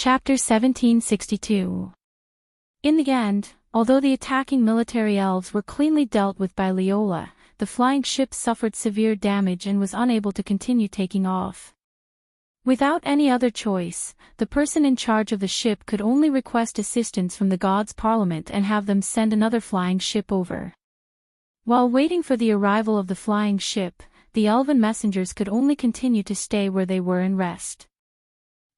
Chapter 1762. In the end, although the attacking military elves were cleanly dealt with by Leola, the flying ship suffered severe damage and was unable to continue taking off. Without any other choice, the person in charge of the ship could only request assistance from the gods' parliament and have them send another flying ship over. While waiting for the arrival of the flying ship, the elven messengers could only continue to stay where they were and rest.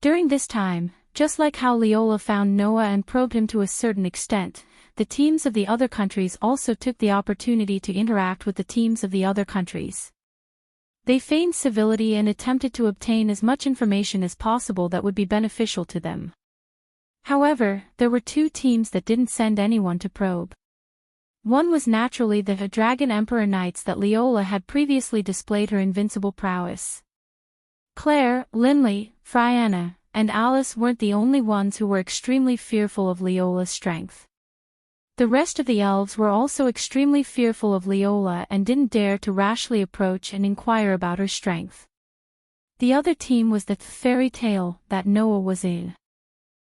During this time, just like how Leola found Noah and probed him to a certain extent, the teams of the other countries also took the opportunity to interact with the teams of the other countries. They feigned civility and attempted to obtain as much information as possible that would be beneficial to them. However, there were two teams that didn't send anyone to probe. One was naturally the Dragon Emperor Knights that Leola had previously displayed her invincible prowess. Claire, Linley, Frianna, and Alice weren't the only ones who were extremely fearful of Leola's strength. The rest of the elves were also extremely fearful of Leola and didn't dare to rashly approach and inquire about her strength. The other team was the fairy tale that Noah was in.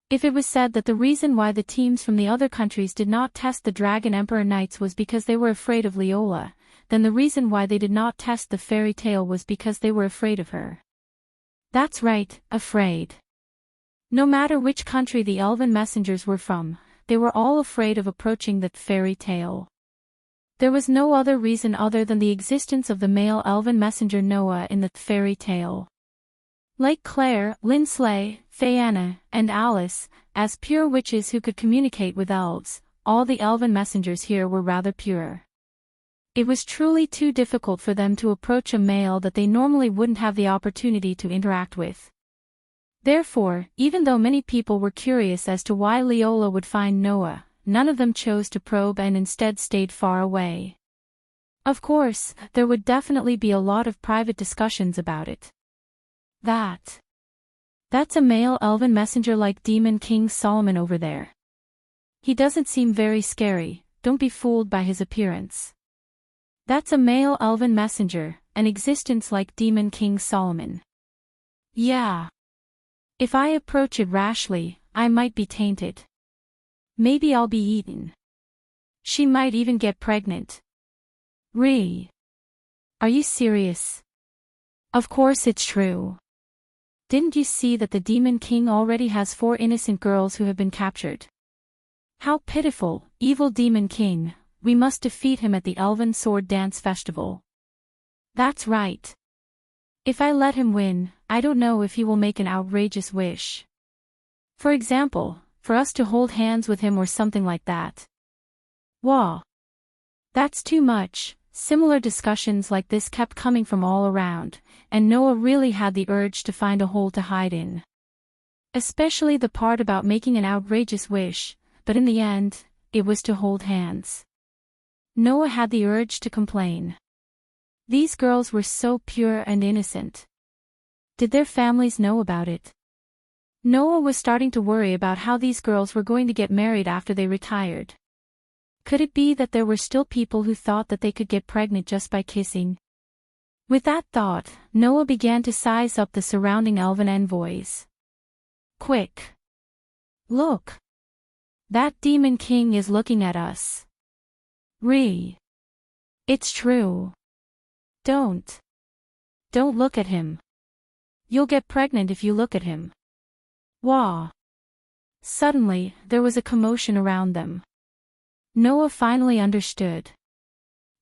If it was said that the reason why the teams from the other countries did not test the Dragon Emperor Knights was because they were afraid of Leola, then the reason why they did not test the fairy tale was because they were afraid of her. That's right, afraid. No matter which country the elven messengers were from, they were all afraid of approaching that fairy tale. There was no other reason other than the existence of the male elven messenger Noah in the fairy tale. Like Claire, Linsley, Fianna, and Alice, as pure witches who could communicate with elves, all the elven messengers here were rather pure. It was truly too difficult for them to approach a male that they normally wouldn't have the opportunity to interact with. Therefore, even though many people were curious as to why Leola would find Noah, none of them chose to probe and instead stayed far away. Of course, there would definitely be a lot of private discussions about it. That's a male elven messenger like Demon King Solomon over there. He doesn't seem very scary, don't be fooled by his appearance. That's a male elven messenger, an existence like Demon King Solomon. Yeah. If I approach it rashly, I might be tainted. Maybe I'll be eaten. She might even get pregnant. Are you serious? Of course it's true. Didn't you see that the Demon King already has 4 innocent girls who have been captured? How pitiful, evil Demon King, we must defeat him at the Elven Sword Dance Festival. That's right. If I let him win, I don't know if he will make an outrageous wish. For example, for us to hold hands with him or something like that. Wah! That's too much. Similar discussions like this kept coming from all around, and Noah really had the urge to find a hole to hide in. Especially the part about making an outrageous wish, but in the end, it was to hold hands. Noah had the urge to complain. These girls were so pure and innocent. Did their families know about it? Noah was starting to worry about how these girls were going to get married after they retired. Could it be that there were still people who thought that they could get pregnant just by kissing? With that thought, Noah began to size up the surrounding elven envoys. Quick! Look! That Demon King is looking at us. It's true. Don't look at him. You'll get pregnant if you look at him. Wah! Suddenly, there was a commotion around them. Noah finally understood.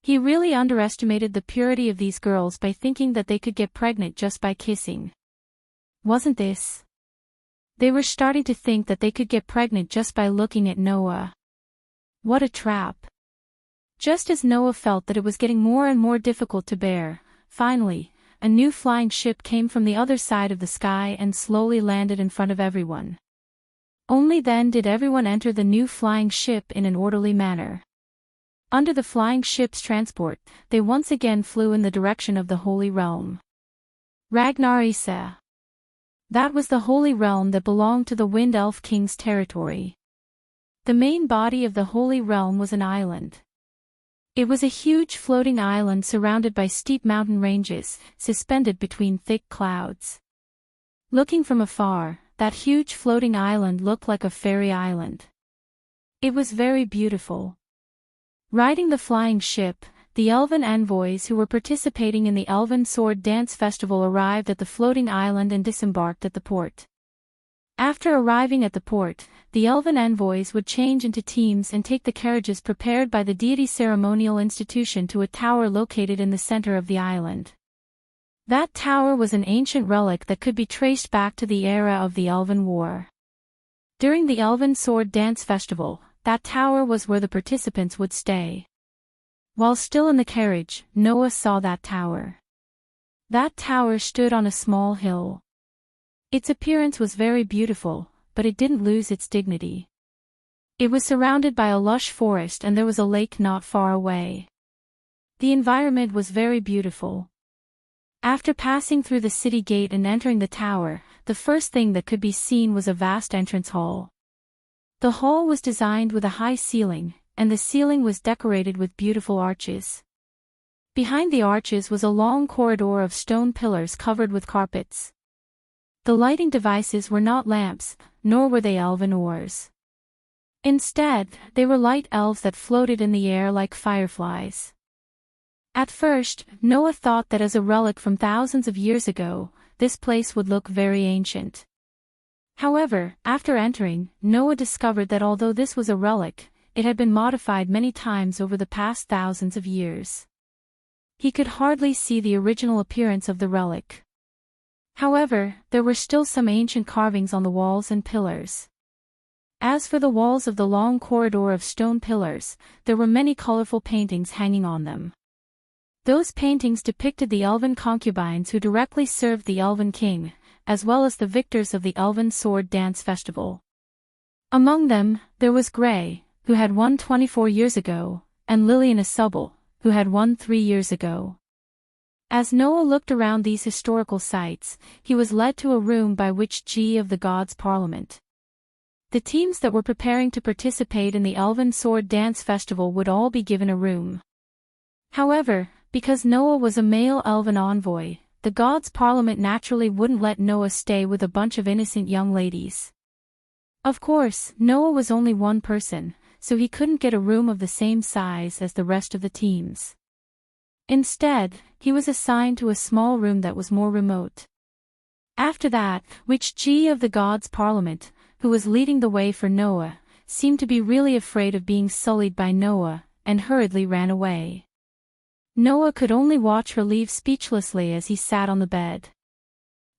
He really underestimated the purity of these girls by thinking that they could get pregnant just by kissing. Wasn't this? They were starting to think that they could get pregnant just by looking at Noah. What a trap. Just as Noah felt that it was getting more and more difficult to bear, finally, a new flying ship came from the other side of the sky and slowly landed in front of everyone. Only then did everyone enter the new flying ship in an orderly manner. Under the flying ship's transport, they once again flew in the direction of the Holy Realm. Ragnarisa. That was the Holy Realm that belonged to the Wind Elf King's territory. The main body of the Holy Realm was an island. It was a huge floating island surrounded by steep mountain ranges, suspended between thick clouds. Looking from afar, that huge floating island looked like a fairy island. It was very beautiful. Riding the flying ship, the elven envoys who were participating in the Elven Sword Dance Festival arrived at the floating island and disembarked at the port. After arriving at the port, the elven envoys would change into teams and take the carriages prepared by the deity ceremonial institution to a tower located in the center of the island. That tower was an ancient relic that could be traced back to the era of the Elven War. During the Elven Sword Dance Festival, that tower was where the participants would stay. While still in the carriage, Noah saw that tower. That tower stood on a small hill. Its appearance was very beautiful, but it didn't lose its dignity. It was surrounded by a lush forest and there was a lake not far away. The environment was very beautiful. After passing through the city gate and entering the tower, the first thing that could be seen was a vast entrance hall. The hall was designed with a high ceiling, and the ceiling was decorated with beautiful arches. Behind the arches was a long corridor of stone pillars covered with carpets. The lighting devices were not lamps, nor were they elven oars. Instead, they were light elves that floated in the air like fireflies. At first, Noah thought that as a relic from thousands of years ago, this place would look very ancient. However, after entering, Noah discovered that although this was a relic, it had been modified many times over the past thousands of years. He could hardly see the original appearance of the relic. However, there were still some ancient carvings on the walls and pillars. As for the walls of the long corridor of stone pillars, there were many colorful paintings hanging on them. Those paintings depicted the elven concubines who directly served the Elven King, as well as the victors of the Elven Sword Dance Festival. Among them, there was Grey, who had won 24 years ago, and Lillian Asubble, who had won 3 years ago. As Noah looked around these historical sites, he was led to a room by which G of the Gods Parliament. The teams that were preparing to participate in the Elven Sword Dance Festival would all be given a room. However, because Noah was a male elven envoy, the Gods Parliament naturally wouldn't let Noah stay with a bunch of innocent young ladies. Of course, Noah was only one person, so he couldn't get a room of the same size as the rest of the teams. Instead, he was assigned to a small room that was more remote. After that, which G of the Gods Parliament, who was leading the way for Noah, seemed to be really afraid of being sullied by Noah, and hurriedly ran away. Noah could only watch her leave speechlessly as he sat on the bed.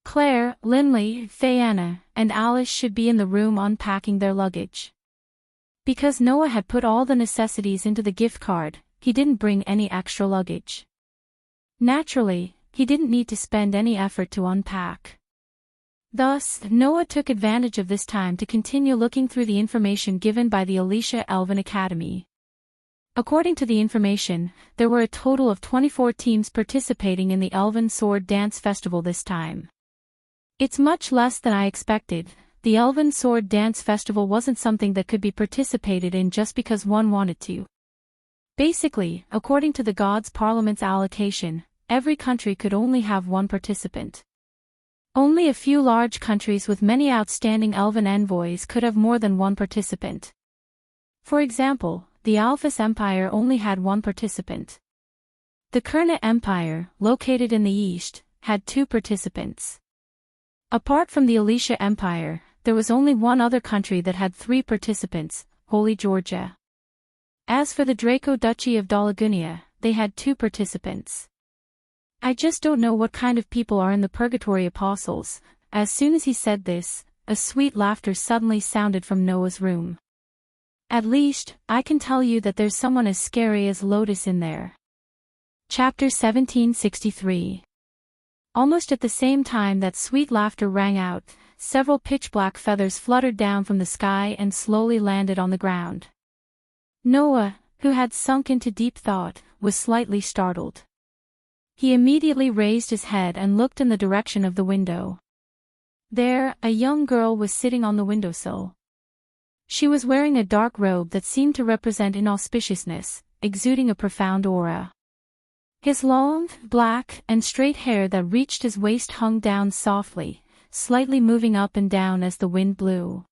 Claire, Linley, Fayanna, and Alice should be in the room unpacking their luggage. Because Noah had put all the necessities into the gift card, he didn't bring any extra luggage. Naturally, he didn't need to spend any effort to unpack. Thus, Noah took advantage of this time to continue looking through the information given by the Alicia Elven Academy. According to the information, there were a total of 24 teams participating in the Elven Sword Dance Festival this time. It's much less than I expected. The Elven Sword Dance Festival wasn't something that could be participated in just because one wanted to. Basically, according to the Gods Parliament's allocation, every country could only have one participant. Only a few large countries with many outstanding elven envoys could have more than one participant. For example, the Alphys Empire only had one participant. The Kurna Empire, located in the east, had 2 participants. Apart from the Alicia Empire, there was only one other country that had 3 participants, Holy Georgia. As for the Draco Duchy of Dolagunia, they had 2 participants. I just don't know what kind of people are in the Purgatory Apostles. As soon as he said this, a sweet laughter suddenly sounded from Noah's room. At least, I can tell you that there's someone as scary as Lotus in there. Chapter 1763. Almost at the same time that sweet laughter rang out, several pitch-black feathers fluttered down from the sky and slowly landed on the ground. Noah, who had sunk into deep thought, was slightly startled. He immediately raised his head and looked in the direction of the window. There, a young girl was sitting on the windowsill. She was wearing a dark robe that seemed to represent inauspiciousness, exuding a profound aura. His long, black, and straight hair that reached his waist hung down softly, slightly moving up and down as the wind blew.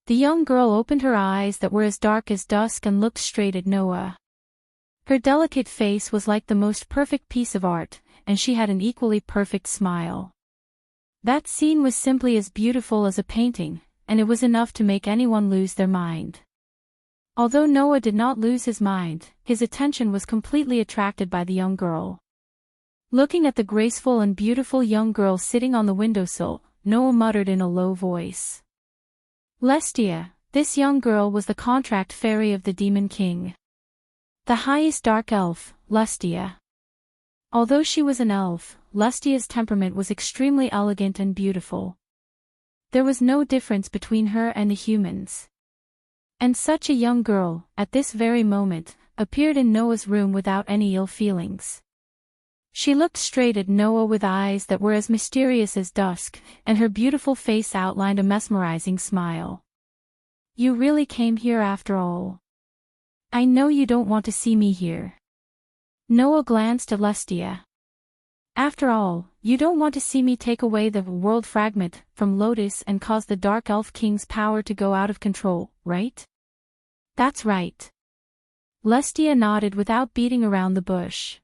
The young girl opened her eyes that were as dark as dusk and looked straight at Noah. Her delicate face was like the most perfect piece of art, and she had an equally perfect smile. That scene was simply as beautiful as a painting, and it was enough to make anyone lose their mind. Although Noah did not lose his mind, his attention was completely attracted by the young girl. Looking at the graceful and beautiful young girl sitting on the windowsill, Noah muttered in a low voice. Lestia, this young girl was the contract fairy of the Demon King. The highest dark elf, Lestia. Although she was an elf, Lestia's temperament was extremely elegant and beautiful. There was no difference between her and the humans. And such a young girl, at this very moment, appeared in Noah's room without any ill feelings. She looked straight at Noah with eyes that were as mysterious as dusk, and her beautiful face outlined a mesmerizing smile. You really came here after all. I know you don't want to see me here. Noah glanced at Lestia. After all, you don't want to see me take away the world fragment from Lotus and cause the Dark Elf King's power to go out of control, right? That's right. Lestia nodded without beating around the bush.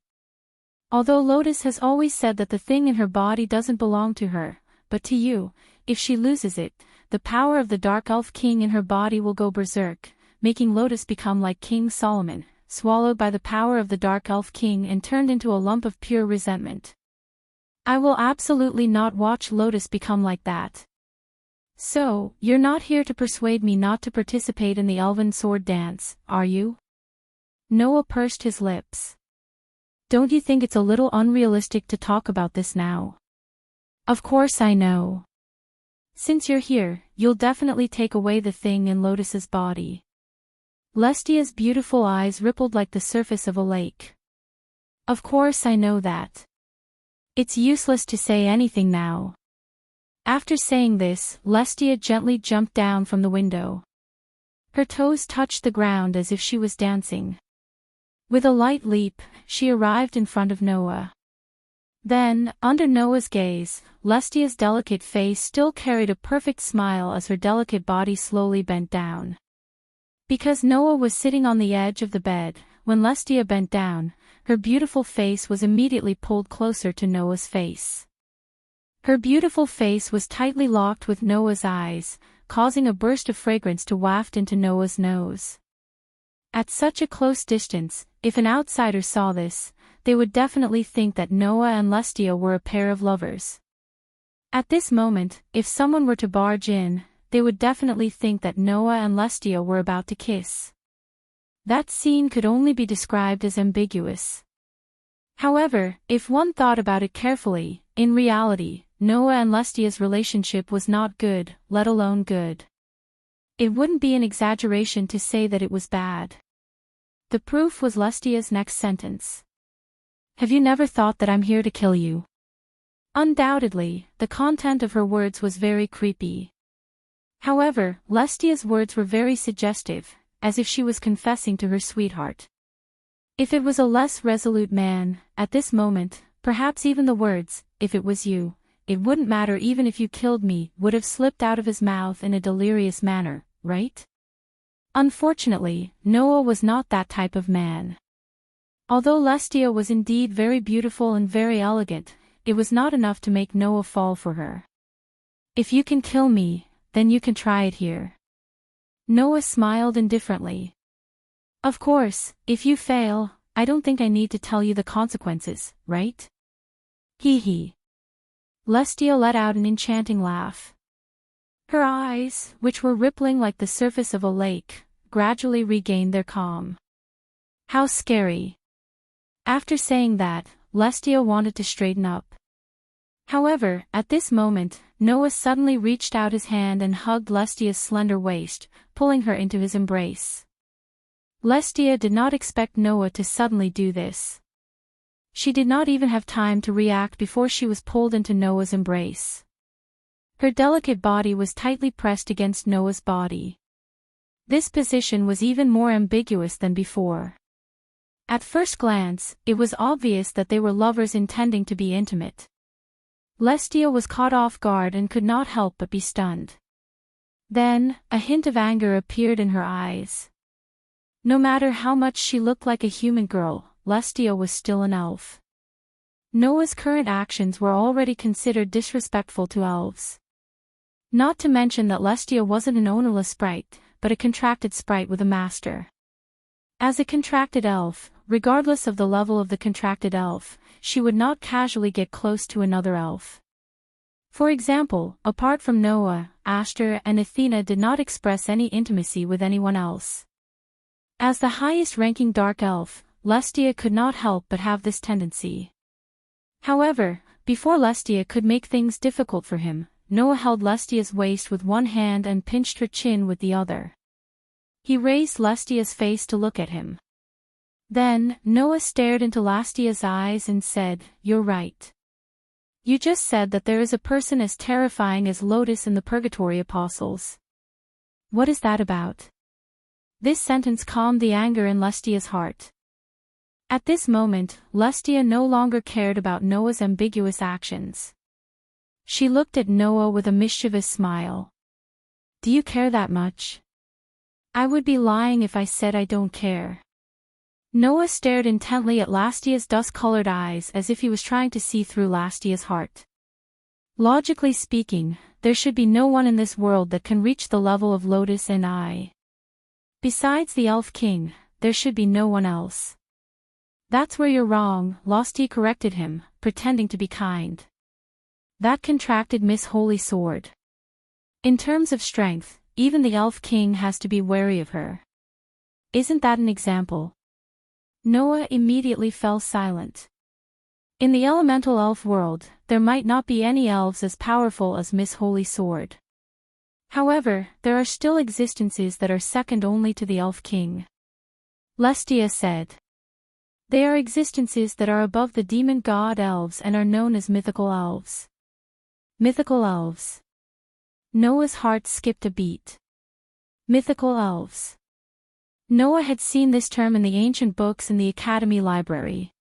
Although Lotus has always said that the thing in her body doesn't belong to her, but to you, if she loses it, the power of the Dark Elf King in her body will go berserk, making Lotus become like King Solomon, swallowed by the power of the Dark Elf King and turned into a lump of pure resentment. I will absolutely not watch Lotus become like that. So, you're not here to persuade me not to participate in the Elven Sword Dance, are you? Noah pursed his lips. Don't you think it's a little unrealistic to talk about this now? Of course I know. Since you're here, you'll definitely take away the thing in Lotus's body. Lestia's beautiful eyes rippled like the surface of a lake. Of course I know that. It's useless to say anything now. After saying this, Lestia gently jumped down from the window. Her toes touched the ground as if she was dancing. With a light leap, she arrived in front of Noah. Then, under Noah's gaze, Lestia's delicate face still carried a perfect smile as her delicate body slowly bent down. Because Noah was sitting on the edge of the bed, when Lestia bent down, her beautiful face was immediately pulled closer to Noah's face. Her beautiful face was tightly locked with Noah's eyes, causing a burst of fragrance to waft into Noah's nose. At such a close distance, if an outsider saw this, they would definitely think that Noah and Lestia were a pair of lovers. At this moment, if someone were to barge in, they would definitely think that Noah and Lestia were about to kiss. That scene could only be described as ambiguous. However, if one thought about it carefully, in reality, Noah and Lestia's relationship was not good, let alone good. It wouldn't be an exaggeration to say that it was bad. The proof was Lestia's next sentence. Have you never thought that I'm here to kill you? Undoubtedly, the content of her words was very creepy. However, Lestia's words were very suggestive, as if she was confessing to her sweetheart. If it was a less resolute man, at this moment, perhaps even the words, "If it was you, it wouldn't matter even if you killed me," would have slipped out of his mouth in a delirious manner, right? Unfortunately, Noah was not that type of man. Although Lestia was indeed very beautiful and very elegant, it was not enough to make Noah fall for her. If you can kill me, then you can try it here. Noah smiled indifferently. Of course, if you fail, I don't think I need to tell you the consequences, right? Hee hee. Lestia let out an enchanting laugh. Her eyes, which were rippling like the surface of a lake, gradually regained their calm. How scary. After saying that, Lestia wanted to straighten up. However, at this moment, Noah suddenly reached out his hand and hugged Lestia's slender waist, pulling her into his embrace. Lestia did not expect Noah to suddenly do this. She did not even have time to react before she was pulled into Noah's embrace. Her delicate body was tightly pressed against Noah's body. This position was even more ambiguous than before. At first glance, it was obvious that they were lovers intending to be intimate. Lestia was caught off guard and could not help but be stunned. Then, a hint of anger appeared in her eyes. No matter how much she looked like a human girl, Lestia was still an elf. Noah's current actions were already considered disrespectful to elves. Not to mention that Lestia wasn't an ownerless sprite, but a contracted sprite with a master. As a contracted elf, regardless of the level of the contracted elf, she would not casually get close to another elf. For example, apart from Noah, Ashtar and Athena did not express any intimacy with anyone else. As the highest-ranking dark elf, Lestia could not help but have this tendency. However, before Lestia could make things difficult for him, Noah held Lestia's waist with one hand and pinched her chin with the other. He raised Lestia's face to look at him. Then, Noah stared into Lestia's eyes and said, "You're right. You just said that there is a person as terrifying as Lotus in the Purgatory Apostles. What is that about?" This sentence calmed the anger in Lestia's heart. At this moment, Lestia no longer cared about Noah's ambiguous actions. She looked at Noah with a mischievous smile. "Do you care that much?" "I would be lying if I said I don't care." Noah stared intently at Lestia's dust-colored eyes as if he was trying to see through Lestia's heart. Logically speaking, there should be no one in this world that can reach the level of Lotus and I. Besides the Elf King, there should be no one else. "That's where you're wrong," Lestia corrected him, pretending to be kind. "That contracted Miss Holy Sword. In terms of strength, even the Elf King has to be wary of her. Isn't that an example?" Noah immediately fell silent. In the elemental elf world, there might not be any elves as powerful as Miss Holy Sword. However, there are still existences that are second only to the Elf King. Lestia said. They are existences that are above the demon god elves and are known as mythical elves. Mythical elves. Noah's heart skipped a beat. Mythical elves. Noah had seen this term in the ancient books in the Academy Library.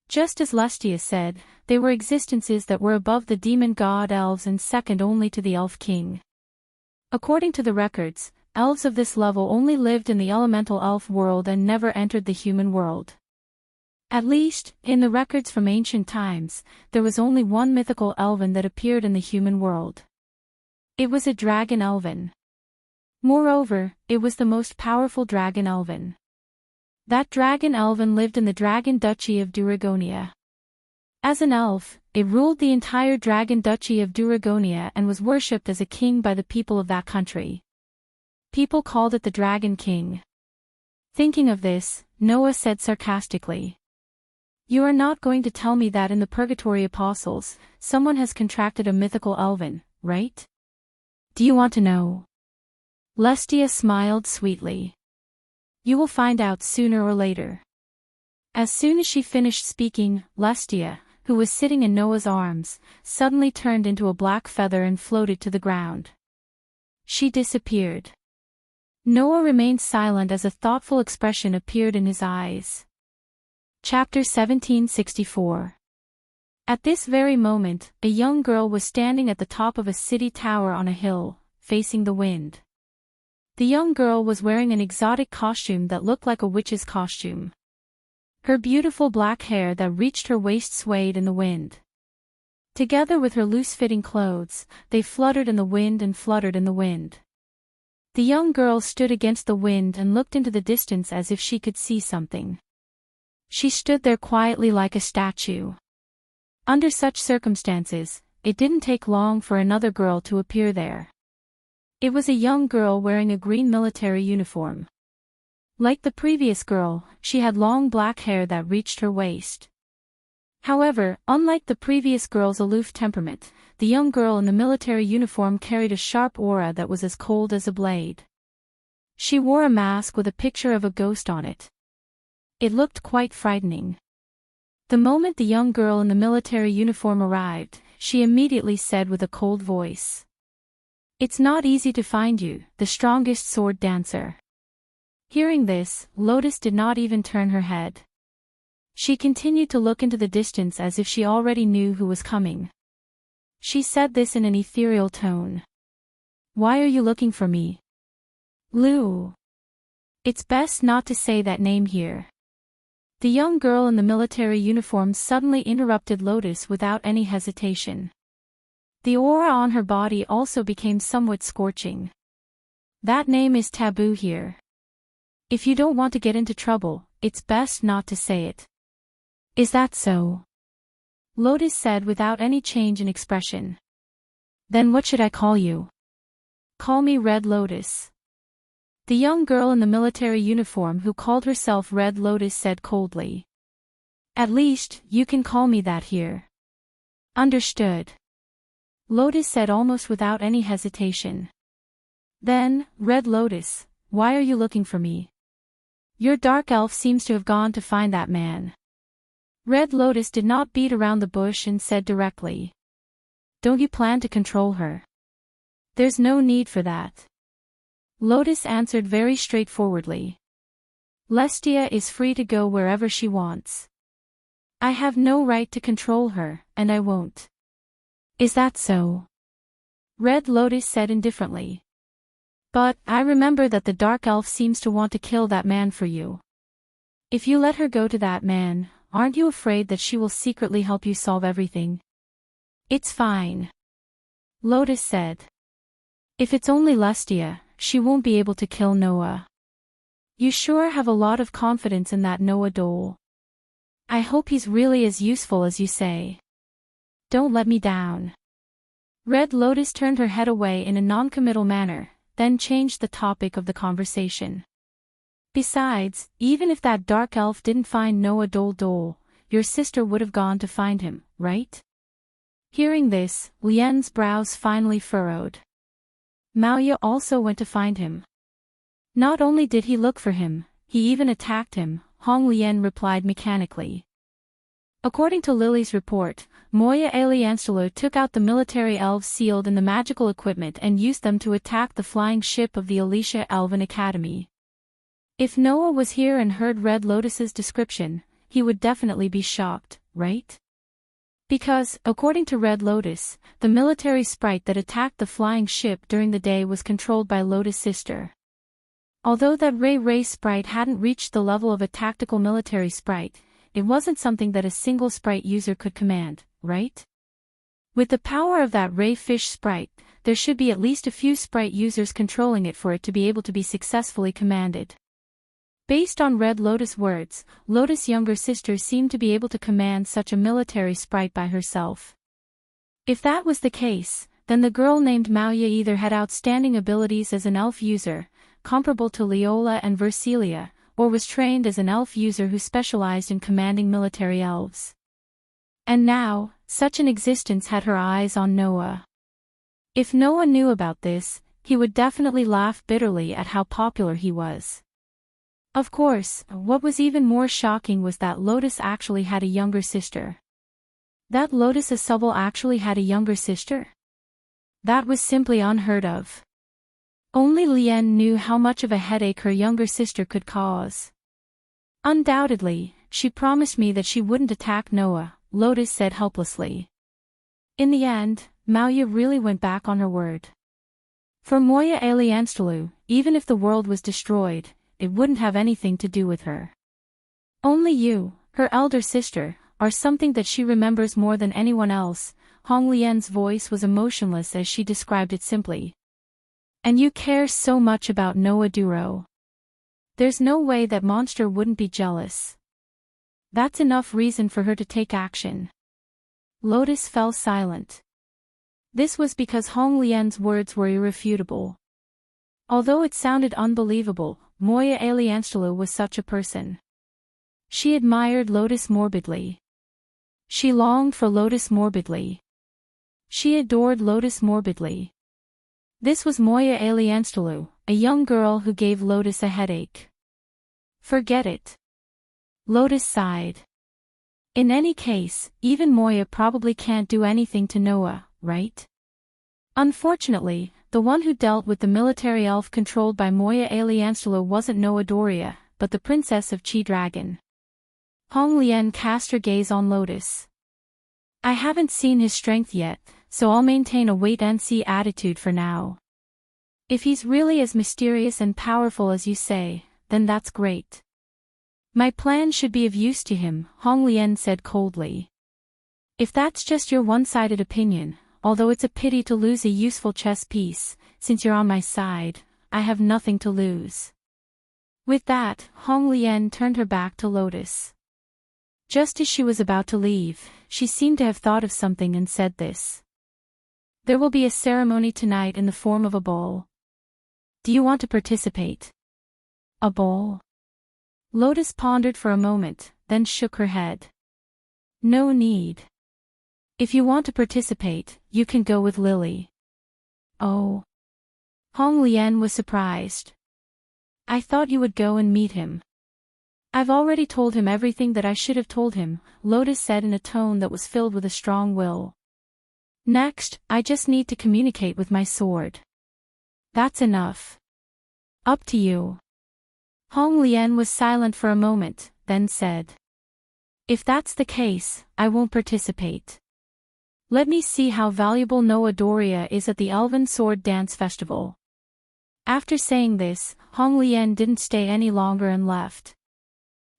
Just as Lestia said, they were existences that were above the demon god elves and second only to the Elf King. According to the records, elves of this level only lived in the elemental elf world and never entered the human world. At least, in the records from ancient times, there was only one mythical elven that appeared in the human world. It was a dragon elven. Moreover, it was the most powerful dragon elven. That dragon elven lived in the Dragon Duchy of Duragonia. As an elf, it ruled the entire Dragon Duchy of Duragonia and was worshipped as a king by the people of that country. People called it the Dragon King. Thinking of this, Noah said sarcastically, "You are not going to tell me that in the Purgatory Apostles, someone has contracted a mythical elven, right? Do you want to know?" Lestia smiled sweetly. "You will find out sooner or later." As soon as she finished speaking, Lestia, who was sitting in Noah's arms, suddenly turned into a black feather and floated to the ground. She disappeared. Noah remained silent as a thoughtful expression appeared in his eyes. Chapter 1764. At this very moment, a young girl was standing at the top of a city tower on a hill, facing the wind. The young girl was wearing an exotic costume that looked like a witch's costume. Her beautiful black hair that reached her waist swayed in the wind. Together with her loose-fitting clothes, they fluttered in the wind and fluttered in the wind. The young girl stood against the wind and looked into the distance as if she could see something. She stood there quietly like a statue. Under such circumstances, it didn't take long for another girl to appear there. It was a young girl wearing a green military uniform. Like the previous girl, she had long black hair that reached her waist. However, unlike the previous girl's aloof temperament, the young girl in the military uniform carried a sharp aura that was as cold as a blade. She wore a mask with a picture of a ghost on it. It looked quite frightening. The moment the young girl in the military uniform arrived, she immediately said with a cold voice, "It's not easy to find you, the strongest sword dancer." Hearing this, Lotus did not even turn her head. She continued to look into the distance as if she already knew who was coming. She said this in an ethereal tone. Why are you looking for me? Lou. It's best not to say that name here. The young girl in the military uniform suddenly interrupted Lotus without any hesitation. The aura on her body also became somewhat scorching. That name is taboo here. If you don't want to get into trouble, it's best not to say it. Is that so? Lotus said without any change in expression. Then what should I call you? Call me Red Lotus. The young girl in the military uniform who called herself Red Lotus said coldly. At least, you can call me that here. Understood. Lotus said almost without any hesitation. Then, Red Lotus, why are you looking for me? Your dark elf seems to have gone to find that man. Red Lotus did not beat around the bush and said directly. Don't you plan to control her? There's no need for that. Lotus answered very straightforwardly. Lestia is free to go wherever she wants. I have no right to control her, and I won't. Is that so? Red Lotus said indifferently. But, I remember that the dark elf seems to want to kill that man for you. If you let her go to that man, aren't you afraid that she will secretly help you solve everything? It's fine. Lotus said. If it's only Lestia, she won't be able to kill Noah. You sure have a lot of confidence in that Noah doll. I hope he's really as useful as you say. Don't let me down. Red Lotus turned her head away in a non-committal manner, then changed the topic of the conversation. Besides, even if that dark elf didn't find Noah doll, your sister would have gone to find him, right? Hearing this, Lien's brows finally furrowed. Maoya also went to find him. Not only did he look for him, he even attacked him, Hong Lien replied mechanically. According to Lily's report, Moya Alianstalo took out the military elves sealed in the magical equipment and used them to attack the flying ship of the Alicia Elven Academy. If Noah was here and heard Red Lotus's description, he would definitely be shocked, right? Because, according to Red Lotus, the military sprite that attacked the flying ship during the day was controlled by Lotus' sister. Although that Ray sprite hadn't reached the level of a tactical military sprite, it wasn't something that a single sprite user could command, right? With the power of that Ray fish sprite, there should be at least a few sprite users controlling it for it to be able to be successfully commanded. Based on Red Lotus' words, Lotus' younger sister seemed to be able to command such a military sprite by herself. If that was the case, then the girl named Maoya either had outstanding abilities as an elf user, comparable to Leola and Versilia, or was trained as an elf user who specialized in commanding military elves. And now, such an existence had her eyes on Noah. If Noah knew about this, he would definitely laugh bitterly at how popular he was. Of course, what was even more shocking was that Lotus actually had a younger sister. That Lotus Asubble actually had a younger sister? That was simply unheard of. Only Lien knew how much of a headache her younger sister could cause. Undoubtedly, she promised me that she wouldn't attack Noah, Lotus said helplessly. In the end, Maoya really went back on her word. For Moya Alianstalu, even if the world was destroyed, it wouldn't have anything to do with her. Only you, her elder sister, are something that she remembers more than anyone else. Hong Lien's voice was emotionless as she described it simply. And you care so much about Noah Duro. There's no way that monster wouldn't be jealous. That's enough reason for her to take action. Lotus fell silent. This was because Hong Lien's words were irrefutable. Although it sounded unbelievable, Moya Alianstalu was such a person. She admired Lotus morbidly. She longed for Lotus morbidly. She adored Lotus morbidly. This was Moya Alianstalu, a young girl who gave Lotus a headache. Forget it. Lotus sighed. In any case, even Moya probably can't do anything to Noah, right? Unfortunately, the one who dealt with the military elf controlled by Moya Alianstalu wasn't Noah Doria, but the princess of Chi Dragon. Hong Lien cast her gaze on Lotus. I haven't seen his strength yet, so I'll maintain a wait-and-see attitude for now. If he's really as mysterious and powerful as you say, then that's great. My plan should be of use to him, Hong Lian said coldly. If that's just your one-sided opinion, although it's a pity to lose a useful chess piece, since you're on my side, I have nothing to lose. With that, Hong Lian turned her back to Lotus. Just as she was about to leave, she seemed to have thought of something and said this. There will be a ceremony tonight in the form of a ball. Do you want to participate? A ball? Lotus pondered for a moment, then shook her head. No need. If you want to participate, you can go with Lily. Oh. Hong Lian was surprised. I thought you would go and meet him. I've already told him everything that I should have told him, Lotus said in a tone that was filled with a strong will. Next, I just need to communicate with my sword. That's enough. Up to you. Hong Lian was silent for a moment, then said. If that's the case, I won't participate. Let me see how valuable Noah Doria is at the Elven Sword Dance Festival. After saying this, Hong Lian didn't stay any longer and left.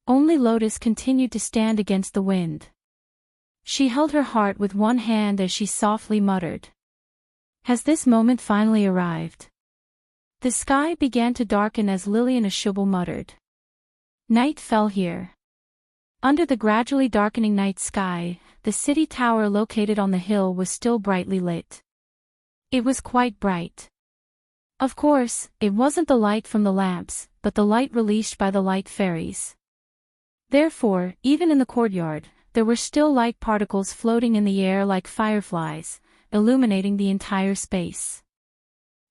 Only Lotus continued to stand against the wind. She held her heart with one hand as she softly muttered. Has this moment finally arrived? The sky began to darken as Lily and Ashubal muttered. Night fell here. Under the gradually darkening night sky, the city tower located on the hill was still brightly lit. It was quite bright. Of course, it wasn't the light from the lamps, but the light released by the light fairies. Therefore, even in the courtyard, there were still light particles floating in the air like fireflies, illuminating the entire space.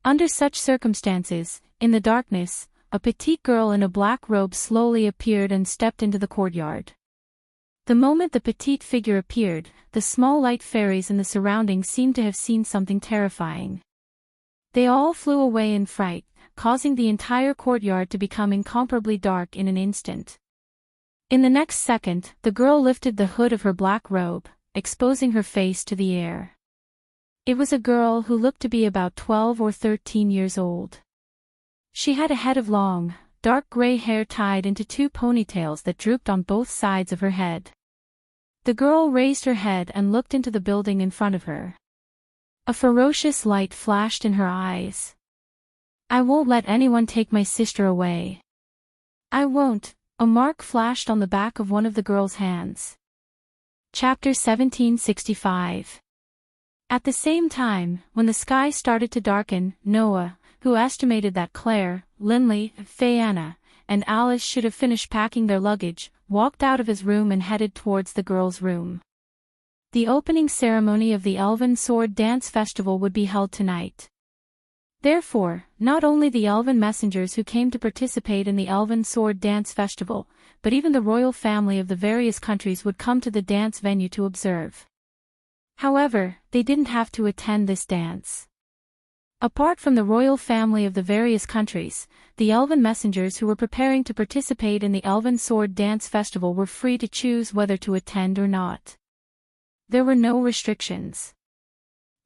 Under such circumstances, in the darkness, a petite girl in a black robe slowly appeared and stepped into the courtyard. The moment the petite figure appeared, the small light fairies in the surroundings seemed to have seen something terrifying. They all flew away in fright, causing the entire courtyard to become incomparably dark in an instant. In the next second, the girl lifted the hood of her black robe, exposing her face to the air. It was a girl who looked to be about 12 or 13 years old. She had a head of long, dark gray hair tied into two ponytails that drooped on both sides of her head. The girl raised her head and looked into the building in front of her. A ferocious light flashed in her eyes. I won't let anyone take my sister away. I won't. A mark flashed on the back of one of the girl's hands. Chapter 1765. At the same time, when the sky started to darken, Noah, who estimated that Claire, Linley, Fayanna, and Alice should have finished packing their luggage, walked out of his room and headed towards the girls' room. The opening ceremony of the Elven Sword Dance Festival would be held tonight. Therefore, not only the elven messengers who came to participate in the Elven Sword Dance Festival, but even the royal family of the various countries would come to the dance venue to observe. However, they didn't have to attend this dance. Apart from the royal family of the various countries, the elven messengers who were preparing to participate in the Elven Sword Dance Festival were free to choose whether to attend or not. There were no restrictions.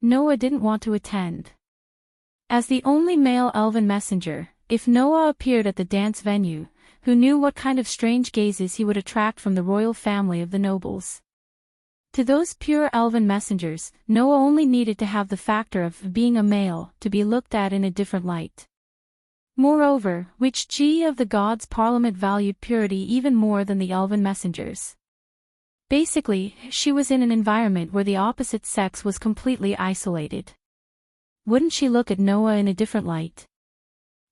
Noah didn't want to attend. As the only male elven messenger, if Noah appeared at the dance venue, who knew what kind of strange gazes he would attract from the royal family of the nobles? To those pure elven messengers, Noah only needed to have the factor of being a male to be looked at in a different light. Moreover, which G of the gods' parliament valued purity even more than the elven messengers. Basically, she was in an environment where the opposite sex was completely isolated. Wouldn't she look at Noah in a different light?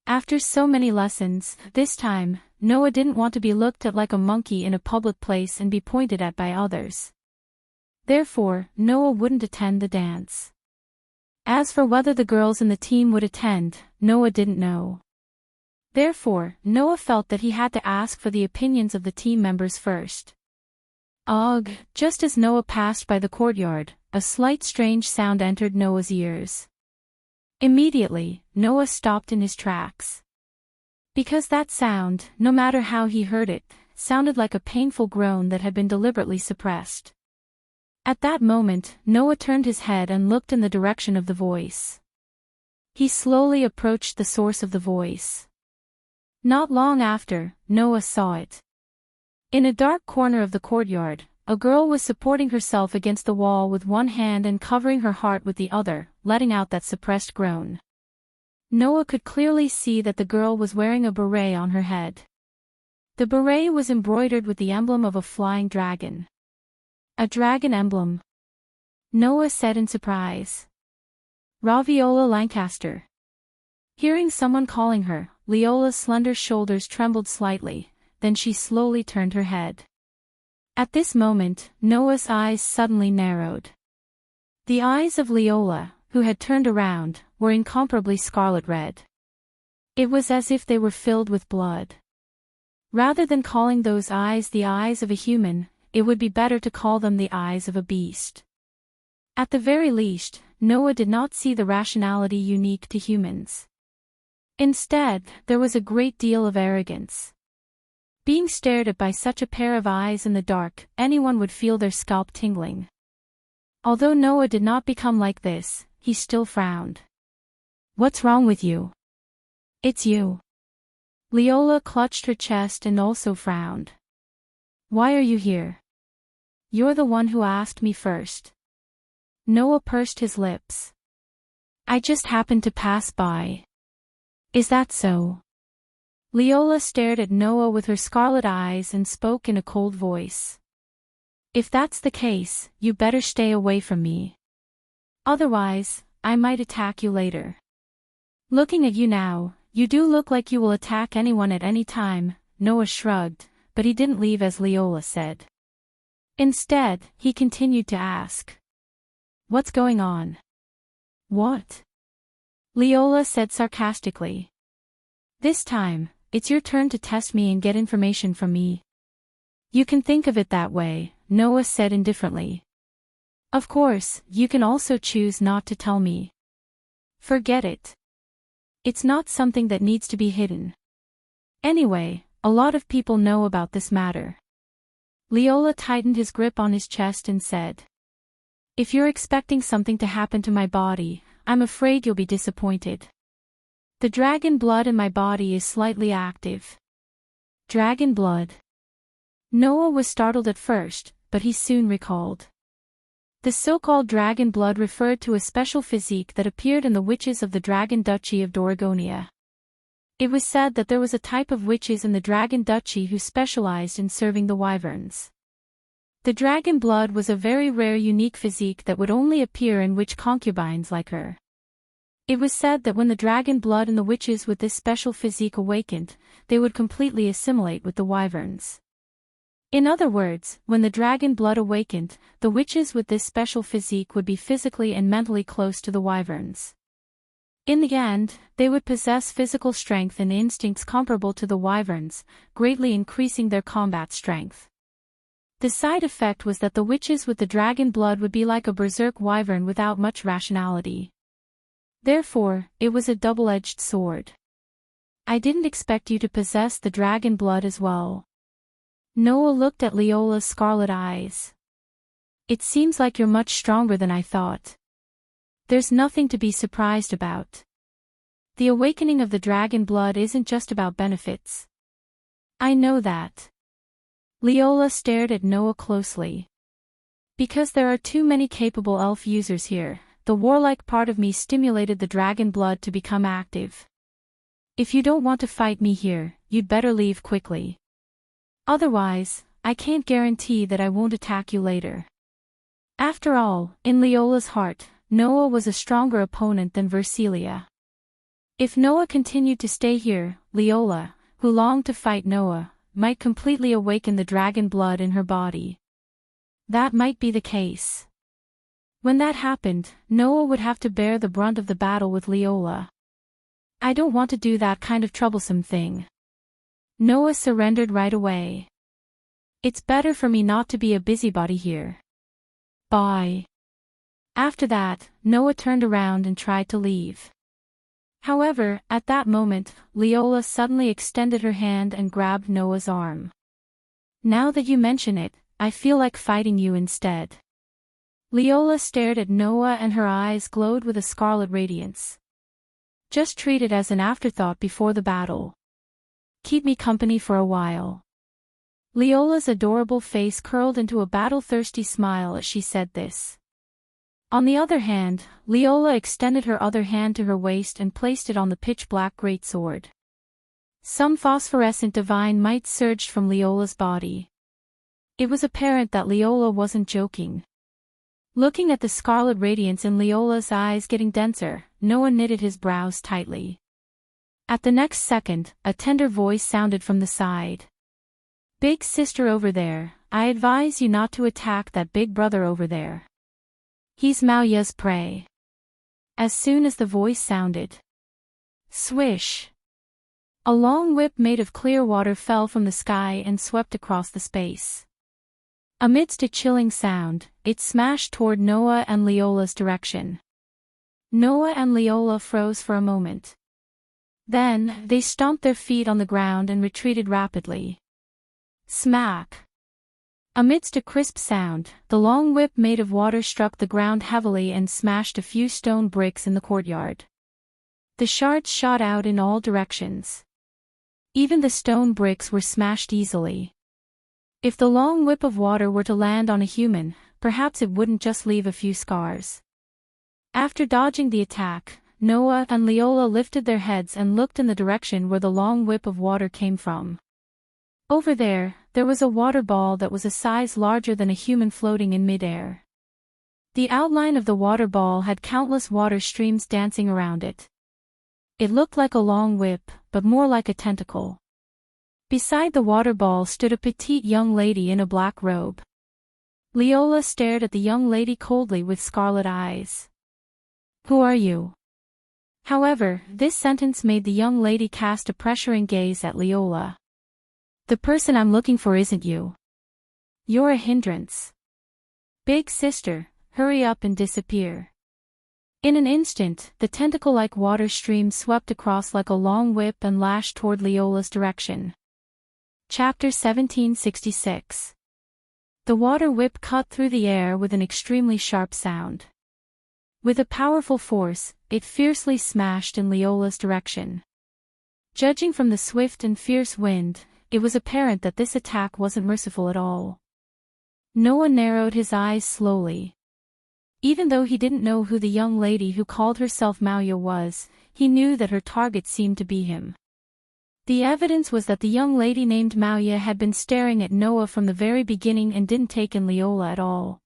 After so many lessons, this time, Noah didn't want to be looked at like a monkey in a public place and be pointed at by others. Therefore, Noah wouldn't attend the dance. As for whether the girls in the team would attend, Noah didn't know. Therefore, Noah felt that he had to ask for the opinions of the team members first. Ugh! Just as Noah passed by the courtyard, a slight strange sound entered Noah's ears. Immediately, Noah stopped in his tracks. Because that sound, no matter how he heard it, sounded like a painful groan that had been deliberately suppressed. At that moment, Noah turned his head and looked in the direction of the voice. He slowly approached the source of the voice. Not long after, Noah saw it. In a dark corner of the courtyard, a girl was supporting herself against the wall with one hand and covering her heart with the other, letting out that suppressed groan. Noah could clearly see that the girl was wearing a beret on her head. The beret was embroidered with the emblem of a flying dragon. A dragon emblem? Noah said in surprise. Raviola Lancaster. Hearing someone calling her, Leola's slender shoulders trembled slightly, then she slowly turned her head. At this moment, Noah's eyes suddenly narrowed. The eyes of Leola, who had turned around, were incomparably scarlet red. It was as if they were filled with blood. Rather than calling those eyes the eyes of a human, it would be better to call them the eyes of a beast. At the very least, Noah did not see the rationality unique to humans. Instead, there was a great deal of arrogance. Being stared at by such a pair of eyes in the dark, anyone would feel their scalp tingling. Although Noah did not become like this, he still frowned. "What's wrong with you?" "It's you." Leola clutched her chest and also frowned. "Why are you here?" "You're the one who asked me first." Noah pursed his lips. "I just happened to pass by." "Is that so?" Leola stared at Noah with her scarlet eyes and spoke in a cold voice. "If that's the case, you better stay away from me. Otherwise, I might attack you later. Looking at you now, you do look like you will attack anyone at any time." Noah shrugged, but he didn't leave as Leola said. Instead, he continued to ask. "What's going on?" "What?" Leola said sarcastically. "This time, it's your turn to test me and get information from me." "You can think of it that way," Noah said indifferently. "Of course, you can also choose not to tell me." "Forget it. It's not something that needs to be hidden. Anyway, a lot of people know about this matter." Leola tightened his grip on his chest and said. "If you're expecting something to happen to my body, I'm afraid you'll be disappointed. The dragon blood in my body is slightly active." "Dragon blood?" Noah was startled at first, but he soon recalled. The so-called dragon blood referred to a special physique that appeared in the witches of the Dragon Duchy of Doragonia. It was said that there was a type of witches in the Dragon Duchy who specialized in serving the wyverns. The dragon blood was a very rare unique physique that would only appear in witch concubines like her. It was said that when the dragon blood in the witches with this special physique awakened, they would completely assimilate with the wyverns. In other words, when the dragon blood awakened, the witches with this special physique would be physically and mentally close to the wyverns. In the end, they would possess physical strength and instincts comparable to the wyverns, greatly increasing their combat strength. The side effect was that the witches with the dragon blood would be like a berserk wyvern without much rationality. Therefore, it was a double-edged sword. "I didn't expect you to possess the dragon blood as well." Noah looked at Leola's scarlet eyes. "It seems like you're much stronger than I thought. There's nothing to be surprised about. The awakening of the dragon blood isn't just about benefits." "I know that." Leola stared at Noah closely. "Because there are too many capable elf users here, the warlike part of me stimulated the dragon blood to become active. If you don't want to fight me here, you'd better leave quickly. Otherwise, I can't guarantee that I won't attack you later." After all, in Leola's heart, Noah was a stronger opponent than Versilia. If Noah continued to stay here, Leola, who longed to fight Noah, might completely awaken the dragon blood in her body. That might be the case. When that happened, Noah would have to bear the brunt of the battle with Leola. "I don't want to do that kind of troublesome thing." Noah surrendered right away. "It's better for me not to be a busybody here. Bye." After that, Noah turned around and tried to leave. However, at that moment, Leola suddenly extended her hand and grabbed Noah's arm. "Now that you mention it, I feel like fighting you instead." Leola stared at Noah and her eyes glowed with a scarlet radiance. Just treat it as an afterthought before the battle. Keep me company for a while. Leola's adorable face curled into a battle-thirsty smile as she said this. On the other hand, Leola extended her other hand to her waist and placed it on the pitch-black greatsword. Some phosphorescent divine might surged from Leola's body. It was apparent that Leola wasn't joking. Looking at the scarlet radiance in Leola's eyes getting denser, Noah knitted his brows tightly. At the next second, a tender voice sounded from the side. Big sister over there, I advise you not to attack that big brother over there. He's Maoya's prey. As soon as the voice sounded. Swish! A long whip made of clear water fell from the sky and swept across the space. Amidst a chilling sound, it smashed toward Noah and Leola's direction. Noah and Leola froze for a moment. Then, they stomped their feet on the ground and retreated rapidly. Smack! Amidst a crisp sound, the long whip made of water struck the ground heavily and smashed a few stone bricks in the courtyard. The shards shot out in all directions. Even the stone bricks were smashed easily. If the long whip of water were to land on a human, perhaps it wouldn't just leave a few scars. After dodging the attack, Noah and Leola lifted their heads and looked in the direction where the long whip of water came from. Over there was a water ball that was a size larger than a human floating in midair. The outline of the water ball had countless water streams dancing around it. It looked like a long whip, but more like a tentacle. Beside the water ball stood a petite young lady in a black robe. Leola stared at the young lady coldly with scarlet eyes. Who are you? However, this sentence made the young lady cast a pressuring gaze at Leola. The person I'm looking for isn't you. You're a hindrance. Big sister, hurry up and disappear. In an instant, the tentacle-like water stream swept across like a long whip and lashed toward Leola's direction. Chapter 1766. The water whip cut through the air with an extremely sharp sound. With a powerful force, it fiercely smashed in Leola's direction. Judging from the swift and fierce wind, it was apparent that this attack wasn't merciful at all. Noah narrowed his eyes slowly. Even though he didn't know who the young lady who called herself Maoya was, he knew that her target seemed to be him. The evidence was that the young lady named Maoya had been staring at Noah from the very beginning and didn't take in Leola at all.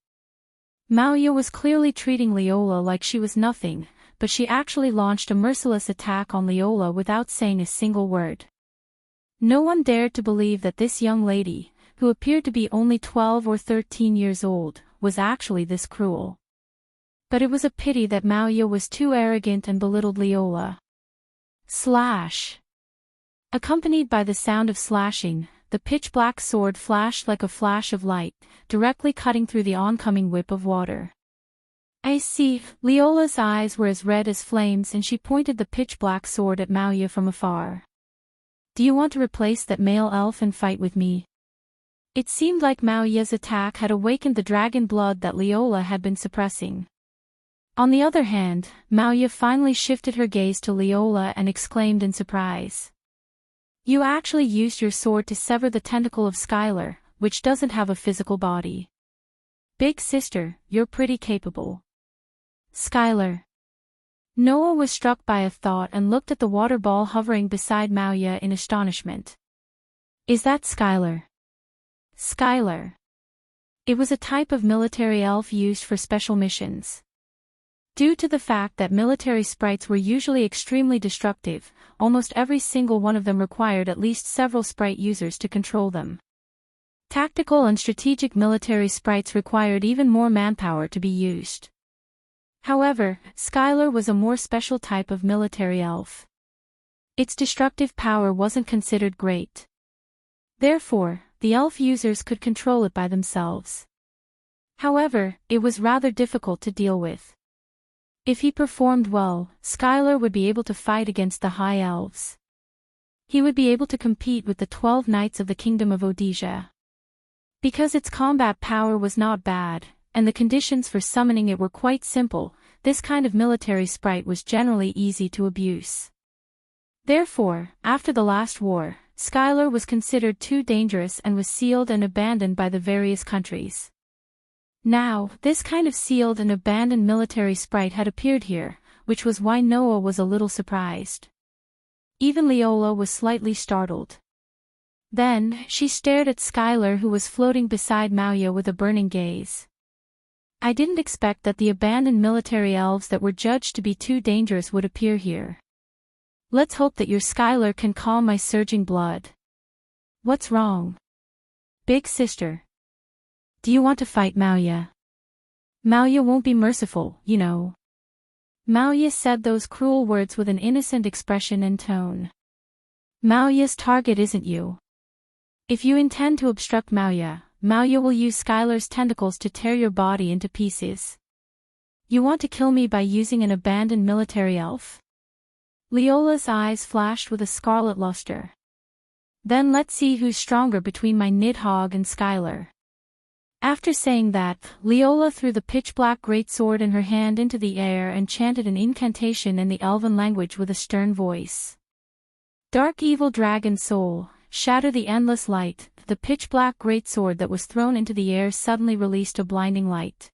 Maoya was clearly treating Leola like she was nothing, but she actually launched a merciless attack on Leola without saying a single word. No one dared to believe that this young lady, who appeared to be only 12 or 13 years old, was actually this cruel. But it was a pity that Maoya was too arrogant and belittled Leola. Slash! Accompanied by the sound of slashing, the pitch-black sword flashed like a flash of light, directly cutting through the oncoming whip of water. I see. Leola's eyes were as red as flames and she pointed the pitch-black sword at Maoya from afar. Do you want to replace that male elf and fight with me? It seemed like Maoya's attack had awakened the dragon blood that Leola had been suppressing. On the other hand, Maoya finally shifted her gaze to Leola and exclaimed in surprise. You actually used your sword to sever the tentacle of Skylar, which doesn't have a physical body. Big sister, you're pretty capable. Skylar. Noah was struck by a thought and looked at the water ball hovering beside Maoya in astonishment. Is that Skylar? Skylar. It was a type of military elf used for special missions. Due to the fact that military sprites were usually extremely destructive, almost every single one of them required at least several sprite users to control them. Tactical and strategic military sprites required even more manpower to be used. However, Skylar was a more special type of military elf. Its destructive power wasn't considered great. Therefore, the elf users could control it by themselves. However, it was rather difficult to deal with. If he performed well, Skylar would be able to fight against the High Elves. He would be able to compete with the 12 Knights of the Kingdom of Odisha. Because its combat power was not bad, and the conditions for summoning it were quite simple. This kind of military sprite was generally easy to abuse. Therefore, after the last war, Skylar was considered too dangerous and was sealed and abandoned by the various countries. Now, this kind of sealed and abandoned military sprite had appeared here, which was why Noah was a little surprised. Even Leola was slightly startled. Then, she stared at Skylar, who was floating beside Mauya with a burning gaze. I didn't expect that the abandoned military elves that were judged to be too dangerous would appear here. Let's hope that your Skylar can calm my surging blood. What's wrong? Big sister. Do you want to fight Mauya? Mauya won't be merciful, you know. Mauya said those cruel words with an innocent expression and tone. Mauya's target isn't you. If you intend to obstruct Mauya, Mauya will use Skylar's tentacles to tear your body into pieces. You want to kill me by using an abandoned military elf? Leola's eyes flashed with a scarlet luster. Then let's see who's stronger between my Nidhogg and Skylar. After saying that, Leola threw the pitch-black greatsword in her hand into the air and chanted an incantation in the elven language with a stern voice. Dark evil dragon soul, shatter the endless light. The pitch-black greatsword that was thrown into the air suddenly released a blinding light.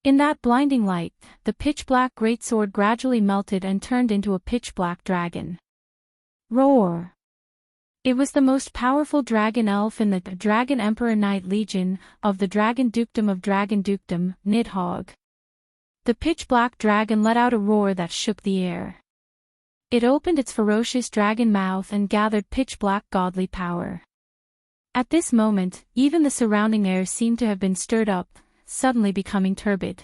In that blinding light, the pitch-black greatsword gradually melted and turned into a pitch-black dragon. Roar! It was the most powerful dragon elf in the Dragon Emperor Knight Legion of the Dragon Dukedom of Dragon Dukedom, Nidhogg. The pitch-black dragon let out a roar that shook the air. It opened its ferocious dragon mouth and gathered pitch-black godly power. At this moment, even the surrounding air seemed to have been stirred up, suddenly becoming turbid.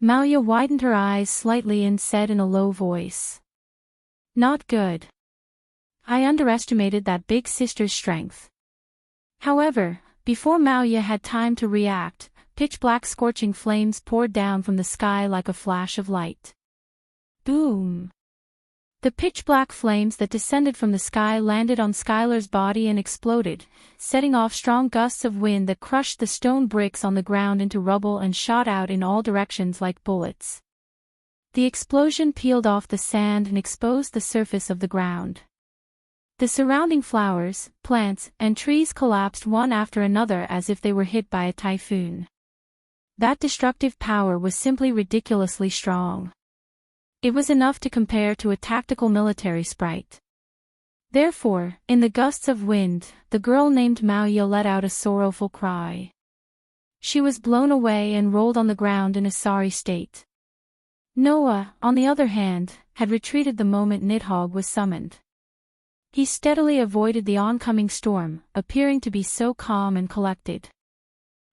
Mauya widened her eyes slightly and said in a low voice. Not good. I underestimated that big sister's strength. However, before Mauya had time to react, pitch-black scorching flames poured down from the sky like a flash of light. Boom! The pitch-black flames that descended from the sky landed on Skylar's body and exploded, setting off strong gusts of wind that crushed the stone bricks on the ground into rubble and shot out in all directions like bullets. The explosion peeled off the sand and exposed the surface of the ground. The surrounding flowers, plants, and trees collapsed one after another as if they were hit by a typhoon. That destructive power was simply ridiculously strong. It was enough to compare to a tactical military sprite. Therefore, in the gusts of wind, the girl named Mauya let out a sorrowful cry. She was blown away and rolled on the ground in a sorry state. Noah, on the other hand, had retreated the moment Nidhogg was summoned. He steadily avoided the oncoming storm, appearing to be so calm and collected.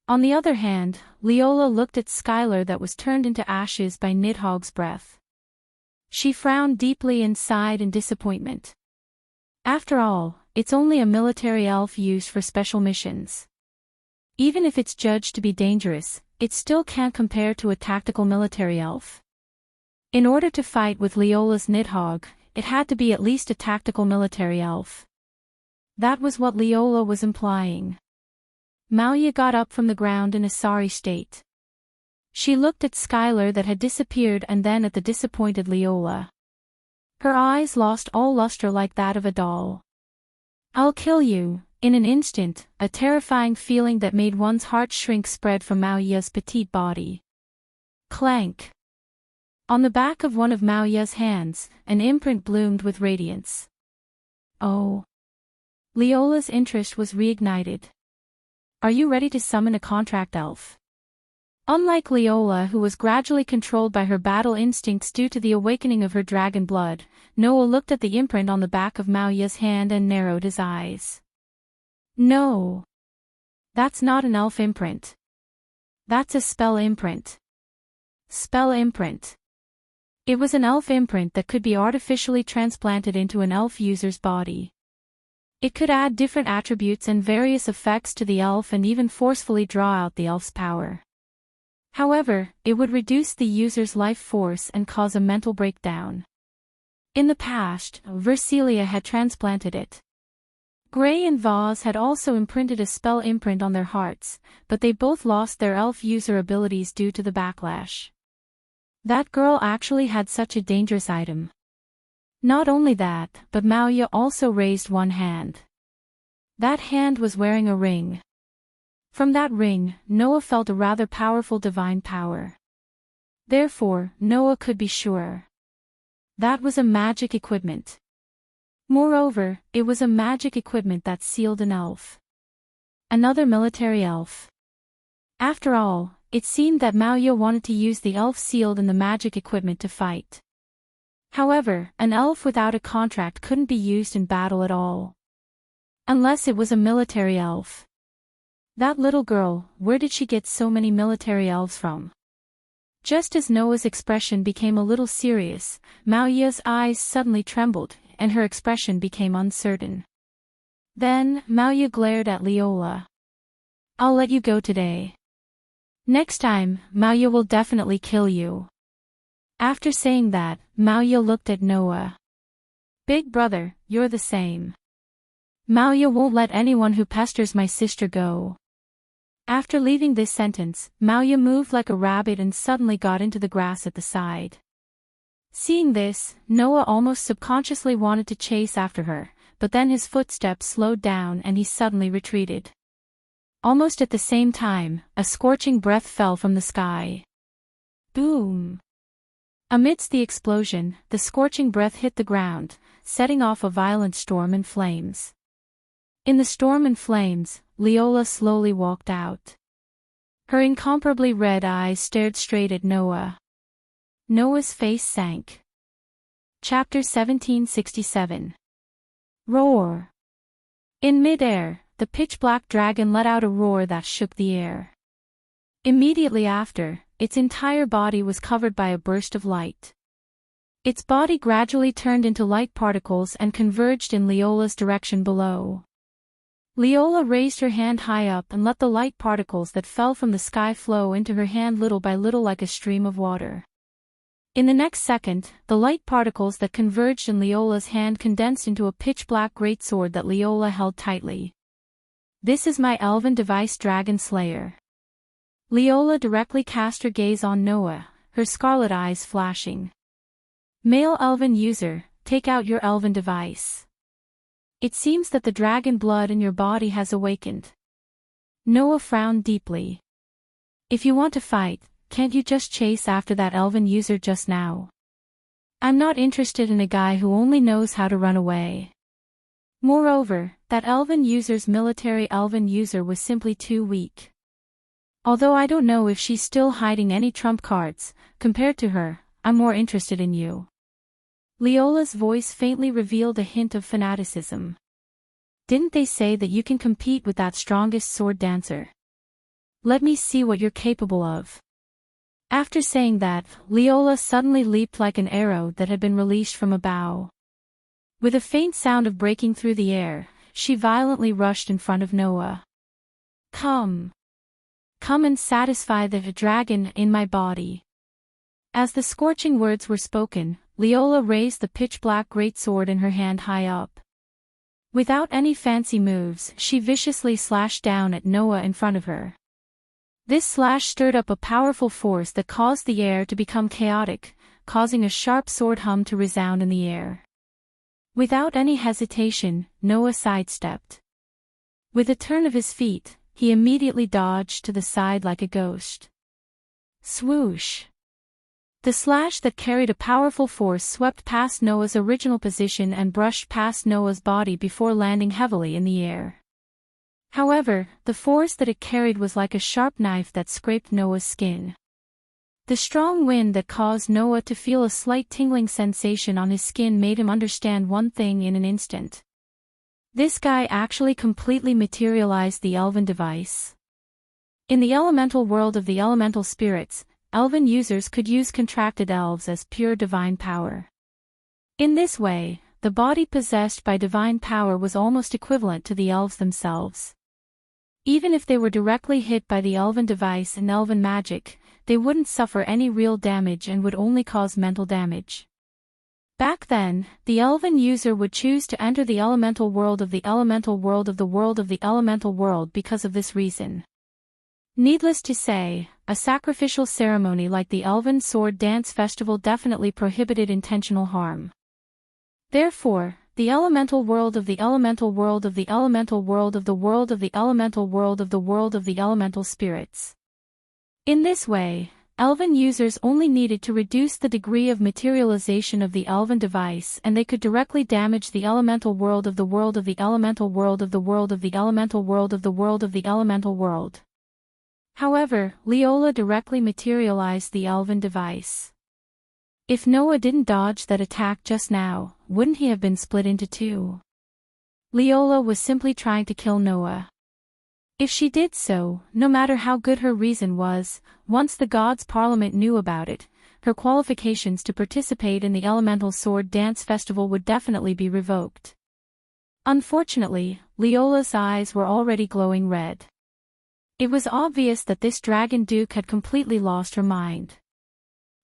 On the other hand, Leola looked at Skylar that was turned into ashes by Nidhogg's breath. She frowned deeply and sighed in disappointment. After all, it's only a military elf used for special missions. Even if it's judged to be dangerous, it still can't compare to a tactical military elf. In order to fight with Leola's Nidhogg, it had to be at least a tactical military elf. That was what Leola was implying. Mauya got up from the ground in a sorry state. She looked at Skylar that had disappeared and then at the disappointed Leola. Her eyes lost all luster like that of a doll. I'll kill you, in an instant, a terrifying feeling that made one's heart shrink spread from Mauya's petite body. Clank! On the back of one of Mauya's hands, an imprint bloomed with radiance. Oh! Leola's interest was reignited. Are you ready to summon a contract elf? Unlike Leola, who was gradually controlled by her battle instincts due to the awakening of her dragon blood, Noah looked at the imprint on the back of Mauya's hand and narrowed his eyes. No. That's not an elf imprint. That's a spell imprint. Spell imprint. It was an elf imprint that could be artificially transplanted into an elf user's body. It could add different attributes and various effects to the elf and even forcefully draw out the elf's power. However, it would reduce the user's life force and cause a mental breakdown. In the past, Versilia had transplanted it. Gray and Vaz had also imprinted a spell imprint on their hearts, but they both lost their elf user abilities due to the backlash. That girl actually had such a dangerous item. Not only that, but Maoya also raised one hand. That hand was wearing a ring. From that ring, Noah felt a rather powerful divine power. Therefore, Noah could be sure. That was a magic equipment. Moreover, it was a magic equipment that sealed an elf. Another military elf. After all, it seemed that Maoya wanted to use the elf sealed in the magic equipment to fight. However, an elf without a contract couldn't be used in battle at all. Unless it was a military elf. That little girl, where did she get so many military elves from? Just as Noah's expression became a little serious, Maoya's eyes suddenly trembled, and her expression became uncertain. Then, Maoya glared at Leola. I'll let you go today. Next time, Maoya will definitely kill you. After saying that, Maoya looked at Noah. Big brother, you're the same. Maoya won't let anyone who pesters my sister go. After leaving this sentence, Maoya moved like a rabbit and suddenly got into the grass at the side. Seeing this, Noah almost subconsciously wanted to chase after her, but then his footsteps slowed down and he suddenly retreated. Almost at the same time, a scorching breath fell from the sky. Boom! Amidst the explosion, the scorching breath hit the ground, setting off a violent storm and flames. In the storm and flames, Leola slowly walked out. Her incomparably red eyes stared straight at Noah. Noah's face sank. Chapter 1767. Roar. In mid-air, the pitch-black dragon let out a roar that shook the air. Immediately after, its entire body was covered by a burst of light. Its body gradually turned into light particles and converged in Leola's direction below. Leola raised her hand high up and let the light particles that fell from the sky flow into her hand little by little like a stream of water. In the next second, the light particles that converged in Leola's hand condensed into a pitch-black greatsword that Leola held tightly. This is my elven device Dragon Slayer. Leola directly cast her gaze on Noah, her scarlet eyes flashing. Male elven user, take out your elven device. It seems that the dragon blood in your body has awakened. Noah frowned deeply. If you want to fight, can't you just chase after that elven user just now? I'm not interested in a guy who only knows how to run away. Moreover, that elven user's military elven user was simply too weak. Although I don't know if she's still hiding any trump cards, compared to her, I'm more interested in you. Leola's voice faintly revealed a hint of fanaticism. Didn't they say that you can compete with that strongest sword dancer? Let me see what you're capable of. After saying that, Leola suddenly leaped like an arrow that had been released from a bow. With a faint sound of breaking through the air, she violently rushed in front of Noah. Come. Come and satisfy the dragon in my body. As the scorching words were spoken, Leola raised the pitch-black greatsword in her hand high up. Without any fancy moves, she viciously slashed down at Noah in front of her. This slash stirred up a powerful force that caused the air to become chaotic, causing a sharp sword hum to resound in the air. Without any hesitation, Noah sidestepped. With a turn of his feet, he immediately dodged to the side like a ghost. Swoosh! The slash that carried a powerful force swept past Noah's original position and brushed past Noah's body before landing heavily in the air. However, the force that it carried was like a sharp knife that scraped Noah's skin. The strong wind that caused Noah to feel a slight tingling sensation on his skin made him understand one thing in an instant. This guy actually completely materialized the elven device. In the elemental world of the elemental spirits, elven users could use contracted elves as pure divine power. In this way, the body possessed by divine power was almost equivalent to the elves themselves. Even if they were directly hit by the elven device and elven magic, they wouldn't suffer any real damage and would only cause mental damage. Back then, the elven user would choose to enter the elemental world of the elemental world of the world of the elemental world because of this reason. Needless to say, a sacrificial ceremony like the Elven Sword Dance Festival definitely prohibited intentional harm. Therefore, the elemental world of the elemental world of the elemental world of the world of the elemental world of the world of the elemental spirits. In this way, elven users only needed to reduce the degree of materialization of the elven device and they could directly damage the elemental world of the world of the elemental world of the world of the elemental world of the world of the elemental world. However, Leola directly materialized the elven device. If Noah didn't dodge that attack just now, wouldn't he have been split into two? Leola was simply trying to kill Noah. If she did so, no matter how good her reason was, once the Gods' Parliament knew about it, her qualifications to participate in the Elemental Sword Dance Festival would definitely be revoked. Unfortunately, Leola's eyes were already glowing red. It was obvious that this Dragon Duke had completely lost her mind.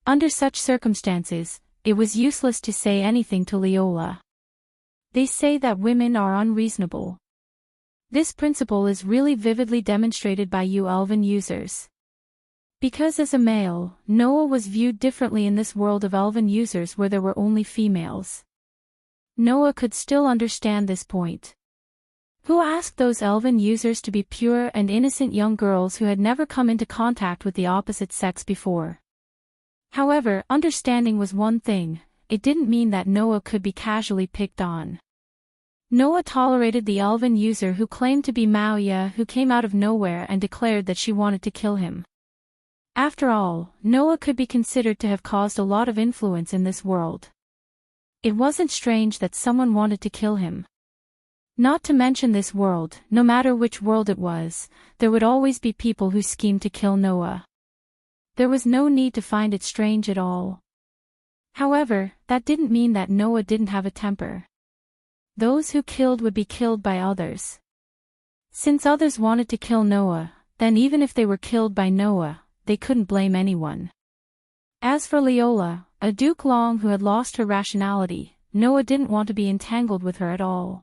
Under such circumstances, it was useless to say anything to Leola. They say that women are unreasonable. This principle is really vividly demonstrated by you elven users. Because as a male, Noah was viewed differently in this world of elven users where there were only females. Noah could still understand this point. Who asked those elven users to be pure and innocent young girls who had never come into contact with the opposite sex before? However, understanding was one thing, it didn't mean that Noah could be casually picked on. Noah tolerated the elven user who claimed to be Maoya who came out of nowhere and declared that she wanted to kill him. After all, Noah could be considered to have caused a lot of influence in this world. It wasn't strange that someone wanted to kill him. Not to mention this world, no matter which world it was, there would always be people who schemed to kill Noah. There was no need to find it strange at all. However, that didn't mean that Noah didn't have a temper. Those who killed would be killed by others. Since others wanted to kill Noah, then even if they were killed by Noah, they couldn't blame anyone. As for Leola, a Duke Long who had lost her rationality, Noah didn't want to be entangled with her at all.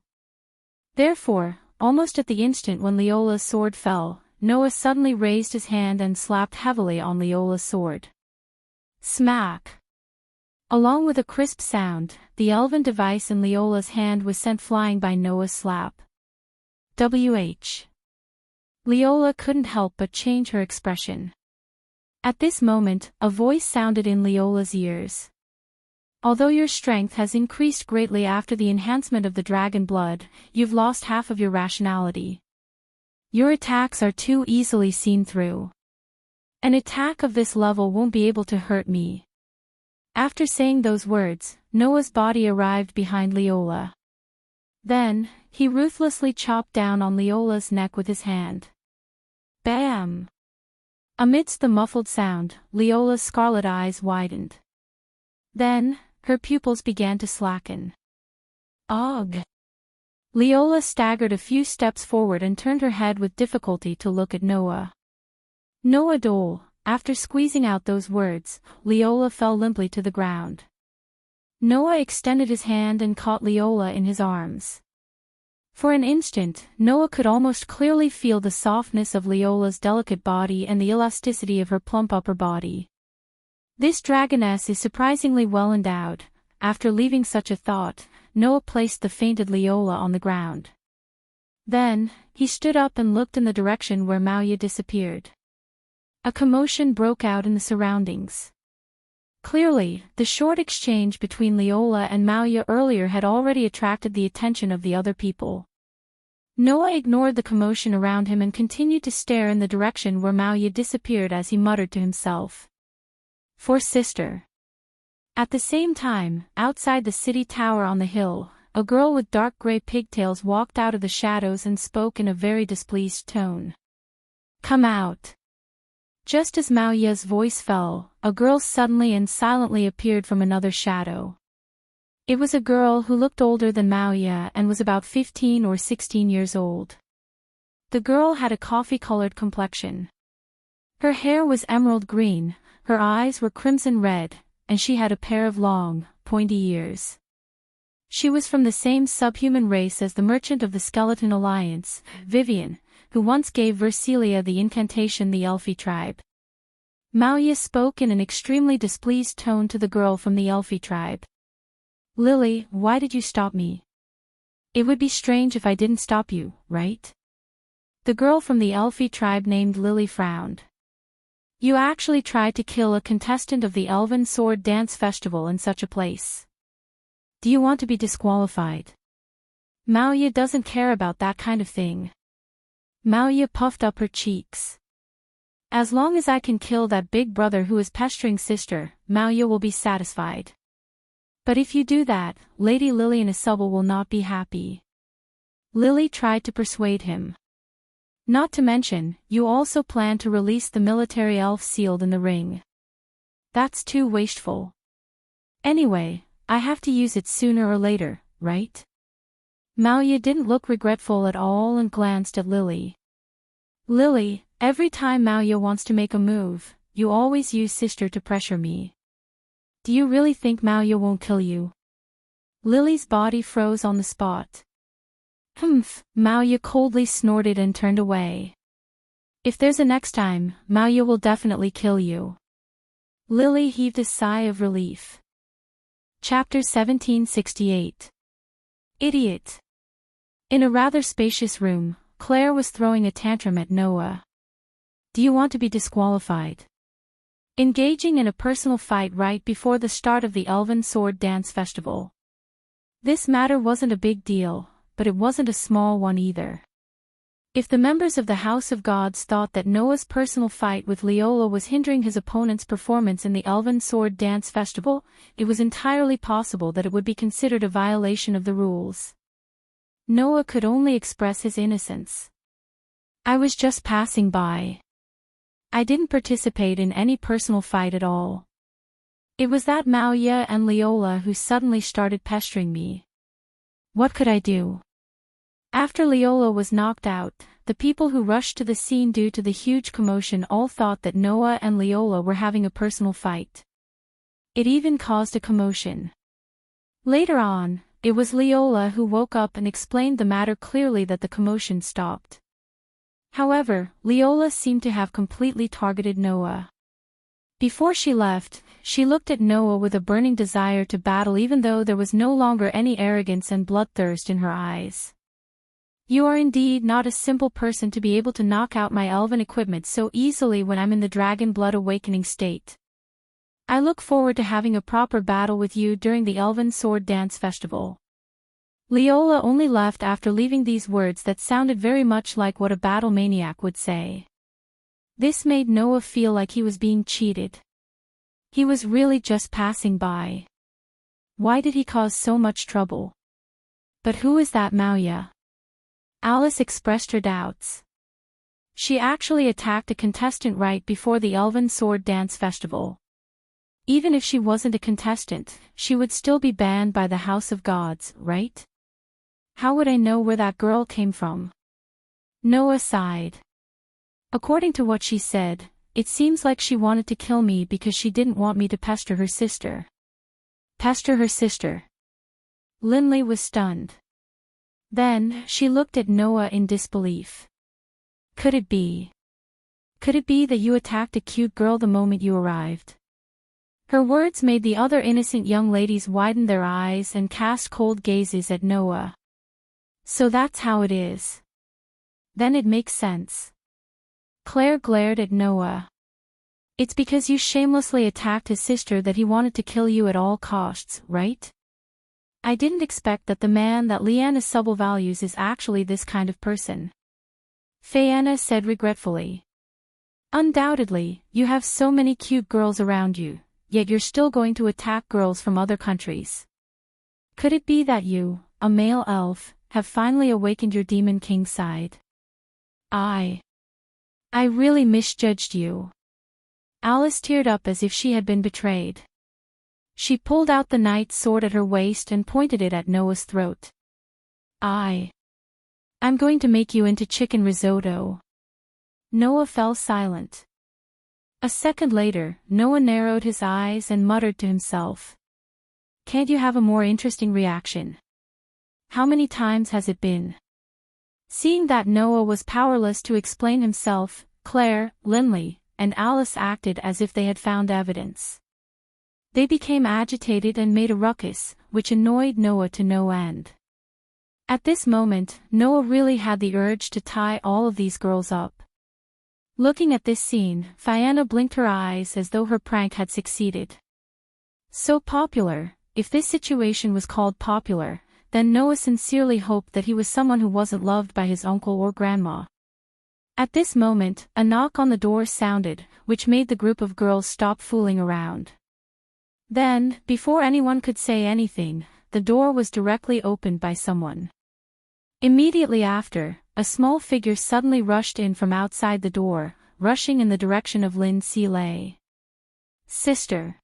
Therefore, almost at the instant when Leola's sword fell, Noah suddenly raised his hand and slapped heavily on Leola's sword. Smack! Along with a crisp sound, the elven device in Leola's hand was sent flying by Noah's slap. WH. Leola couldn't help but change her expression. At this moment, a voice sounded in Leola's ears. Although your strength has increased greatly after the enhancement of the dragon blood, you've lost half of your rationality. Your attacks are too easily seen through. An attack of this level won't be able to hurt me. After saying those words, Noah's body arrived behind Leola. Then, he ruthlessly chopped down on Leola's neck with his hand. Bam! Amidst the muffled sound, Leola's scarlet eyes widened. Then, her pupils began to slacken. Ugh! Leola staggered a few steps forward and turned her head with difficulty to look at Noah. Noah Dole, after squeezing out those words, Leola fell limply to the ground. Noah extended his hand and caught Leola in his arms. For an instant, Noah could almost clearly feel the softness of Leola's delicate body and the elasticity of her plump upper body. This dragoness is surprisingly well endowed. After leaving such a thought, Noah placed the fainted Leola on the ground. Then, he stood up and looked in the direction where Maoya disappeared. A commotion broke out in the surroundings. Clearly, the short exchange between Leola and Maoya earlier had already attracted the attention of the other people. Noah ignored the commotion around him and continued to stare in the direction where Maoya disappeared as he muttered to himself. For sister. At the same time, outside the city tower on the hill, a girl with dark gray pigtails walked out of the shadows and spoke in a very displeased tone. Come out. Just as Maoya's voice fell, a girl suddenly and silently appeared from another shadow. It was a girl who looked older than Maoya and was about 15 or 16 years old. The girl had a coffee-colored complexion. Her hair was emerald green, her eyes were crimson red, and she had a pair of long, pointy ears. She was from the same subhuman race as the merchant of the Skeleton Alliance, Vivian, who once gave Versilia the incantation the Elfie tribe. Maoya spoke in an extremely displeased tone to the girl from the Elfie tribe. Lily, why did you stop me? It would be strange if I didn't stop you, right? The girl from the Elfie tribe named Lily frowned. You actually tried to kill a contestant of the Elven Sword Dance Festival in such a place. Do you want to be disqualified? Maoya doesn't care about that kind of thing. Maoya puffed up her cheeks. As long as I can kill that big brother who is pestering sister, Maoya will be satisfied. But if you do that, Lady Lily and Isubel will not be happy. Lily tried to persuade him. Not to mention, you also plan to release the military elf sealed in the ring. That's too wasteful. Anyway, I have to use it sooner or later, right? Maoya didn't look regretful at all and glanced at Lily. Lily, every time Maoya wants to make a move, you always use sister to pressure me. Do you really think Maoya won't kill you? Lily's body froze on the spot. Humph, Maoya coldly snorted and turned away. If there's a next time, Maoya will definitely kill you. Lily heaved a sigh of relief. Chapter 1768. Idiot. In a rather spacious room, Claire was throwing a tantrum at Noah. Do you want to be disqualified? Engaging in a personal fight right before the start of the Elven Sword Dance Festival. This matter wasn't a big deal, but it wasn't a small one either. If the members of the House of Gods thought that Noah's personal fight with Leola was hindering his opponent's performance in the Elven Sword Dance Festival, it was entirely possible that it would be considered a violation of the rules. Noah could only express his innocence. I was just passing by. I didn't participate in any personal fight at all. It was that Maoya and Leola who suddenly started pestering me. What could I do? After Leola was knocked out, the people who rushed to the scene due to the huge commotion all thought that Noah and Leola were having a personal fight. It even caused a commotion. Later on, it was Leola who woke up and explained the matter clearly that the commotion stopped. However, Leola seemed to have completely targeted Noah. Before she left, she looked at Noah with a burning desire to battle even though there was no longer any arrogance and bloodthirst in her eyes. You are indeed not a simple person to be able to knock out my elven equipment so easily when I'm in the dragon blood awakening state. I look forward to having a proper battle with you during the Elven Sword Dance Festival. Leola only left after leaving these words that sounded very much like what a battle maniac would say. This made Noah feel like he was being cheated. He was really just passing by. Why did he cause so much trouble? But who is that Maoya? Alice expressed her doubts. She actually attacked a contestant right before the Elven Sword Dance Festival. Even if she wasn't a contestant, she would still be banned by the House of Gods, right? How would I know where that girl came from? Noah sighed. According to what she said, it seems like she wanted to kill me because she didn't want me to pester her sister. Pester her sister. Linley was stunned. Then, she looked at Noah in disbelief. Could it be? Could it be that you attacked a cute girl the moment you arrived? Her words made the other innocent young ladies widen their eyes and cast cold gazes at Noah. So that's how it is. Then it makes sense. Claire glared at Noah. It's because you shamelessly attacked his sister that he wanted to kill you at all costs, right? I didn't expect that the man that Leanna Subble values is actually this kind of person. Fayanna said regretfully. Undoubtedly, you have so many cute girls around you, yet you're still going to attack girls from other countries. Could it be that you, a male elf, have finally awakened your Demon King side? I really misjudged you. Alice teared up as if she had been betrayed. She pulled out the knight's sword at her waist and pointed it at Noah's throat. I'm going to make you into chicken risotto. Noah fell silent. A second later, Noah narrowed his eyes and muttered to himself. can't you have a more interesting reaction? How many times has it been? Seeing that Noah was powerless to explain himself, Claire, Lindley, and Alice acted as if they had found evidence. They became agitated and made a ruckus, which annoyed Noah to no end. At this moment, Noah really had the urge to tie all of these girls up. Looking at this scene, Fianna blinked her eyes as though her prank had succeeded. So popular, if this situation was called popular, then Noah sincerely hoped that he was someone who wasn't loved by his uncle or grandma. At this moment, a knock on the door sounded, which made the group of girls stop fooling around. Then, before anyone could say anything, the door was directly opened by someone. Immediately after, a small figure suddenly rushed in from outside the door, rushing in the direction of Lindsay Lay. Sister.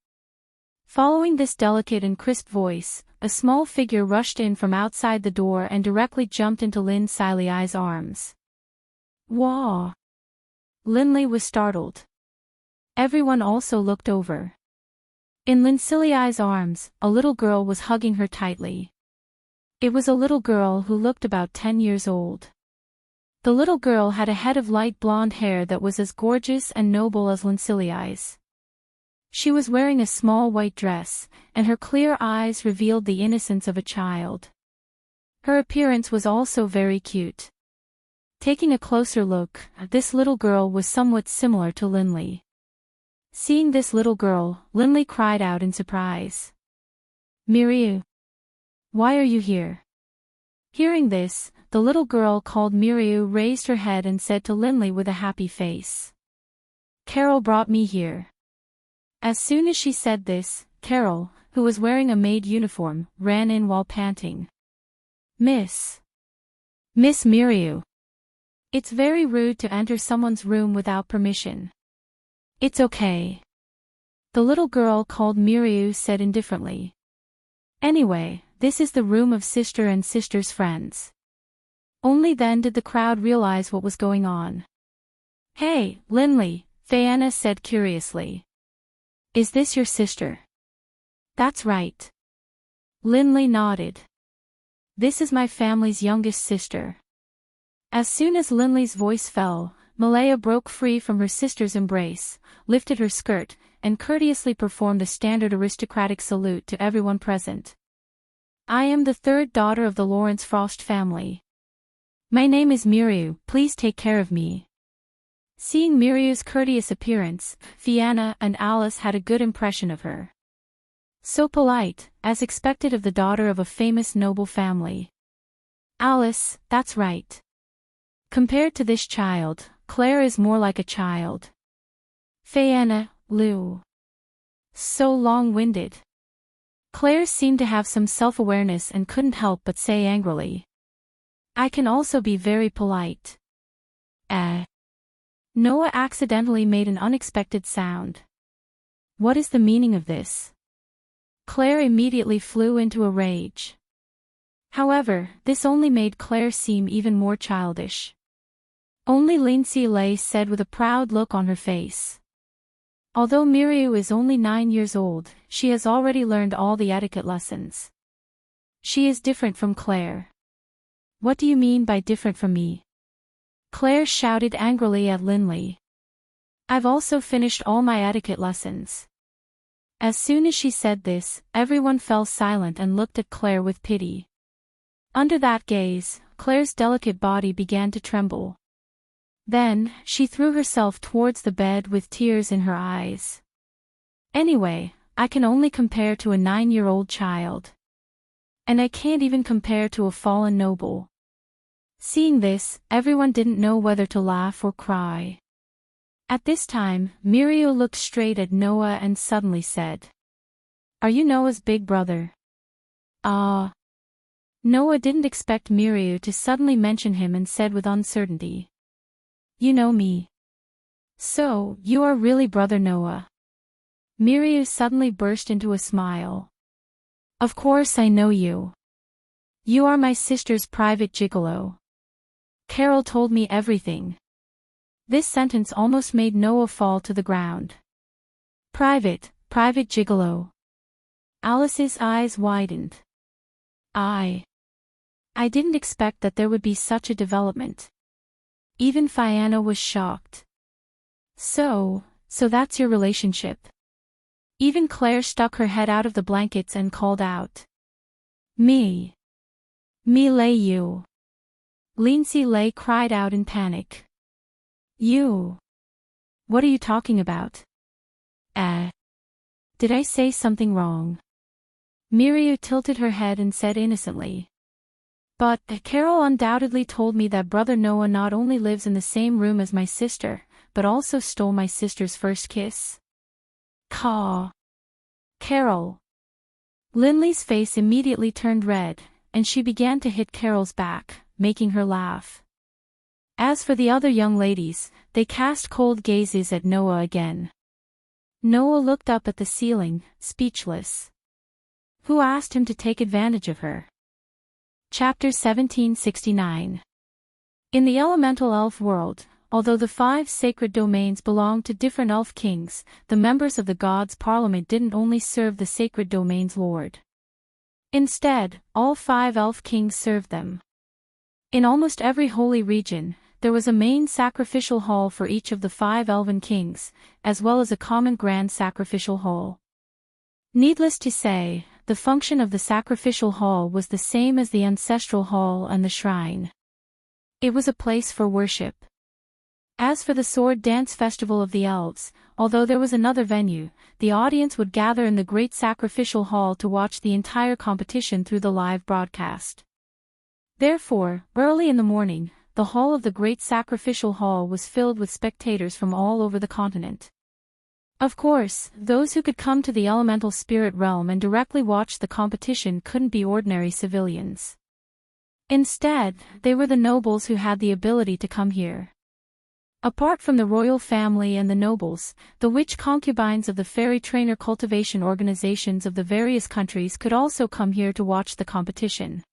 Following this delicate and crisp voice, a small figure rushed in from outside the door and directly jumped into Lindsay Lay's arms. Wah! Lindley was startled. Everyone also looked over. In Lindsay Lay's arms, a little girl was hugging her tightly. It was a little girl who looked about 10 years old. The little girl had a head of light blonde hair that was as gorgeous and noble as Lindsay Lay's. She was wearing a small white dress, and her clear eyes revealed the innocence of a child. Her appearance was also very cute. Taking a closer look, this little girl was somewhat similar to Lindley. Seeing this little girl, Lindley cried out in surprise. Miriu! Why are you here? Hearing this, the little girl called Miriu raised her head and said to Lindley with a happy face. Carol brought me here. As soon as she said this, Carol, who was wearing a maid uniform, ran in while panting. Miss Miriu. It's very rude to enter someone's room without permission. It's okay. The little girl called Miriu said indifferently. Anyway, this is the room of sister and sister's friends. Only then did the crowd realize what was going on. Hey, Lindley, Fianna said curiously. Is this your sister? That's right. Lindley nodded. This is my family's youngest sister. As soon as Lindley's voice fell, Malaya broke free from her sister's embrace, lifted her skirt, and courteously performed a standard aristocratic salute to everyone present. I am the third daughter of the Lawrence Frost family. My name is Miriu, please take care of me. Seeing Miriu's courteous appearance, Fianna and Alice had a good impression of her. So polite, as expected of the daughter of a famous noble family. Alice, that's right. Compared to this child, Claire is more like a child. Fianna, Lou. So long-winded. Claire seemed to have some self-awareness and couldn't help but say angrily. I can also be very polite. Noah accidentally made an unexpected sound. What is the meaning of this? Claire immediately flew into a rage. However, this only made Claire seem even more childish. Only Lindsay Lay said with a proud look on her face. Although Miriu is only 9 years old, she has already learned all the etiquette lessons. She is different from Claire. What do you mean by different from me? Claire shouted angrily at Lindley. I've also finished all my etiquette lessons. As soon as she said this, everyone fell silent and looked at Claire with pity. Under that gaze, Claire's delicate body began to tremble. Then, she threw herself towards the bed with tears in her eyes. Anyway, I can only compare to a 9-year-old child. And I can't even compare to a fallen noble. Seeing this, everyone didn't know whether to laugh or cry. At this time, Miriu looked straight at Noah and suddenly said, Are you Noah's big brother? Ah. Noah didn't expect Miriu to suddenly mention him and said with uncertainty. You know me. So, you are really brother Noah. Miriu suddenly burst into a smile. Of course I know you. You are my sister's private gigolo. Carol told me everything. This sentence almost made Noah fall to the ground. Private gigolo. Alice's eyes widened. I didn't expect that there would be such a development. Even Fianna was shocked. So that's your relationship. Even Claire stuck her head out of the blankets and called out. Me lay you. Lindsay Lay cried out in panic. You. What are you talking about? Did I say something wrong? Miria tilted her head and said innocently. But Carol undoubtedly told me that Brother Noah not only lives in the same room as my sister, but also stole my sister's first kiss. Caw. Carol. Linley's face immediately turned red, and she began to hit Carol's back, making her laugh. As for the other young ladies, they cast cold gazes at Noah again. Noah looked up at the ceiling, speechless. Who asked him to take advantage of her? Chapter 1769. In the elemental elf world, although the 5 sacred domains belonged to different elf kings, the members of the gods' parliament didn't only serve the sacred domain's lord. Instead, all 5 elf kings served them. In almost every holy region, there was a main sacrificial hall for each of the 5 elven kings, as well as a common grand sacrificial hall. Needless to say, the function of the sacrificial hall was the same as the ancestral hall and the shrine. It was a place for worship. As for the sword dance festival of the elves, although there was another venue, the audience would gather in the great sacrificial hall to watch the entire competition through the live broadcast. Therefore, early in the morning, the hall of the great sacrificial hall was filled with spectators from all over the continent. Of course, those who could come to the elemental spirit realm and directly watch the competition couldn't be ordinary civilians. Instead, they were the nobles who had the ability to come here. Apart from the royal family and the nobles, the witch concubines of the fairy trainer cultivation organizations of the various countries could also come here to watch the competition.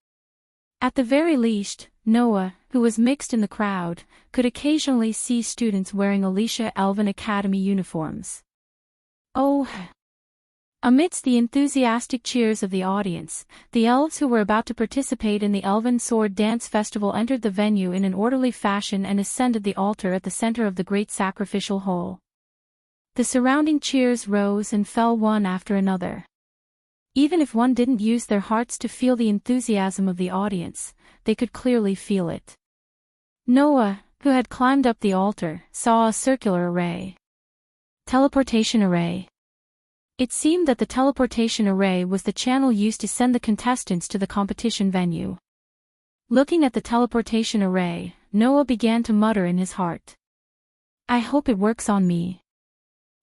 At the very least, Noah, who was mixed in the crowd, could occasionally see students wearing Alicia Elven Academy uniforms. Oh! Amidst the enthusiastic cheers of the audience, the elves who were about to participate in the Elven Sword Dance Festival entered the venue in an orderly fashion and ascended the altar at the center of the great sacrificial hall. The surrounding cheers rose and fell one after another. Even if one didn't use their hearts to feel the enthusiasm of the audience, they could clearly feel it. Noah, who had climbed up the altar, saw a circular array. Teleportation array. It seemed that the teleportation array was the channel used to send the contestants to the competition venue. Looking at the teleportation array, Noah began to mutter in his heart. I hope it works on me.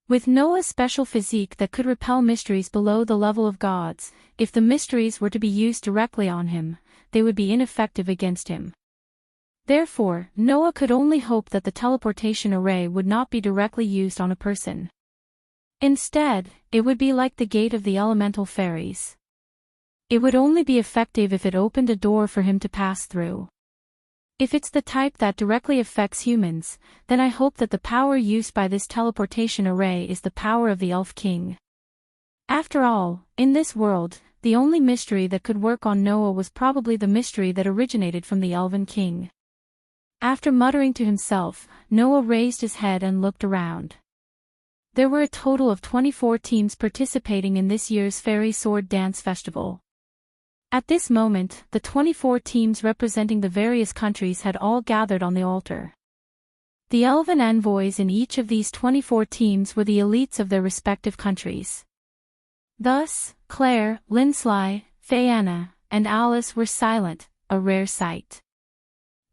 With Noah's special physique that could repel mysteries below the level of gods, if the mysteries were to be used directly on him, they would be ineffective against him. Therefore, Noah could only hope that the teleportation array would not be directly used on a person. Instead, it would be like the gate of the elemental fairies. It would only be effective if it opened a door for him to pass through. If it's the type that directly affects humans, then I hope that the power used by this teleportation array is the power of the Elf King. After all, in this world, the only mystery that could work on Noah was probably the mystery that originated from the Elven King. After muttering to himself, Noah raised his head and looked around. There were a total of 24 teams participating in this year's Fairy Sword Dance Festival. At this moment, the 24 teams representing the various countries had all gathered on the altar. The elven envoys in each of these 24 teams were the elites of their respective countries. Thus, Claire, Lindsay, Fianna, and Alice were silent, a rare sight.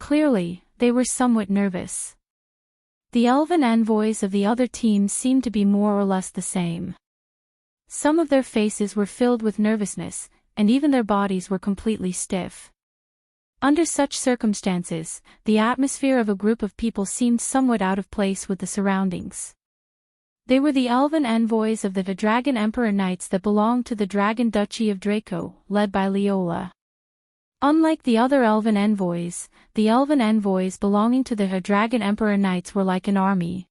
Clearly, they were somewhat nervous. The elven envoys of the other teams seemed to be more or less the same. Some of their faces were filled with nervousness, and even their bodies were completely stiff. Under such circumstances, the atmosphere of a group of people seemed somewhat out of place with the surroundings. They were the elven envoys of the Dragon Emperor Knights that belonged to the Dragon Duchy of Draco, led by Leola. Unlike the other elven envoys, the elven envoys belonging to the Dragon Emperor Knights were like an army.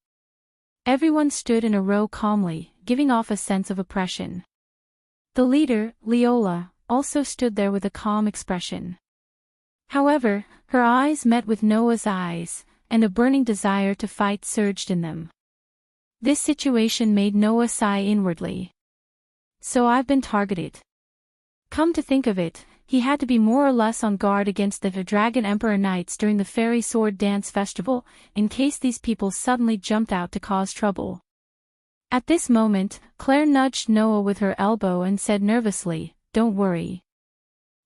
Everyone stood in a row calmly, giving off a sense of oppression. The leader, Leola, also stood there with a calm expression. However, her eyes met with Noah's eyes, and a burning desire to fight surged in them. This situation made Noah sigh inwardly. So I've been targeted. Come to think of it, he had to be more or less on guard against the Dragon Emperor Knights during the Fairy Sword Dance Festival, in case these people suddenly jumped out to cause trouble. At this moment, Claire nudged Noah with her elbow and said nervously, "Don't worry.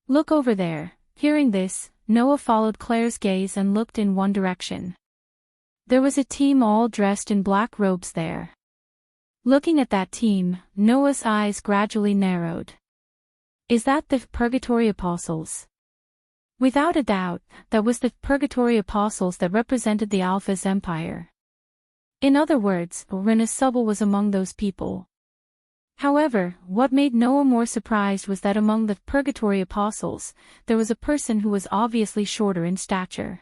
Look over there." Hearing this, Noah followed Claire's gaze and looked in one direction. There was a team all dressed in black robes there. Looking at that team, Noah's eyes gradually narrowed. Is that the Purgatory Apostles? Without a doubt, that was the Purgatory Apostles that represented the Alpha's empire. In other words, Renasubble was among those people. However, what made Noah more surprised was that among the Purgatory Apostles, there was a person who was obviously shorter in stature.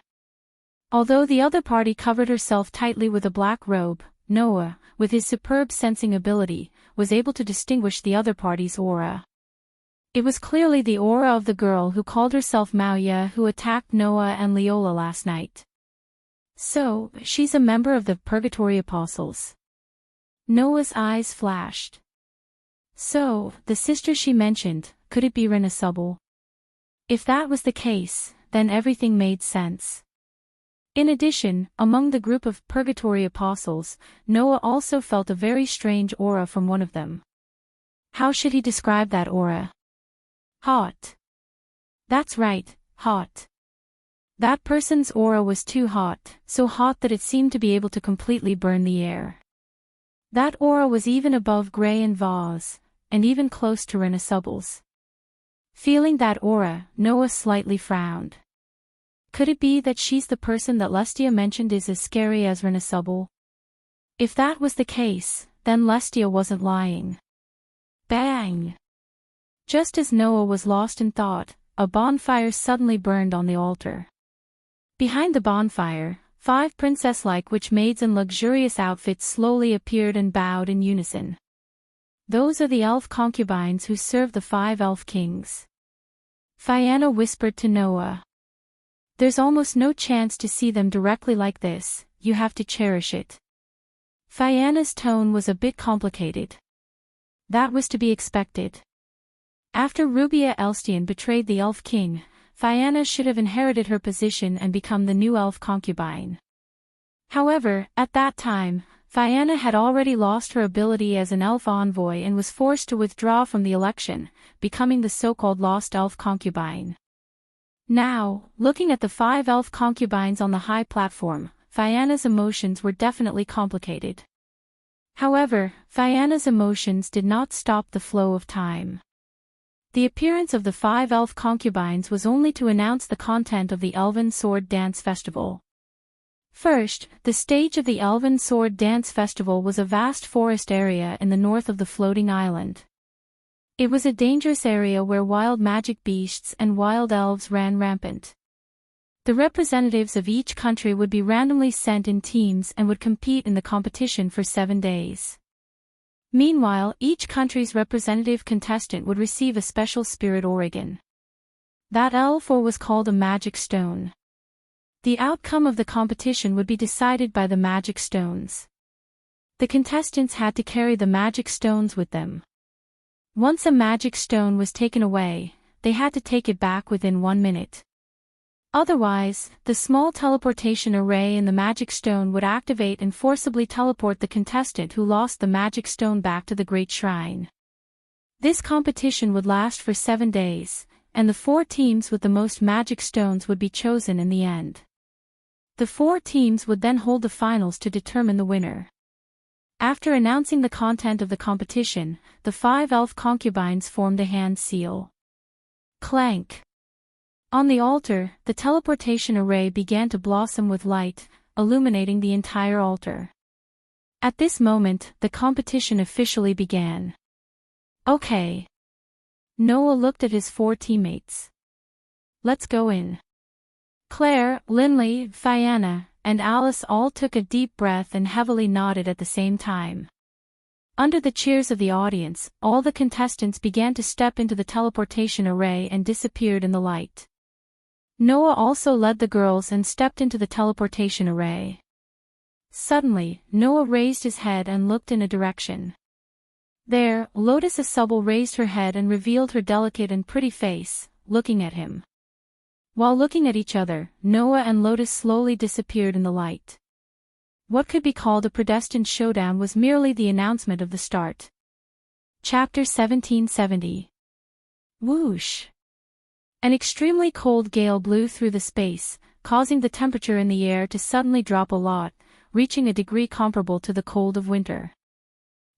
Although the other party covered herself tightly with a black robe, Noah, with his superb sensing ability, was able to distinguish the other party's aura. It was clearly the aura of the girl who called herself Maya who attacked Noah and Leola last night. So, she's a member of the Purgatory Apostles. Noah's eyes flashed. So, the sister she mentioned, could it be Renasubble? If that was the case, then everything made sense. In addition, among the group of Purgatory Apostles, Noah also felt a very strange aura from one of them. How should he describe that aura? Hot. That's right, hot. That person's aura was too hot, so hot that it seemed to be able to completely burn the air. That aura was even above Grey and Vaz, and even close to Renasubble's. Feeling that aura, Noah slightly frowned. Could it be that she's the person that Lestia mentioned is as scary as Renasubble? If that was the case, then Lestia wasn't lying. Bang! Just as Noah was lost in thought, a bonfire suddenly burned on the altar. Behind the bonfire, 5 princess-like witch maids in luxurious outfits slowly appeared and bowed in unison. Those are the elf concubines who serve the 5 elf kings. Fianna whispered to Noah. There's almost no chance to see them directly like this, you have to cherish it. Fianna's tone was a bit complicated. That was to be expected. After Rubia Elstian betrayed the Elf King, Fianna should have inherited her position and become the new elf concubine. However, at that time, Fianna had already lost her ability as an elf envoy and was forced to withdraw from the election, becoming the so-called lost elf concubine. Now, looking at the 5 elf concubines on the high platform, Fianna's emotions were definitely complicated. However, Fianna's emotions did not stop the flow of time. The appearance of the 5 elf concubines was only to announce the content of the Elven Sword Dance Festival. First, the stage of the Elven Sword Dance Festival was a vast forest area in the north of the floating island. It was a dangerous area where wild magic beasts and wild elves ran rampant. The representatives of each country would be randomly sent in teams and would compete in the competition for 7 days. Meanwhile, each country's representative contestant would receive a special spirit organ. That elf ore was called a magic stone. The outcome of the competition would be decided by the magic stones. The contestants had to carry the magic stones with them. Once a magic stone was taken away, they had to take it back within 1 minute. Otherwise, the small teleportation array in the magic stone would activate and forcibly teleport the contestant who lost the magic stone back to the Great Shrine. This competition would last for 7 days, and the 4 teams with the most magic stones would be chosen in the end. The 4 teams would then hold the finals to determine the winner. After announcing the content of the competition, the 5 elf concubines formed a hand seal. Clank! On the altar, the teleportation array began to blossom with light, illuminating the entire altar. At this moment, the competition officially began. Okay. Noah looked at his 4 teammates. Let's go in. Claire, Linley, Fianna, and Alice all took a deep breath and heavily nodded at the same time. Under the cheers of the audience, all the contestants began to step into the teleportation array and disappeared in the light. Noah also led the girls and stepped into the teleportation array. Suddenly, Noah raised his head and looked in a direction. There, Lotus Asubble raised her head and revealed her delicate and pretty face, looking at him. While looking at each other, Noah and Lotus slowly disappeared in the light. What could be called a predestined showdown was merely the announcement of the start. Chapter 1770. Whoosh! An extremely cold gale blew through the space, causing the temperature in the air to suddenly drop a lot, reaching a degree comparable to the cold of winter.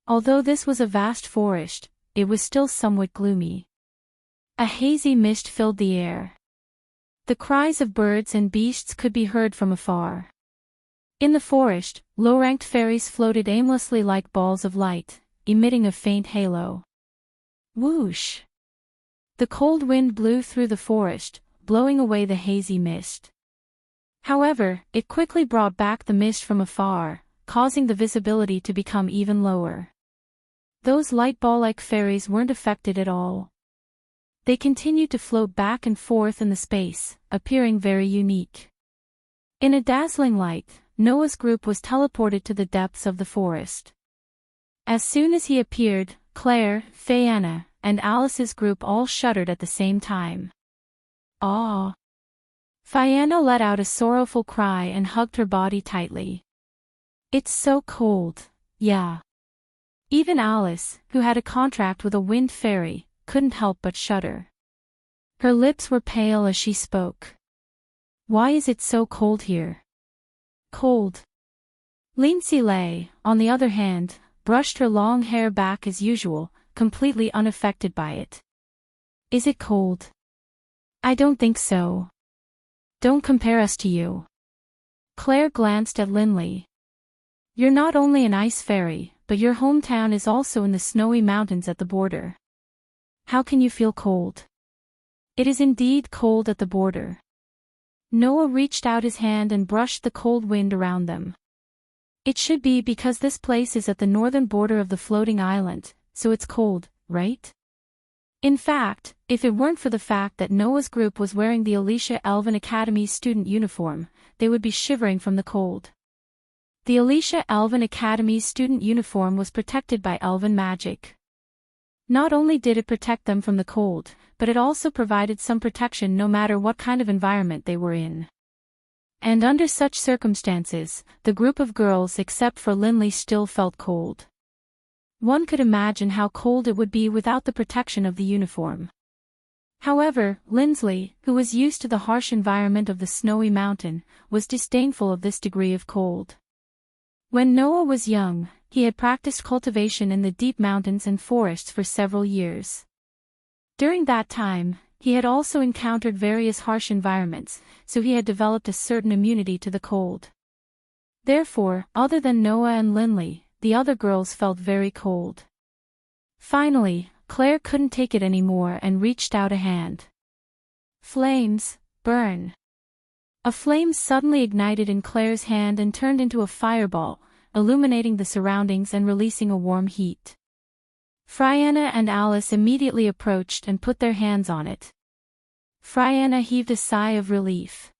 Although this was a vast forest, it was still somewhat gloomy. A hazy mist filled the air. The cries of birds and beasts could be heard from afar. In the forest, low-ranked fairies floated aimlessly like balls of light, emitting a faint halo. Whoosh! The cold wind blew through the forest, blowing away the hazy mist. However, it quickly brought back the mist from afar, causing the visibility to become even lower. Those light ball-like fairies weren't affected at all. They continued to float back and forth in the space, appearing very unique. In a dazzling light, Noah's group was teleported to the depths of the forest. As soon as he appeared, Claire, Fianna, and Alice's group all shuddered at the same time. Ah! Fianna let out a sorrowful cry and hugged her body tightly. It's so cold, yeah. Even Alice, who had a contract with a wind fairy, couldn't help but shudder. Her lips were pale as she spoke. Why is it so cold here? Cold. Lindsay Lay, on the other hand, brushed her long hair back as usual, completely unaffected by it. Is it cold? I don't think so. Don't compare us to you. Claire glanced at Linley. You're not only an ice fairy, but your hometown is also in the snowy mountains at the border. How can you feel cold? It is indeed cold at the border. Noah reached out his hand and brushed the cold wind around them. It should be because this place is at the northern border of the floating island, so it's cold, right? In fact, if it weren't for the fact that Noah's group was wearing the Alicia Elven Academy's student uniform, they would be shivering from the cold. The Alicia Elven Academy's student uniform was protected by elven magic. Not only did it protect them from the cold, but it also provided some protection no matter what kind of environment they were in. And under such circumstances, the group of girls except for Linley still felt cold. One could imagine how cold it would be without the protection of the uniform. However, Lindsay, who was used to the harsh environment of the snowy mountain, was disdainful of this degree of cold. When Noah was young, he had practiced cultivation in the deep mountains and forests for several years. During that time, he had also encountered various harsh environments, so he had developed a certain immunity to the cold. Therefore, other than Noah and Linley, the other girls felt very cold. Finally, Claire couldn't take it anymore and reached out a hand. Flames, burn. A flame suddenly ignited in Claire's hand and turned into a fireball, illuminating the surroundings and releasing a warm heat. Fianna and Alice immediately approached and put their hands on it. Fianna heaved a sigh of relief.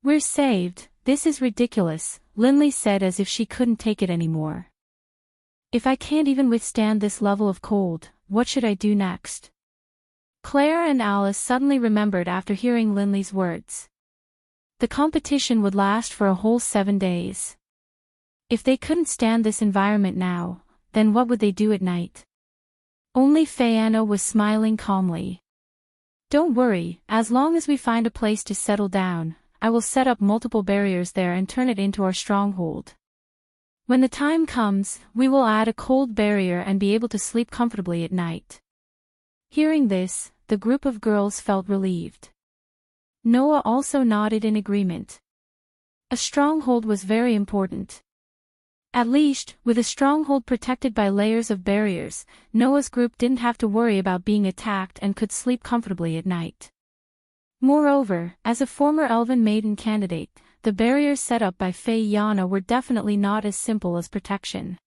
We're saved, this is ridiculous, Linley said as if she couldn't take it anymore. If I can't even withstand this level of cold, what should I do next? Claire and Alice suddenly remembered after hearing Linley's words. The competition would last for a whole 7 days. If they couldn't stand this environment now, then what would they do at night? Only Fianna was smiling calmly. Don't worry, as long as we find a place to settle down, I will set up multiple barriers there and turn it into our stronghold. When the time comes, we will add a cold barrier and be able to sleep comfortably at night. Hearing this, the group of girls felt relieved. Noah also nodded in agreement. A stronghold was very important. At least, with a stronghold protected by layers of barriers, Noah's group didn't have to worry about being attacked and could sleep comfortably at night. Moreover, as a former Elven Maiden candidate, the barriers set up by Fianna were definitely not as simple as protection.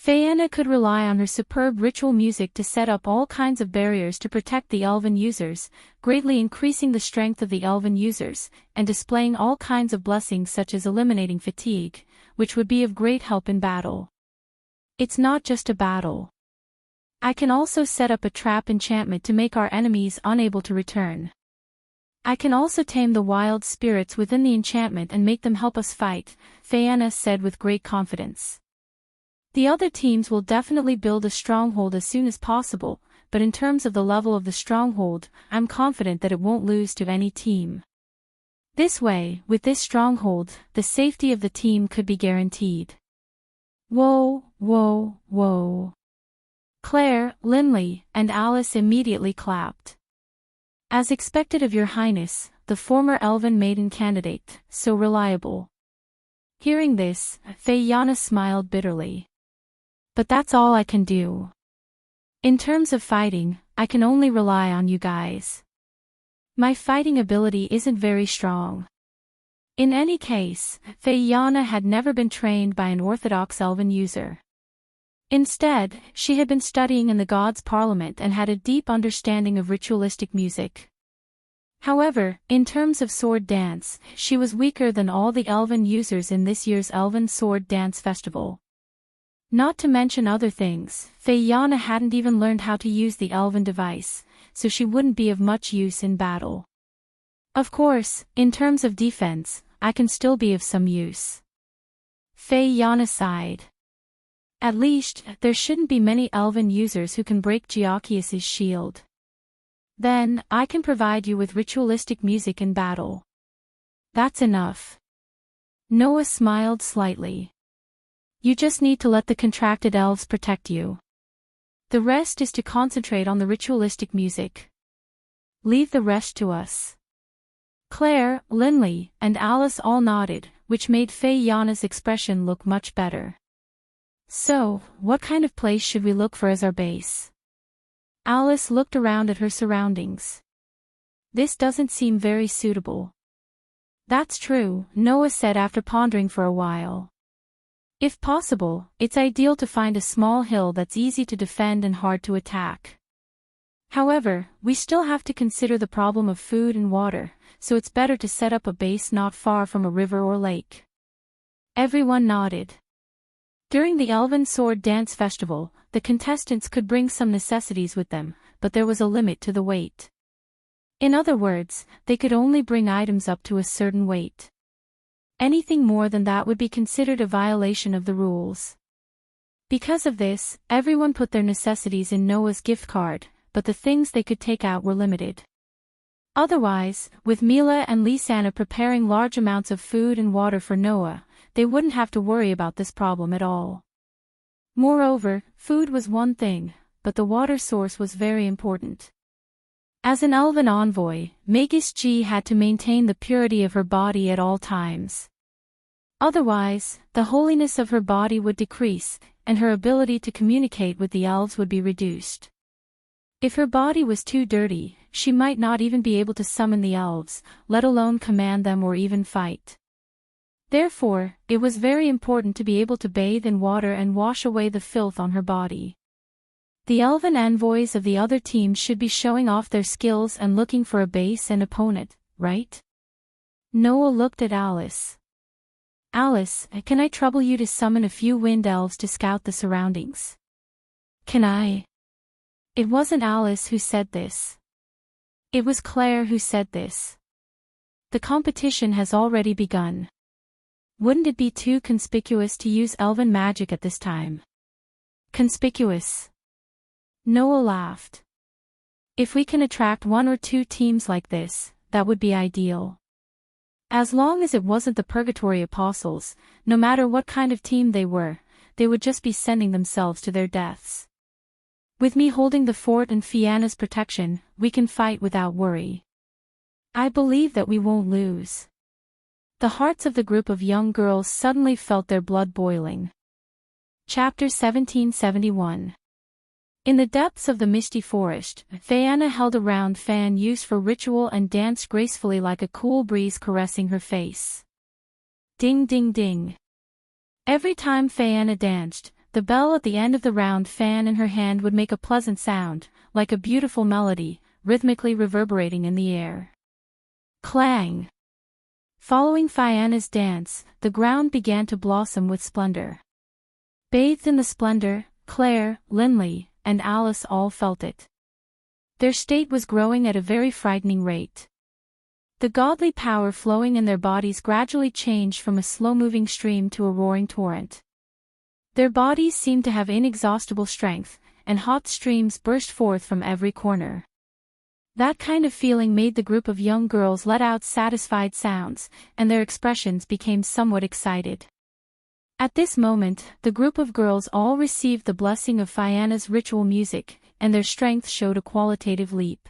Fianna could rely on her superb ritual music to set up all kinds of barriers to protect the elven users, greatly increasing the strength of the elven users, and displaying all kinds of blessings such as eliminating fatigue, which would be of great help in battle. It's not just a battle. I can also set up a trap enchantment to make our enemies unable to return. I can also tame the wild spirits within the enchantment and make them help us fight, Fianna said with great confidence. The other teams will definitely build a stronghold as soon as possible, but in terms of the level of the stronghold, I'm confident that it won't lose to any team. This way, with this stronghold, the safety of the team could be guaranteed. Whoa, whoa, whoa. Claire, Linley, and Alice immediately clapped. As expected of your highness, the former elven maiden candidate, so reliable. Hearing this, Fianna smiled bitterly. But that's all I can do. In terms of fighting, I can only rely on you guys. My fighting ability isn't very strong. In any case, Fianna had never been trained by an orthodox elven user. Instead, she had been studying in the Gods' Parliament and had a deep understanding of ritualistic music. However, in terms of sword dance, she was weaker than all the elven users in this year's Elven Sword Dance Festival. Not to mention other things, Fianna hadn't even learned how to use the elven device, so she wouldn't be of much use in battle. Of course, in terms of defense, I can still be of some use. Fianna sighed. At least, there shouldn't be many elven users who can break Geokias's shield. Then, I can provide you with ritualistic music in battle. That's enough. Noah smiled slightly. You just need to let the contracted elves protect you. The rest is to concentrate on the ritualistic music. Leave the rest to us. Claire, Linley, and Alice all nodded, which made Fianna's expression look much better. So, what kind of place should we look for as our base? Alice looked around at her surroundings. This doesn't seem very suitable. That's true, Noah said after pondering for a while. If possible, it's ideal to find a small hill that's easy to defend and hard to attack. However, we still have to consider the problem of food and water, so it's better to set up a base not far from a river or lake. Everyone nodded. During the Elven Sword Dance Festival, the contestants could bring some necessities with them, but there was a limit to the weight. In other words, they could only bring items up to a certain weight. Anything more than that would be considered a violation of the rules. Because of this, everyone put their necessities in Noah's gift card, but the things they could take out were limited. Otherwise, with Mila and Lisanna preparing large amounts of food and water for Noah, they wouldn't have to worry about this problem at all. Moreover, food was one thing, but the water source was very important. As an elven envoy, Magus G had to maintain the purity of her body at all times. Otherwise, the holiness of her body would decrease, and her ability to communicate with the elves would be reduced. If her body was too dirty, she might not even be able to summon the elves, let alone command them or even fight. Therefore, it was very important to be able to bathe in water and wash away the filth on her body. The elven envoys of the other teams should be showing off their skills and looking for a base and opponent, right? Noah looked at Alice. Alice, can I trouble you to summon a few wind elves to scout the surroundings? Can I? It wasn't Alice who said this. It was Claire who said this. The competition has already begun. Wouldn't it be too conspicuous to use elven magic at this time? Conspicuous. Noah laughed. If we can attract 1 or 2 teams like this, that would be ideal. As long as it wasn't the Purgatory Apostles, no matter what kind of team they were, they would just be sending themselves to their deaths. With me holding the fort and Fianna's protection, we can fight without worry. I believe that we won't lose. The hearts of the group of young girls suddenly felt their blood boiling. Chapter 1771. In the depths of the misty forest, Fianna held a round fan used for ritual and danced gracefully like a cool breeze caressing her face. Ding ding ding. Every time Fianna danced, the bell at the end of the round fan in her hand would make a pleasant sound, like a beautiful melody, rhythmically reverberating in the air. Clang! Following Fianna's dance, the ground began to blossom with splendor. Bathed in the splendor, Claire, Linley, and Alice all felt it. Their state was growing at a very frightening rate. The godly power flowing in their bodies gradually changed from a slow-moving stream to a roaring torrent. Their bodies seemed to have inexhaustible strength, and hot streams burst forth from every corner. That kind of feeling made the group of young girls let out satisfied sounds, and their expressions became somewhat excited. At this moment, the group of girls all received the blessing of Fianna's ritual music, and their strength showed a qualitative leap.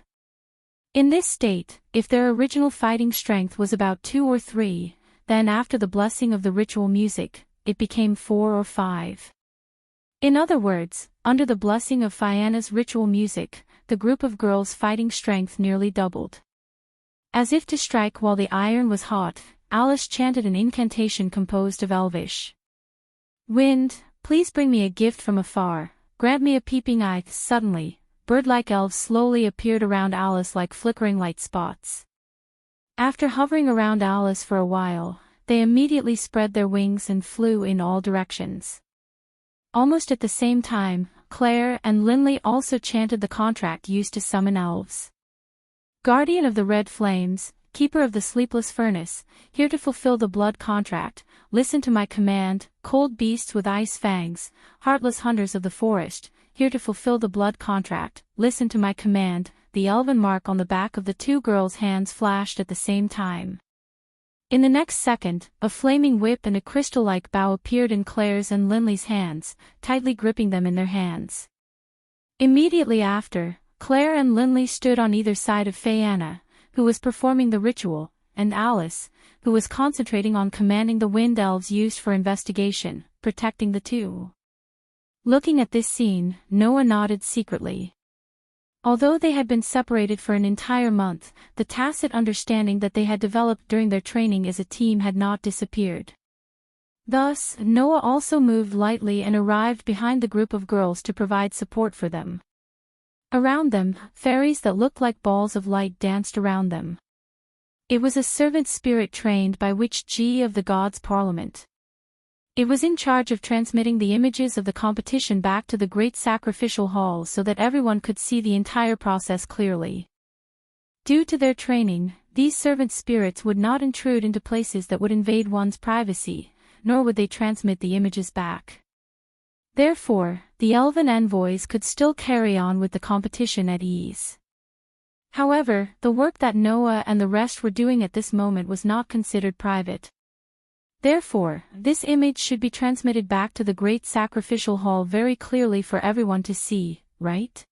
In this state, if their original fighting strength was about 2 or 3, then after the blessing of the ritual music, it became 4 or 5. In other words, under the blessing of Fianna's ritual music, the group of girls' fighting strength nearly doubled. As if to strike while the iron was hot, Alice chanted an incantation composed of Elvish. "Wind, please bring me a gift from afar, grant me a peeping eye." Suddenly, bird-like elves slowly appeared around Alice like flickering light spots. After hovering around Alice for a while, they immediately spread their wings and flew in all directions. Almost at the same time, Claire and Linley also chanted the contract used to summon elves. "Guardian of the red flames, keeper of the sleepless furnace, here to fulfill the blood contract, listen to my command, cold beasts with ice fangs, heartless hunters of the forest, here to fulfill the blood contract, listen to my command." The elven mark on the back of the two girls' hands flashed at the same time. In the next second, a flaming whip and a crystal-like bow appeared in Claire's and Linley's hands, tightly gripping them in their hands. Immediately after, Claire and Linley stood on either side of Fianna, who was performing the ritual, and Alice, who was concentrating on commanding the wind elves used for investigation, protecting the two. Looking at this scene, Noah nodded secretly. Although they had been separated for an entire month, the tacit understanding that they had developed during their training as a team had not disappeared. Thus, Noah also moved lightly and arrived behind the group of girls to provide support for them. Around them, fairies that looked like balls of light danced around them. It was a servant spirit trained by Witch G of the Gods' Parliament. It was in charge of transmitting the images of the competition back to the great sacrificial hall so that everyone could see the entire process clearly. Due to their training, these servant spirits would not intrude into places that would invade one's privacy, nor would they transmit the images back. Therefore, the elven envoys could still carry on with the competition at ease. However, the work that Noah and the rest were doing at this moment was not considered private. Therefore, this image should be transmitted back to the great sacrificial hall very clearly for everyone to see, right?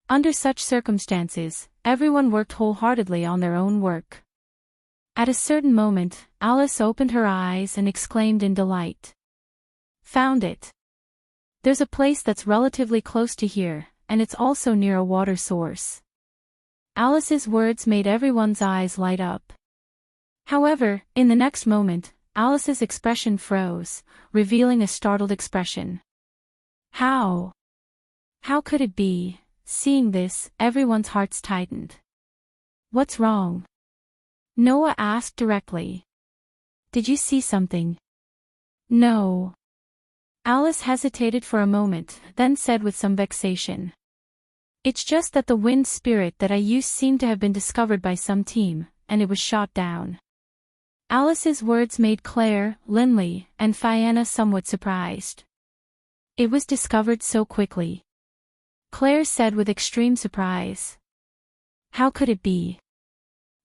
Under such circumstances, everyone worked wholeheartedly on their own work. At a certain moment, Alice opened her eyes and exclaimed in delight. "Found it! There's a place that's relatively close to here, and it's also near a water source." Alice's words made everyone's eyes light up. However, in the next moment, Alice's expression froze, revealing a startled expression. How? How could it be? Seeing this, everyone's hearts tightened. "What's wrong?" Noah asked directly. "Did you see something?" "No." Alice hesitated for a moment, then said with some vexation. "It's just that the wind spirit that I used seemed to have been discovered by some team, and it was shot down." Alice's words made Claire, Linley, and Fianna somewhat surprised. "It was discovered so quickly?" Claire said with extreme surprise. "How could it be?"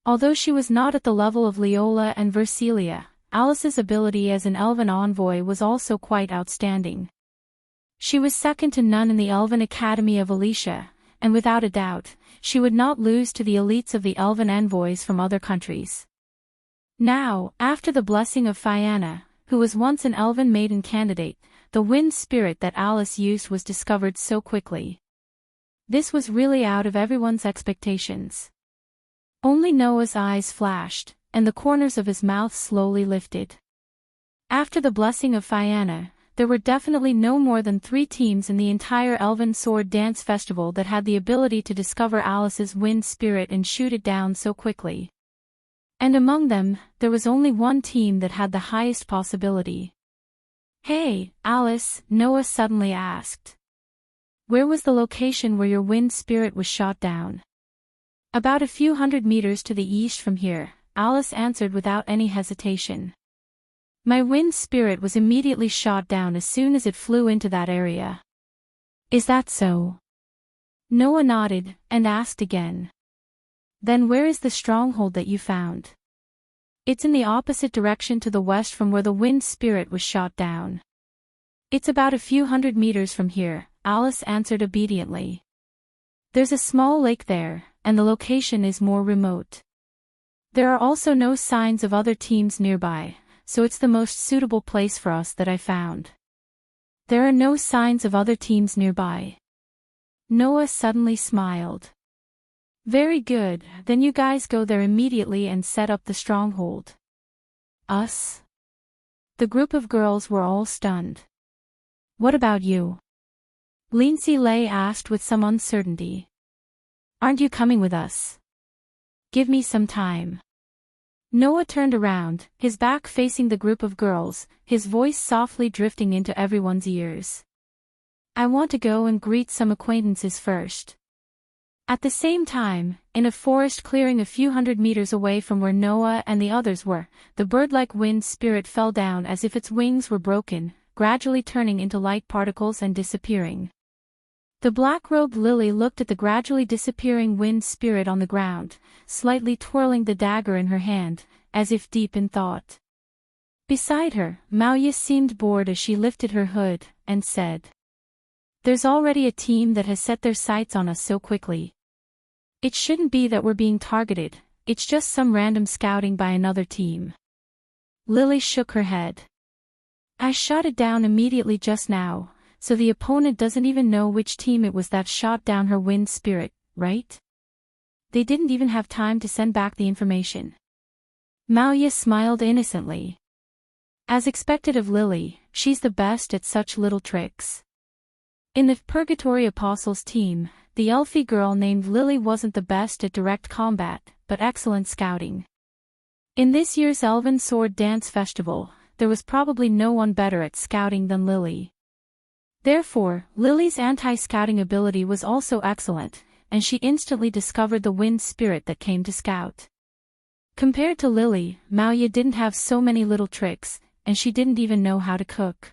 Although she was not at the level of Leola and Versilia, Alice's ability as an elven envoy was also quite outstanding. She was second to none in the Elven Academy of Alicia, and without a doubt, she would not lose to the elites of the elven envoys from other countries. Now, after the blessing of Fianna, who was once an elven maiden candidate, the wind spirit that Alice used was discovered so quickly. This was really out of everyone's expectations. Only Noah's eyes flashed, and the corners of his mouth slowly lifted. After the blessing of Fianna, there were definitely no more than 3 teams in the entire Elven Sword Dance Festival that had the ability to discover Alice's wind spirit and shoot it down so quickly. And among them, there was only one team that had the highest possibility. "Hey, Alice," Noah suddenly asked. "Where was the location where your wind spirit was shot down?" "About a few hundred meters to the east from here," Alice answered without any hesitation. "My wind spirit was immediately shot down as soon as it flew into that area." "Is that so?" Noah nodded, and asked again. "Then where is the stronghold that you found?" "It's in the opposite direction to the west from where the wind spirit was shot down." "It's about a few hundred meters from here," Alice answered obediently. "There's a small lake there, and the location is more remote. There are also no signs of other teams nearby, so it's the most suitable place for us that I found." "There are no signs of other teams nearby." Noah suddenly smiled. "Very good, then you guys go there immediately and set up the stronghold." "Us?" The group of girls were all stunned. "What about you?" Lindsay Lay asked with some uncertainty. "Aren't you coming with us?" "Give me some time." Noah turned around, his back facing the group of girls, his voice softly drifting into everyone's ears. "I want to go and greet some acquaintances first." At the same time, in a forest clearing a few hundred meters away from where Noah and the others were, the bird-like wind spirit fell down as if its wings were broken, gradually turning into light particles and disappearing. The black-robed Lily looked at the gradually disappearing wind spirit on the ground, slightly twirling the dagger in her hand, as if deep in thought. Beside her, Mauya seemed bored as she lifted her hood, and said, "There's already a team that has set their sights on us so quickly. It shouldn't be that we're being targeted, it's just some random scouting by another team." Lily shook her head. "I shot it down immediately just now, so the opponent doesn't even know which team it was that shot down her wind spirit, right? They didn't even have time to send back the information." Mauya smiled innocently. As expected of Lily, she's the best at such little tricks. In the Purgatory Apostles team, the elfie girl named Lily wasn't the best at direct combat, but excellent scouting. In this year's Elven Sword Dance Festival, there was probably no one better at scouting than Lily. Therefore, Lily's anti-scouting ability was also excellent, and she instantly discovered the wind spirit that came to scout. Compared to Lily, Mauya didn't have so many little tricks, and she didn't even know how to cook.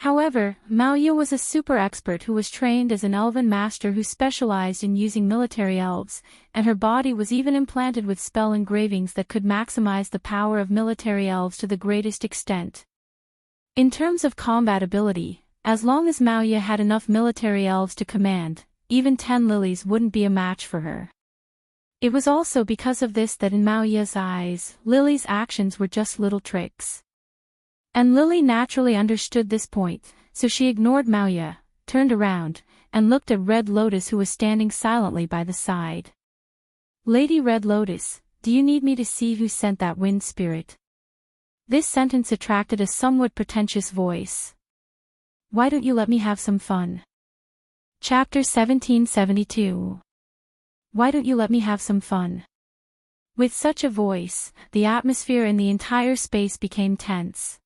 However, Mauya was a super expert who was trained as an elven master who specialized in using military elves, and her body was even implanted with spell engravings that could maximize the power of military elves to the greatest extent. In terms of combat ability, as long as Mauya had enough military elves to command, even 10 lilies wouldn't be a match for her. It was also because of this that in Mauya's eyes, Lily's actions were just little tricks. And Lily naturally understood this point, so she ignored Mauya, turned around, and looked at Red Lotus who was standing silently by the side. "Lady Red Lotus, do you need me to see who sent that wind spirit?" This sentence attracted a somewhat pretentious voice. "Why don't you let me have some fun?" Chapter 1772. Why don't you let me have some fun? With such a voice, the atmosphere in the entire space became tense.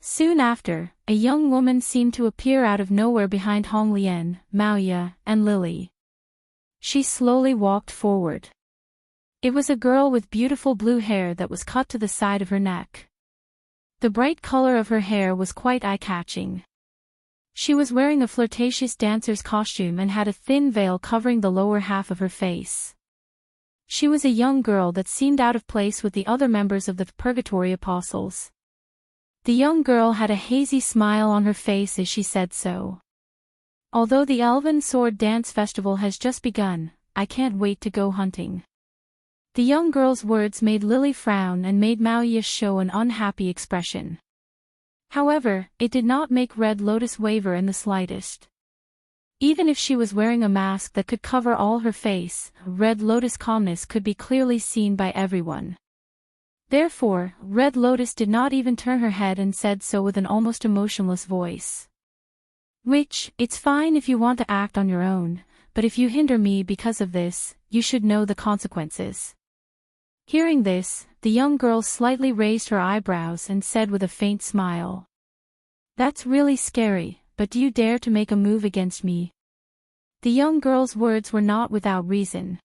Soon after, a young woman seemed to appear out of nowhere behind Hong Lian, Mauya, and Lily. She slowly walked forward. It was a girl with beautiful blue hair that was cut to the side of her neck. The bright color of her hair was quite eye-catching. She was wearing a flirtatious dancer's costume and had a thin veil covering the lower half of her face. She was a young girl that seemed out of place with the other members of the Purgatory Apostles. The young girl had a hazy smile on her face as she said so. "Although the Elven Sword Dance Festival has just begun, I can't wait to go hunting." The young girl's words made Lily frown and made Mauya show an unhappy expression. However, it did not make Red Lotus waver in the slightest. Even if she was wearing a mask that could cover all her face, Red Lotus' calmness could be clearly seen by everyone. Therefore, Red Lotus did not even turn her head and said so with an almost emotionless voice. It's fine if you want to act on your own, but if you hinder me because of this, you should know the consequences. Hearing this, the young girl slightly raised her eyebrows and said with a faint smile. That's really scary, but do you dare to make a move against me? The young girl's words were not without reason.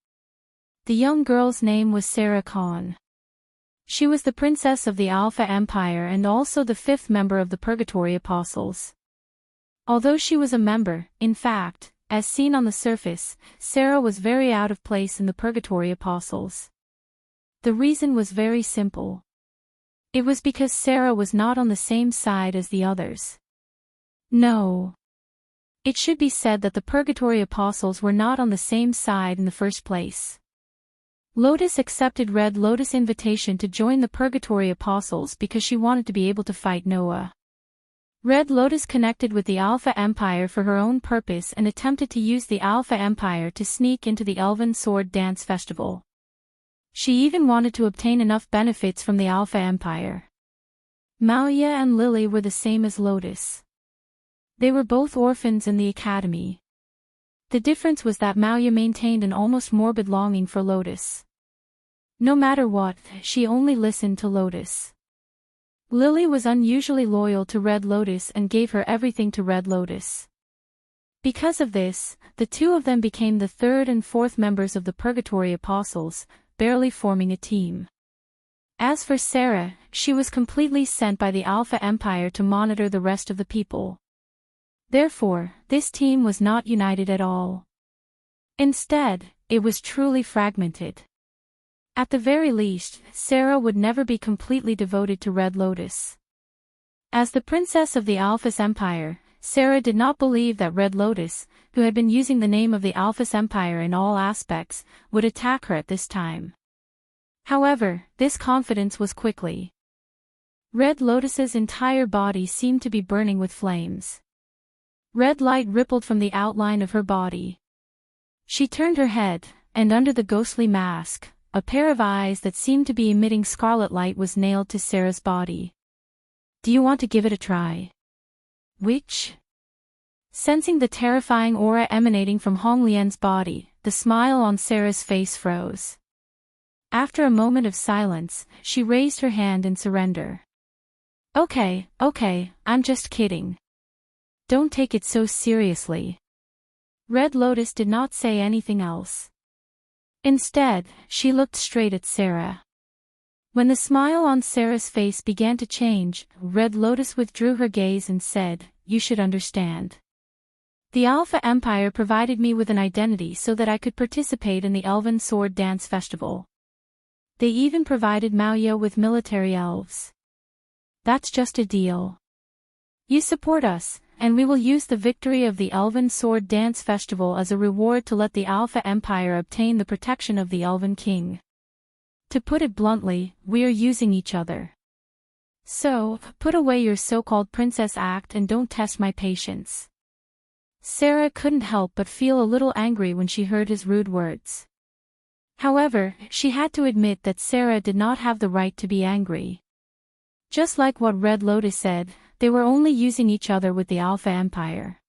The young girl's name was Sarah Khan. She was the princess of the Alpha Empire and also the fifth member of the Purgatory Apostles. Although she was a member, in fact, as seen on the surface, Sarah was very out of place in the Purgatory Apostles. The reason was very simple. It was because Sarah was not on the same side as the others. No. It should be said that the Purgatory Apostles were not on the same side in the first place. Lotus accepted Red Lotus' invitation to join the Purgatory Apostles because she wanted to be able to fight Noah. Red Lotus connected with the Alpha Empire for her own purpose and attempted to use the Alpha Empire to sneak into the Elven Sword Dance Festival. She even wanted to obtain enough benefits from the Alpha Empire. Maya and Lily were the same as Lotus. They were both orphans in the academy. The difference was that Maya maintained an almost morbid longing for Lotus. No matter what, she only listened to Lotus. Lily was unusually loyal to Red Lotus and gave her everything to Red Lotus. Because of this, the two of them became the third and fourth members of the Purgatory Apostles, barely forming a team. As for Sarah, she was completely sent by the Alpha Empire to monitor the rest of the people. Therefore, this team was not united at all. Instead, it was truly fragmented. At the very least, Sarah would never be completely devoted to Red Lotus. As the princess of the Alphas Empire, Sarah did not believe that Red Lotus, who had been using the name of the Alphas Empire in all aspects, would attack her at this time. However, this confidence was quickly. Red Lotus's entire body seemed to be burning with flames. Red light rippled from the outline of her body. She turned her head, and under the ghostly mask, a pair of eyes that seemed to be emitting scarlet light was nailed to Sarah's body. Do you want to give it a try? Sensing the terrifying aura emanating from Hong Lian's body, the smile on Sarah's face froze. After a moment of silence, she raised her hand in surrender. Okay, I'm just kidding. Don't take it so seriously. Red Lotus did not say anything else. Instead, she looked straight at Sarah. When the smile on Sarah's face began to change, Red Lotus withdrew her gaze and said, You should understand. The Alpha Empire provided me with an identity so that I could participate in the Elven Sword Dance Festival. They even provided Maya with military elves. That's just a deal. You support us, and we will use the victory of the Elven Sword Dance Festival as a reward to let the Alpha Empire obtain the protection of the Elven King. To put it bluntly, we are using each other. So, put away your so-called princess act and don't test my patience. Sarah couldn't help but feel a little angry when she heard his rude words. However, she had to admit that Sarah did not have the right to be angry. Just like what Red Lotus said, they were only using each other with the Alpha Empire.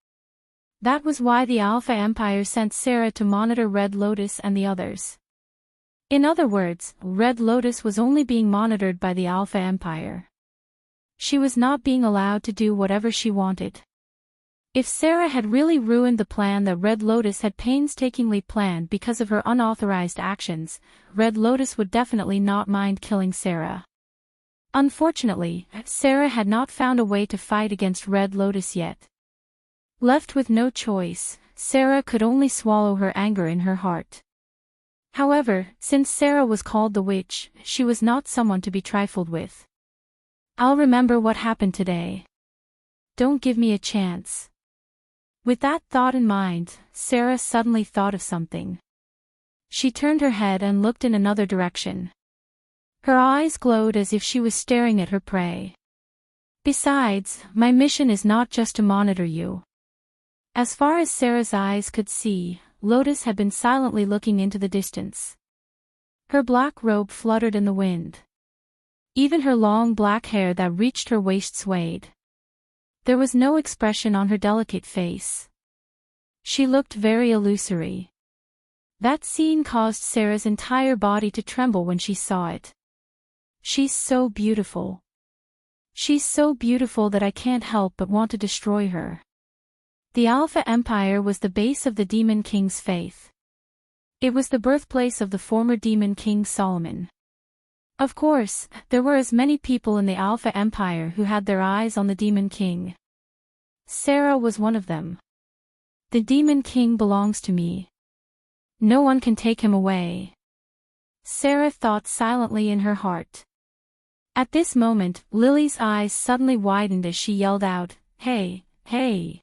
That was why the Alpha Empire sent Sarah to monitor Red Lotus and the others. In other words, Red Lotus was only being monitored by the Alpha Empire. She was not being allowed to do whatever she wanted. If Sarah had really ruined the plan that Red Lotus had painstakingly planned because of her unauthorized actions, Red Lotus would definitely not mind killing Sarah. Unfortunately, Sarah had not found a way to fight against Red Lotus yet. Left with no choice, Sarah could only swallow her anger in her heart. However, since Sarah was called the witch, she was not someone to be trifled with. I'll remember what happened today. Don't give me a chance. With that thought in mind, Sarah suddenly thought of something. She turned her head and looked in another direction. Her eyes glowed as if she was staring at her prey. Besides, my mission is not just to monitor you. As far as Sarah's eyes could see, Lotus had been silently looking into the distance. Her black robe fluttered in the wind. Even her long black hair that reached her waist swayed. There was no expression on her delicate face. She looked very illusory. That scene caused Sarah's entire body to tremble when she saw it. She's so beautiful. She's so beautiful that I can't help but want to destroy her. The Alpha Empire was the base of the Demon King's faith. It was the birthplace of the former Demon King Solomon. Of course, there were as many people in the Alpha Empire who had their eyes on the Demon King. Sarah was one of them. The Demon King belongs to me. No one can take him away. Sarah thought silently in her heart. At this moment, Lily's eyes suddenly widened as she yelled out, "Hey, hey!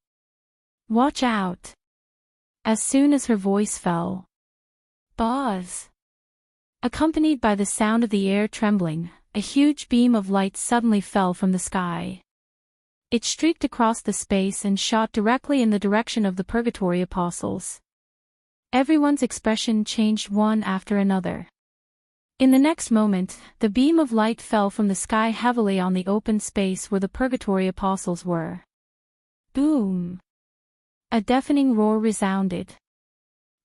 Watch out!" As soon as her voice fell. Buzz! Accompanied by the sound of the air trembling, a huge beam of light suddenly fell from the sky. It streaked across the space and shot directly in the direction of the Purgatory Apostles. Everyone's expression changed one after another. In the next moment, the beam of light fell from the sky heavily on the open space where the Purgatory Apostles were. Boom! A deafening roar resounded.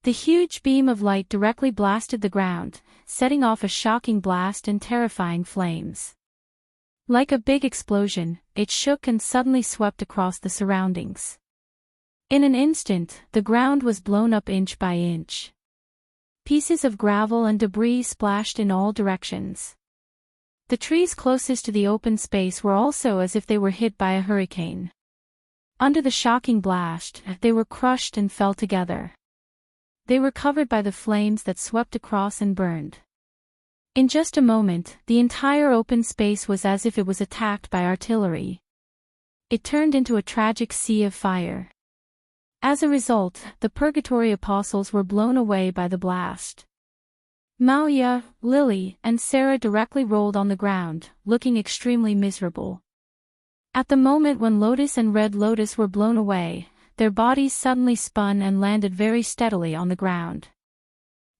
The huge beam of light directly blasted the ground, setting off a shocking blast and terrifying flames. Like a big explosion, it shook and suddenly swept across the surroundings. In an instant, the ground was blown up inch by inch. Pieces of gravel and debris splashed in all directions. The trees closest to the open space were also as if they were hit by a hurricane. Under the shocking blast, they were crushed and fell together. They were covered by the flames that swept across and burned. In just a moment, the entire open space was as if it was attacked by artillery. It turned into a tragic sea of fire. As a result, the Purgatory Apostles were blown away by the blast. Maya, Lily, and Sarah directly rolled on the ground, looking extremely miserable. At the moment when Lotus and Red Lotus were blown away, their bodies suddenly spun and landed very steadily on the ground.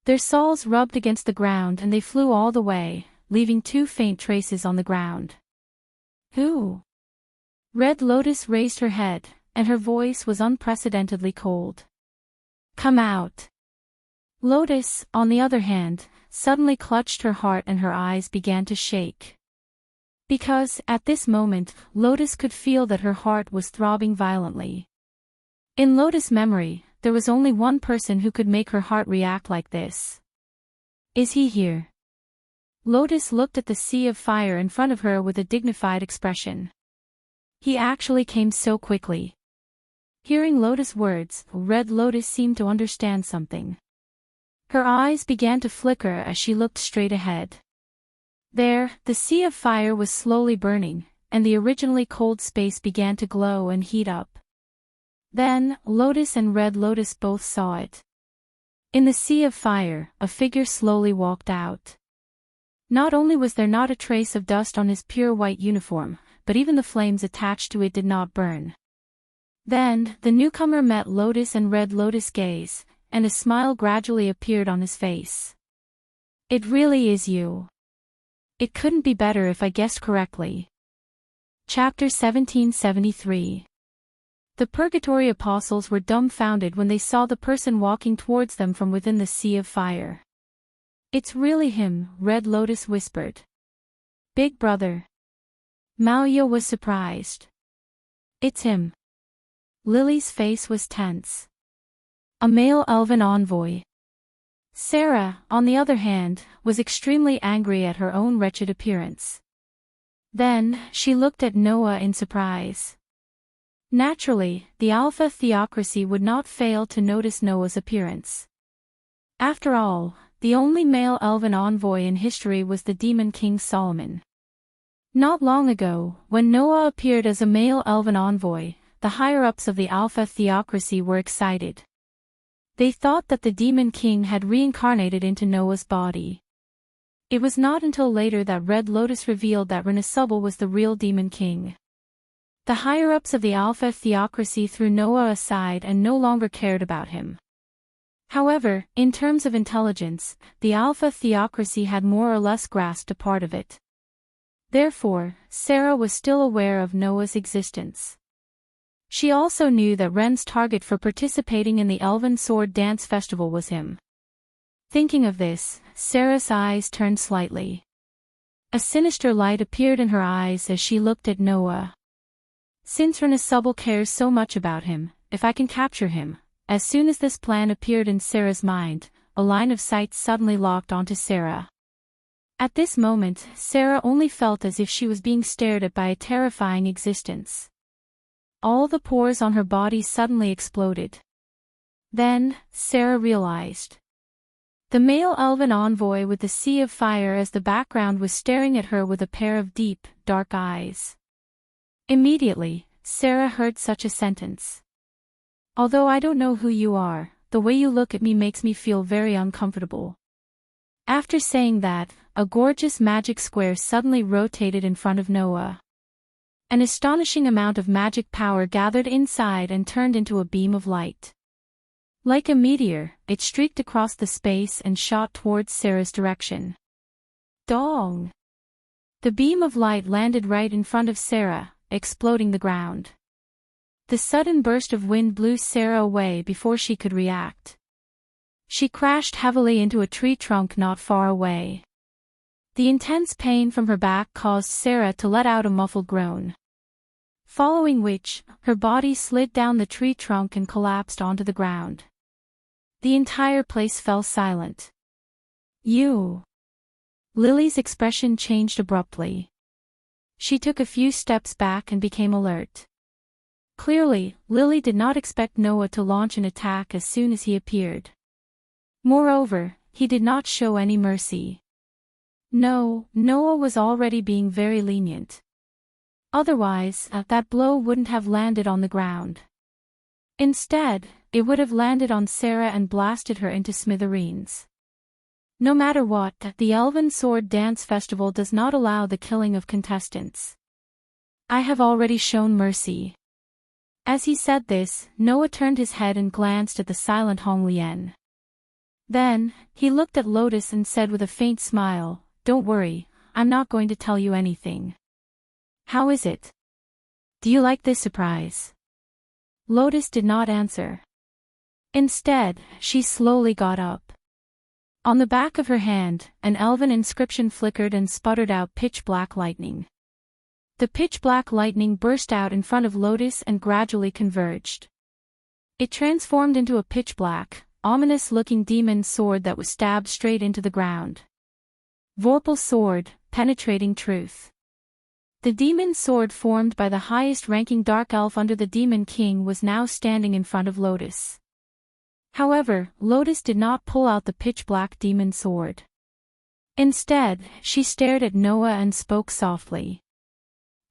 Their soles rubbed against the ground and they flew all the way, leaving 2 faint traces on the ground. Who? Red Lotus raised her head, and her voice was unprecedentedly cold. Come out. Lotus, on the other hand, suddenly clutched her heart and her eyes began to shake. Because, at this moment, Lotus could feel that her heart was throbbing violently. In Lotus' memory, there was only one person who could make her heart react like this. Is he here? Lotus looked at the sea of fire in front of her with a dignified expression. He actually came so quickly. Hearing Lotus' words, Red Lotus seemed to understand something. Her eyes began to flicker as she looked straight ahead. There, the sea of fire was slowly burning, and the originally cold space began to glow and heat up. Then, Lotus and Red Lotus both saw it. In the sea of fire, a figure slowly walked out. Not only was there not a trace of dust on his pure white uniform, but even the flames attached to it did not burn. Then, the newcomer met Lotus and Red Lotus' gaze, and a smile gradually appeared on his face. It really is you. It couldn't be better if I guessed correctly. Chapter 1773. The Purgatory Apostles were dumbfounded when they saw the person walking towards them from within the sea of fire. It's really him, Red Lotus whispered. Big brother. Maya was surprised. It's him. Lily's face was tense. A male elven envoy. Sarah, on the other hand, was extremely angry at her own wretched appearance. Then, she looked at Noah in surprise. Naturally, the Alpha Theocracy would not fail to notice Noah's appearance. After all, the only male elven envoy in history was the Demon King Solomon. Not long ago, when Noah appeared as a male elven envoy, the higher-ups of the Alpha Theocracy were excited. They thought that the Demon King had reincarnated into Noah's body. It was not until later that Red Lotus revealed that Renasubal was the real Demon King. The higher-ups of the Alpha Theocracy threw Noah aside and no longer cared about him. However, in terms of intelligence, the Alpha Theocracy had more or less grasped a part of it. Therefore, Sarah was still aware of Noah's existence. She also knew that Ren's target for participating in the Elven Sword Dance Festival was him. Thinking of this, Sarah's eyes turned slightly. A sinister light appeared in her eyes as she looked at Noah. Since Renasubble cares so much about him, if I can capture him. As soon as this plan appeared in Sarah's mind, a line of sight suddenly locked onto Sarah. At this moment, Sarah only felt as if she was being stared at by a terrifying existence. All the pores on her body suddenly exploded. Then, Sarah realized. The male elven envoy with the sea of fire as the background was staring at her with a pair of deep, dark eyes. Immediately, Sarah heard such a sentence. Although I don't know who you are, the way you look at me makes me feel very uncomfortable. After saying that, a gorgeous magic square suddenly rotated in front of Noah. An astonishing amount of magic power gathered inside and turned into a beam of light. Like a meteor, it streaked across the space and shot towards Sarah's direction. Dong! The beam of light landed right in front of Sarah, exploding the ground. The sudden burst of wind blew Sarah away before she could react. She crashed heavily into a tree trunk not far away. The intense pain from her back caused Sarah to let out a muffled groan. Following which, her body slid down the tree trunk and collapsed onto the ground. The entire place fell silent. You! Lily's expression changed abruptly. She took a few steps back and became alert. Clearly, Lily did not expect Noah to launch an attack as soon as he appeared. Moreover, he did not show any mercy. No, Noah was already being very lenient. Otherwise, that blow wouldn't have landed on the ground. Instead, it would have landed on Sarah and blasted her into smithereens. No matter what, the Elven Sword Dance Festival does not allow the killing of contestants. I have already shown mercy. As he said this, Noah turned his head and glanced at the silent Hong Lian. Then, he looked at Lotus and said with a faint smile, "Don't worry, I'm not going to tell you anything." "How is it? Do you like this surprise?" Lotus did not answer. Instead, she slowly got up. On the back of her hand, an elven inscription flickered and sputtered out pitch-black lightning. The pitch-black lightning burst out in front of Lotus and gradually converged. It transformed into a pitch-black, ominous-looking demon sword that was stabbed straight into the ground. Vorpal sword, penetrating truth. The demon sword formed by the highest-ranking dark elf under the Demon King was now standing in front of Lotus. However, Lotus did not pull out the pitch-black demon sword. Instead, she stared at Noah and spoke softly.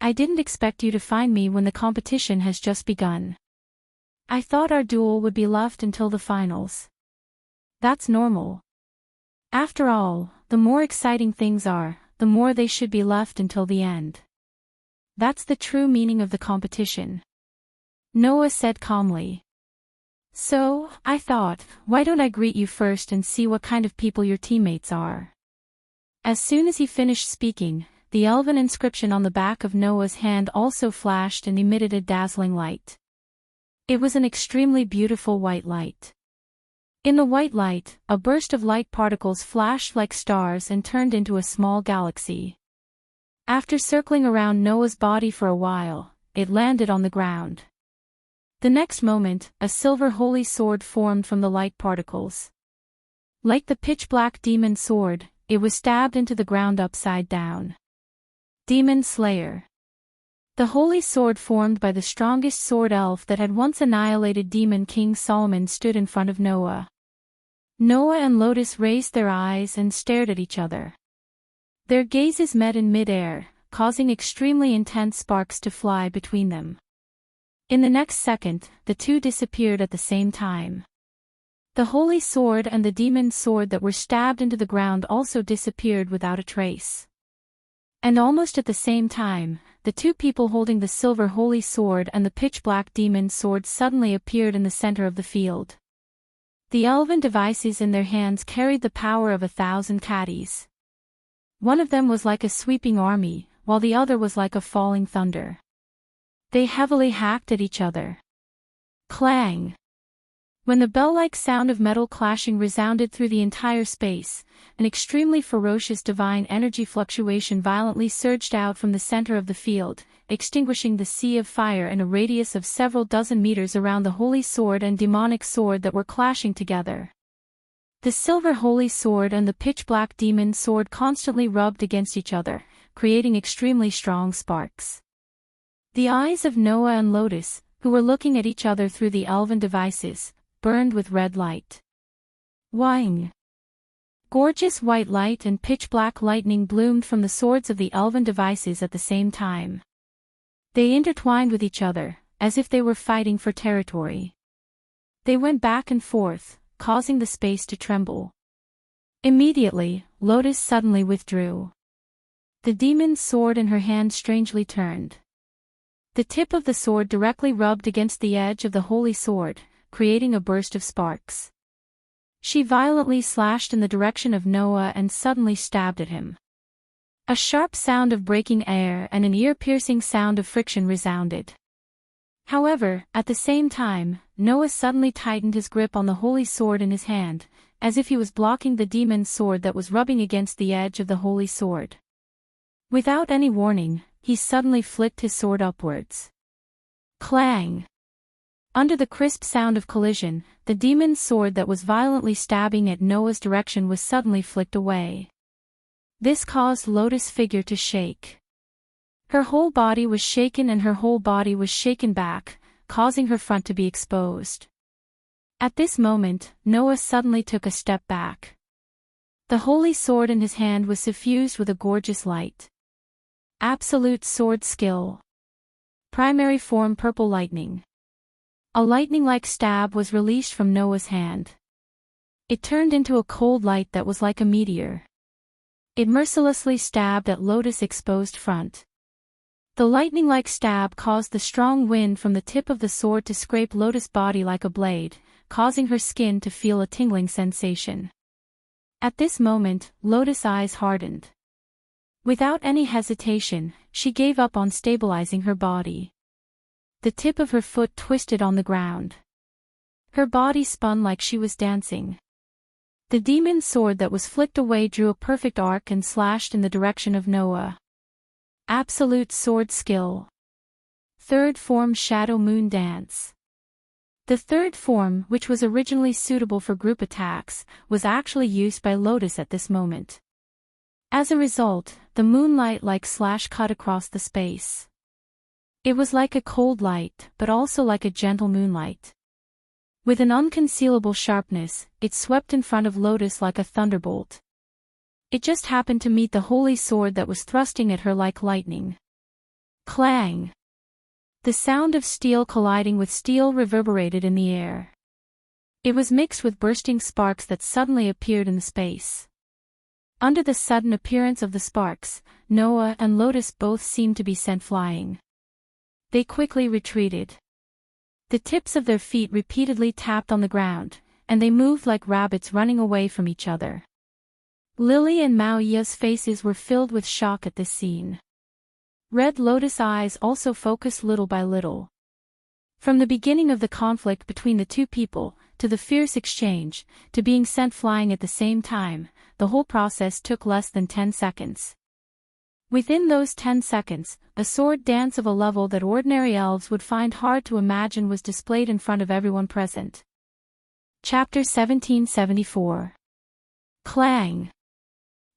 "I didn't expect you to find me when the competition has just begun. I thought our duel would be left until the finals. That's normal. After all, the more exciting things are, the more they should be left until the end. That's the true meaning of the competition," Noah said calmly. "So, I thought, why don't I greet you first and see what kind of people your teammates are?" As soon as he finished speaking, the elven inscription on the back of Noah's hand also flashed and emitted a dazzling light. It was an extremely beautiful white light. In the white light, a burst of light particles flashed like stars and turned into a small galaxy. After circling around Noah's body for a while, it landed on the ground. The next moment, a silver holy sword formed from the light particles. Like the pitch-black demon sword, it was stabbed into the ground upside down. Demon Slayer. The holy sword formed by the strongest sword elf that had once annihilated Demon King Solomon stood in front of Noah. Noah and Lotus raised their eyes and stared at each other. Their gazes met in mid-air, causing extremely intense sparks to fly between them. In the next second, the two disappeared at the same time. The holy sword and the demon sword that were stabbed into the ground also disappeared without a trace. And almost at the same time, the two people holding the silver holy sword and the pitch-black demon sword suddenly appeared in the center of the field. The elven devices in their hands carried the power of 1,000 caddies. One of them was like a sweeping army, while the other was like a falling thunder. They heavily hacked at each other. Clang! When the bell-like sound of metal clashing resounded through the entire space, an extremely ferocious divine energy fluctuation violently surged out from the center of the field, extinguishing the sea of fire in a radius of several dozen meters around the holy sword and demonic sword that were clashing together. The silver holy sword and the pitch-black demon sword constantly rubbed against each other, creating extremely strong sparks. The eyes of Noah and Lotus, who were looking at each other through the elven devices, burned with red light. Whing! Gorgeous white light and pitch-black lightning bloomed from the swords of the elven devices at the same time. They intertwined with each other, as if they were fighting for territory. They went back and forth, causing the space to tremble. Immediately, Lotus suddenly withdrew. The demon's sword in her hand strangely turned. The tip of the sword directly rubbed against the edge of the holy sword, creating a burst of sparks. She violently slashed in the direction of Noah and suddenly stabbed at him. A sharp sound of breaking air and an ear-piercing sound of friction resounded. However, at the same time, Noah suddenly tightened his grip on the holy sword in his hand, as if he was blocking the demon's sword that was rubbing against the edge of the holy sword. Without any warning, he suddenly flicked his sword upwards. Clang! Under the crisp sound of collision, the demon's sword that was violently stabbing at Noah's direction was suddenly flicked away. This caused Lotus' figure to shake. Her whole body was shaken and her whole body was shaken back, causing her front to be exposed. At this moment, Noah suddenly took a step back. The holy sword in his hand was suffused with a gorgeous light. Absolute sword skill. Primary form purple lightning. A lightning-like stab was released from Noah's hand. It turned into a cold light that was like a meteor. It mercilessly stabbed at Lotus' exposed front. The lightning-like stab caused the strong wind from the tip of the sword to scrape Lotus' body like a blade, causing her skin to feel a tingling sensation. At this moment, Lotus' eyes hardened. Without any hesitation, she gave up on stabilizing her body. The tip of her foot twisted on the ground. Her body spun like she was dancing. The demon's sword that was flicked away drew a perfect arc and slashed in the direction of Noah. Absolute sword skill. Third form Shadow Moon Dance. The third form, which was originally suitable for group attacks, was actually used by Lotus at this moment. As a result, the moonlight-like slash cut across the space. It was like a cold light, but also like a gentle moonlight. With an unconcealable sharpness, it swept in front of Lotus like a thunderbolt. It just happened to meet the holy sword that was thrusting at her like lightning. Clang! The sound of steel colliding with steel reverberated in the air. It was mixed with bursting sparks that suddenly appeared in the space. Under the sudden appearance of the sparks, Noah and Lotus both seemed to be sent flying. They quickly retreated. The tips of their feet repeatedly tapped on the ground, and they moved like rabbits running away from each other. Lily and Mao Ya's faces were filled with shock at this scene. Red Lotus' eyes also focused little by little. From the beginning of the conflict between the two people, to the fierce exchange, to being sent flying at the same time, the whole process took less than 10 seconds. Within those 10 seconds, a sword dance of a level that ordinary elves would find hard to imagine was displayed in front of everyone present. Chapter 1774. Clang!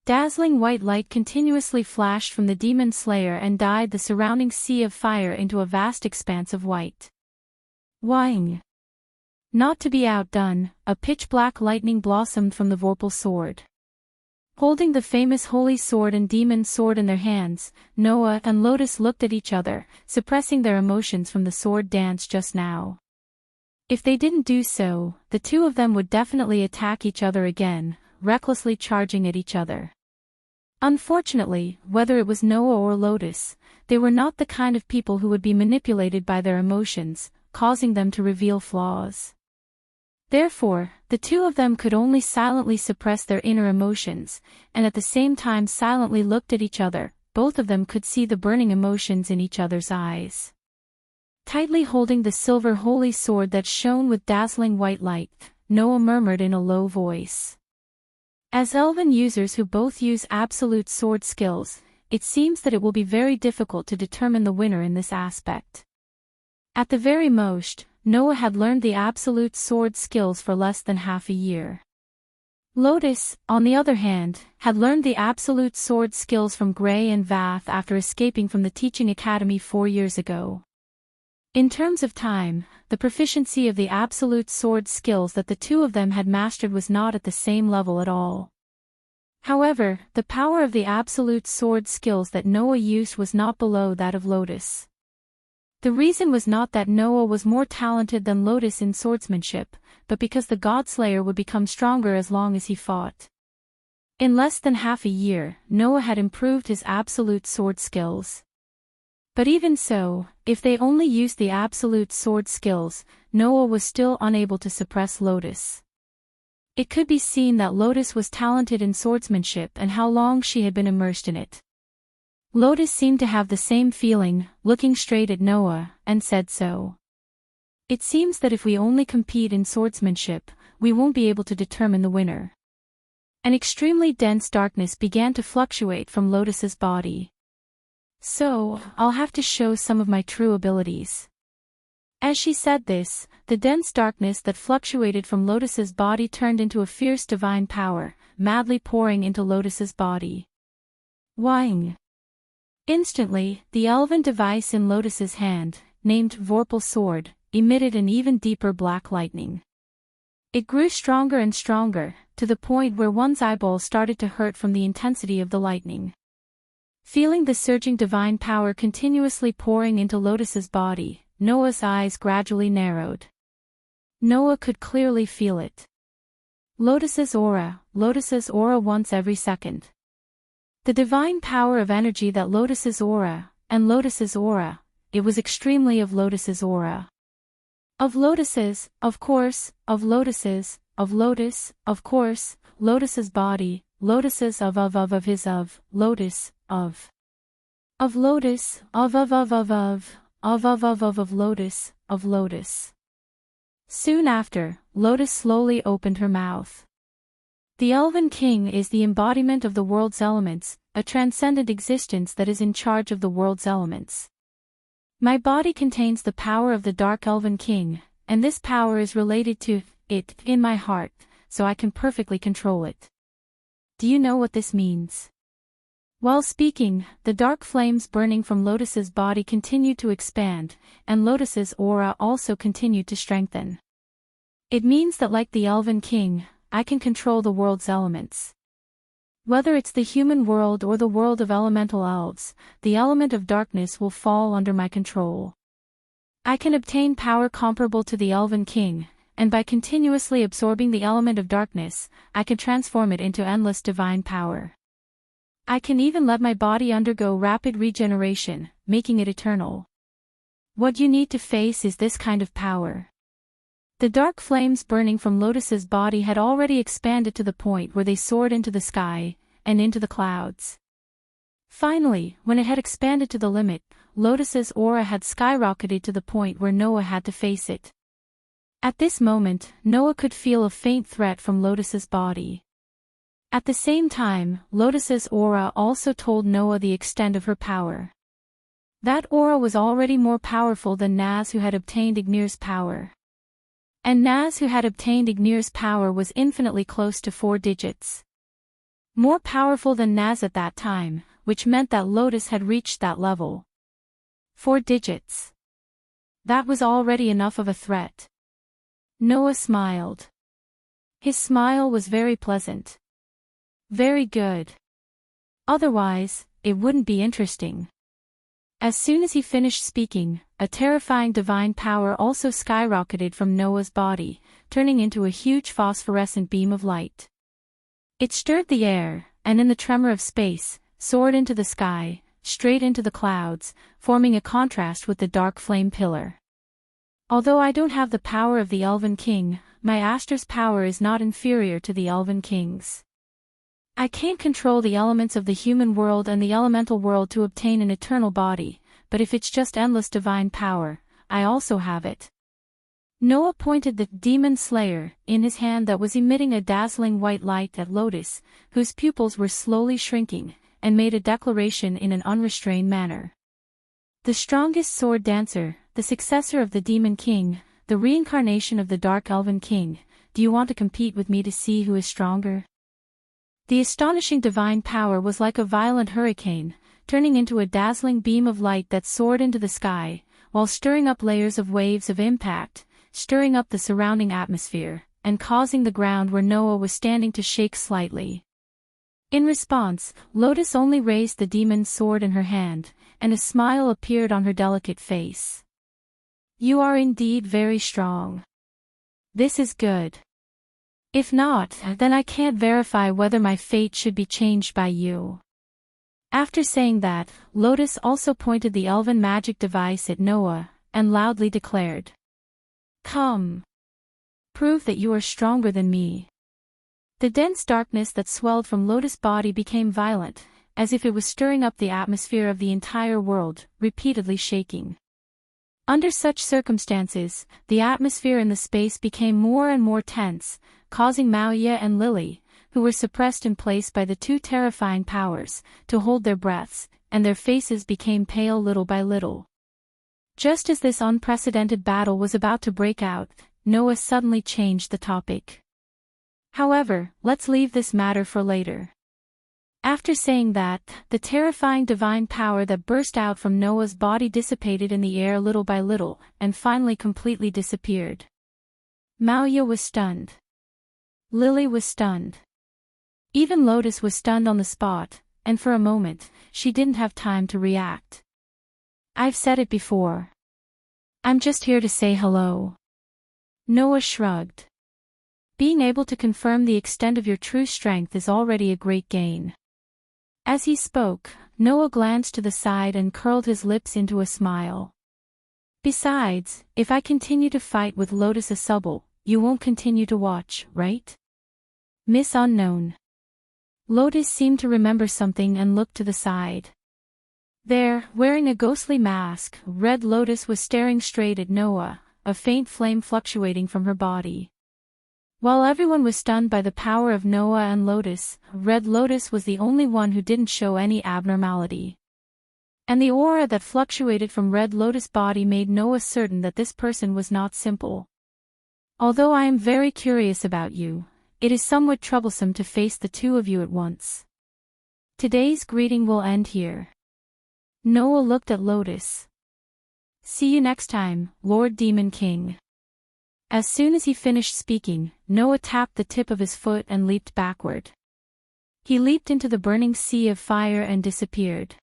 Dazzling white light continuously flashed from the demon slayer and dyed the surrounding sea of fire into a vast expanse of white. Whing! Not to be outdone, a pitch-black lightning blossomed from the vorpal sword. Holding the famous holy sword and demon sword in their hands, Noah and Lotus looked at each other, suppressing their emotions from the sword dance just now. If they didn't do so, the two of them would definitely attack each other again, recklessly charging at each other. Unfortunately, whether it was Noah or Lotus, they were not the kind of people who would be manipulated by their emotions, causing them to reveal flaws. Therefore, the two of them could only silently suppress their inner emotions, and at the same time silently looked at each other, both of them could see the burning emotions in each other's eyes. Tightly holding the silver holy sword that shone with dazzling white light, Noah murmured in a low voice. As elven users who both use absolute sword skills, it seems that it will be very difficult to determine the winner in this aspect. At the very most, Noah had learned the absolute sword skills for less than half a year. Lotus, on the other hand, had learned the absolute sword skills from Gray and Vath after escaping from the teaching academy 4 years ago. In terms of time, the proficiency of the absolute sword skills that the two of them had mastered was not at the same level at all. However, the power of the absolute sword skills that Noah used was not below that of Lotus. The reason was not that Noah was more talented than Lotus in swordsmanship, but because the Godslayer would become stronger as long as he fought. In less than half a year, Noah had improved his absolute sword skills. But even so, if they only used the absolute sword skills, Noah was still unable to suppress Lotus. It could be seen that Lotus was talented in swordsmanship and how long she had been immersed in it. Lotus seemed to have the same feeling, looking straight at Noah, and said so. It seems that if we only compete in swordsmanship, we won't be able to determine the winner. An extremely dense darkness began to fluctuate from Lotus's body. So, I'll have to show some of my true abilities. As she said this, the dense darkness that fluctuated from Lotus's body turned into a fierce divine power, madly pouring into Lotus's body. Wang! Instantly, the elven device in Lotus's hand, named Vorpal Sword, emitted an even deeper black lightning. It grew stronger and stronger, to the point where one's eyeballs started to hurt from the intensity of the lightning. Feeling the surging divine power continuously pouring into Lotus's body, Noah's eyes gradually narrowed. Noah could clearly feel it. Lotus's aura once every second. The divine power of energy that Lotus's aura, it was extremely of Lotus's aura. Of Lotus's, of course, of Lotus's, of Lotus, of course, Lotus's body, Lotus's of his of, Lotus, of Lotus, of Lotus, of Lotus. Soon after, Lotus slowly opened her mouth. The Elven King is the embodiment of the world's elements, a transcendent existence that is in charge of the world's elements. My body contains the power of the Dark Elven King, and this power is related to it in my heart, so I can perfectly control it. Do you know what this means? While speaking, the dark flames burning from Lotus's body continued to expand, and Lotus's aura also continued to strengthen. It means that like the Elven King, I can control the world's elements. Whether it's the human world or the world of elemental elves, the element of darkness will fall under my control. I can obtain power comparable to the Elven King, and by continuously absorbing the element of darkness, I can transform it into endless divine power. I can even let my body undergo rapid regeneration, making it eternal. What you need to face is this kind of power. The dark flames burning from Lotus's body had already expanded to the point where they soared into the sky, and into the clouds. Finally, when it had expanded to the limit, Lotus's aura had skyrocketed to the point where Noah had to face it. At this moment, Noah could feel a faint threat from Lotus's body. At the same time, Lotus's aura also told Noah the extent of her power. That aura was already more powerful than Naz, who had obtained Ignir's power. And Naz, who had obtained Ignir's power, was infinitely close to 4 digits. More powerful than Naz at that time, which meant that Lotus had reached that level. 4 digits. That was already enough of a threat. Noah smiled. His smile was very pleasant. Very good. Otherwise, it wouldn't be interesting. As soon as he finished speaking, a terrifying divine power also skyrocketed from Noah's body, turning into a huge phosphorescent beam of light. It stirred the air, and in the tremor of space, soared into the sky, straight into the clouds, forming a contrast with the dark flame pillar. Although I don't have the power of the Elven King, my Aster's power is not inferior to the Elven King's. I can't control the elements of the human world and the elemental world to obtain an eternal body, but if it's just endless divine power, I also have it. Noah pointed the demon slayer in his hand that was emitting a dazzling white light at Lotus, whose pupils were slowly shrinking, and made a declaration in an unrestrained manner. The strongest sword dancer, the successor of the demon king, the reincarnation of the dark elven king, do you want to compete with me to see who is stronger? The astonishing divine power was like a violent hurricane, turning into a dazzling beam of light that soared into the sky, while stirring up layers of waves of impact, stirring up the surrounding atmosphere, and causing the ground where Noah was standing to shake slightly. In response, Lotus only raised the demon's sword in her hand, and a smile appeared on her delicate face. You are indeed very strong. This is good. If not, then I can't verify whether my fate should be changed by you. After saying that, Lotus also pointed the elven magic device at Noah, and loudly declared, "Come. Prove that you are stronger than me." The dense darkness that swelled from Lotus' body became violent, as if it was stirring up the atmosphere of the entire world, repeatedly shaking. Under such circumstances, the atmosphere in the space became more and more tense, causing Maya and Lily, who were suppressed in place by the two terrifying powers, to hold their breaths, and their faces became pale little by little. Just as this unprecedented battle was about to break out, Noah suddenly changed the topic. However, let's leave this matter for later. After saying that, the terrifying divine power that burst out from Noah's body dissipated in the air little by little, and finally completely disappeared. Maya was stunned. Lily was stunned. Even Lotus was stunned on the spot, and for a moment, she didn't have time to react. I've said it before. I'm just here to say hello. Noah shrugged. Being able to confirm the extent of your true strength is already a great gain. As he spoke, Noah glanced to the side and curled his lips into a smile. Besides, if I continue to fight with Lotus Asubble, you won't continue to watch, right? Miss Unknown. Lotus seemed to remember something and looked to the side. There, wearing a ghostly mask, Red Lotus was staring straight at Noah, a faint flame fluctuating from her body. While everyone was stunned by the power of Noah and Lotus, Red Lotus was the only one who didn't show any abnormality. And the aura that fluctuated from Red Lotus' body made Noah certain that this person was not simple. Although I am very curious about you, it is somewhat troublesome to face the two of you at once. Today's greeting will end here. Noah looked at Lotus. See you next time, Lord Demon King. As soon as he finished speaking, Noah tapped the tip of his foot and leaped backward. He leaped into the burning sea of fire and disappeared.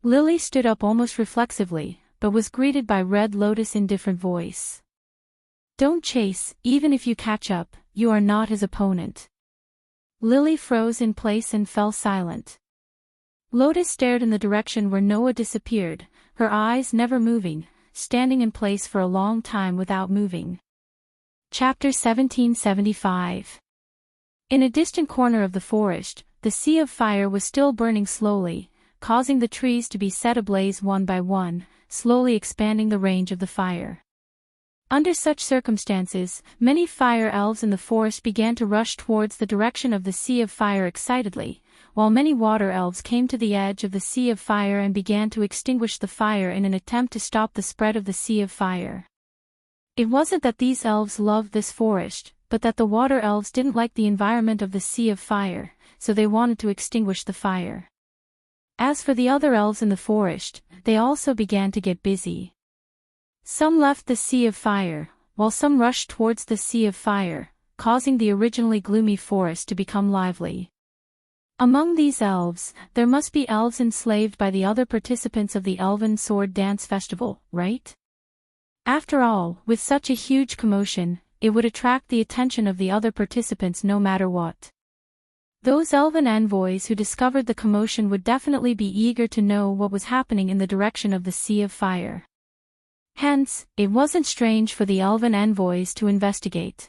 Lily stood up almost reflexively, but was greeted by Red Lotus' indifferent voice. Don't chase, even if you catch up, you are not his opponent. Lily froze in place and fell silent. Lotus stared in the direction where Noah disappeared, her eyes never moving, standing in place for a long time without moving. Chapter 1775. In a distant corner of the forest, the sea of fire was still burning slowly, causing the trees to be set ablaze one by one, slowly expanding the range of the fire. Under such circumstances, many fire elves in the forest began to rush towards the direction of the sea of fire excitedly, while many water elves came to the edge of the sea of fire and began to extinguish the fire in an attempt to stop the spread of the sea of fire. It wasn't that these elves loved this forest, but that the water elves didn't like the environment of the sea of fire, so they wanted to extinguish the fire. As for the other elves in the forest, they also began to get busy. Some left the sea of fire, while some rushed towards the sea of fire, causing the originally gloomy forest to become lively. Among these elves, there must be elves enslaved by the other participants of the Elven Sword Dance Festival, right? After all, with such a huge commotion, it would attract the attention of the other participants no matter what. Those elven envoys who discovered the commotion would definitely be eager to know what was happening in the direction of the Sea of Fire. Hence, it wasn't strange for the elven envoys to investigate.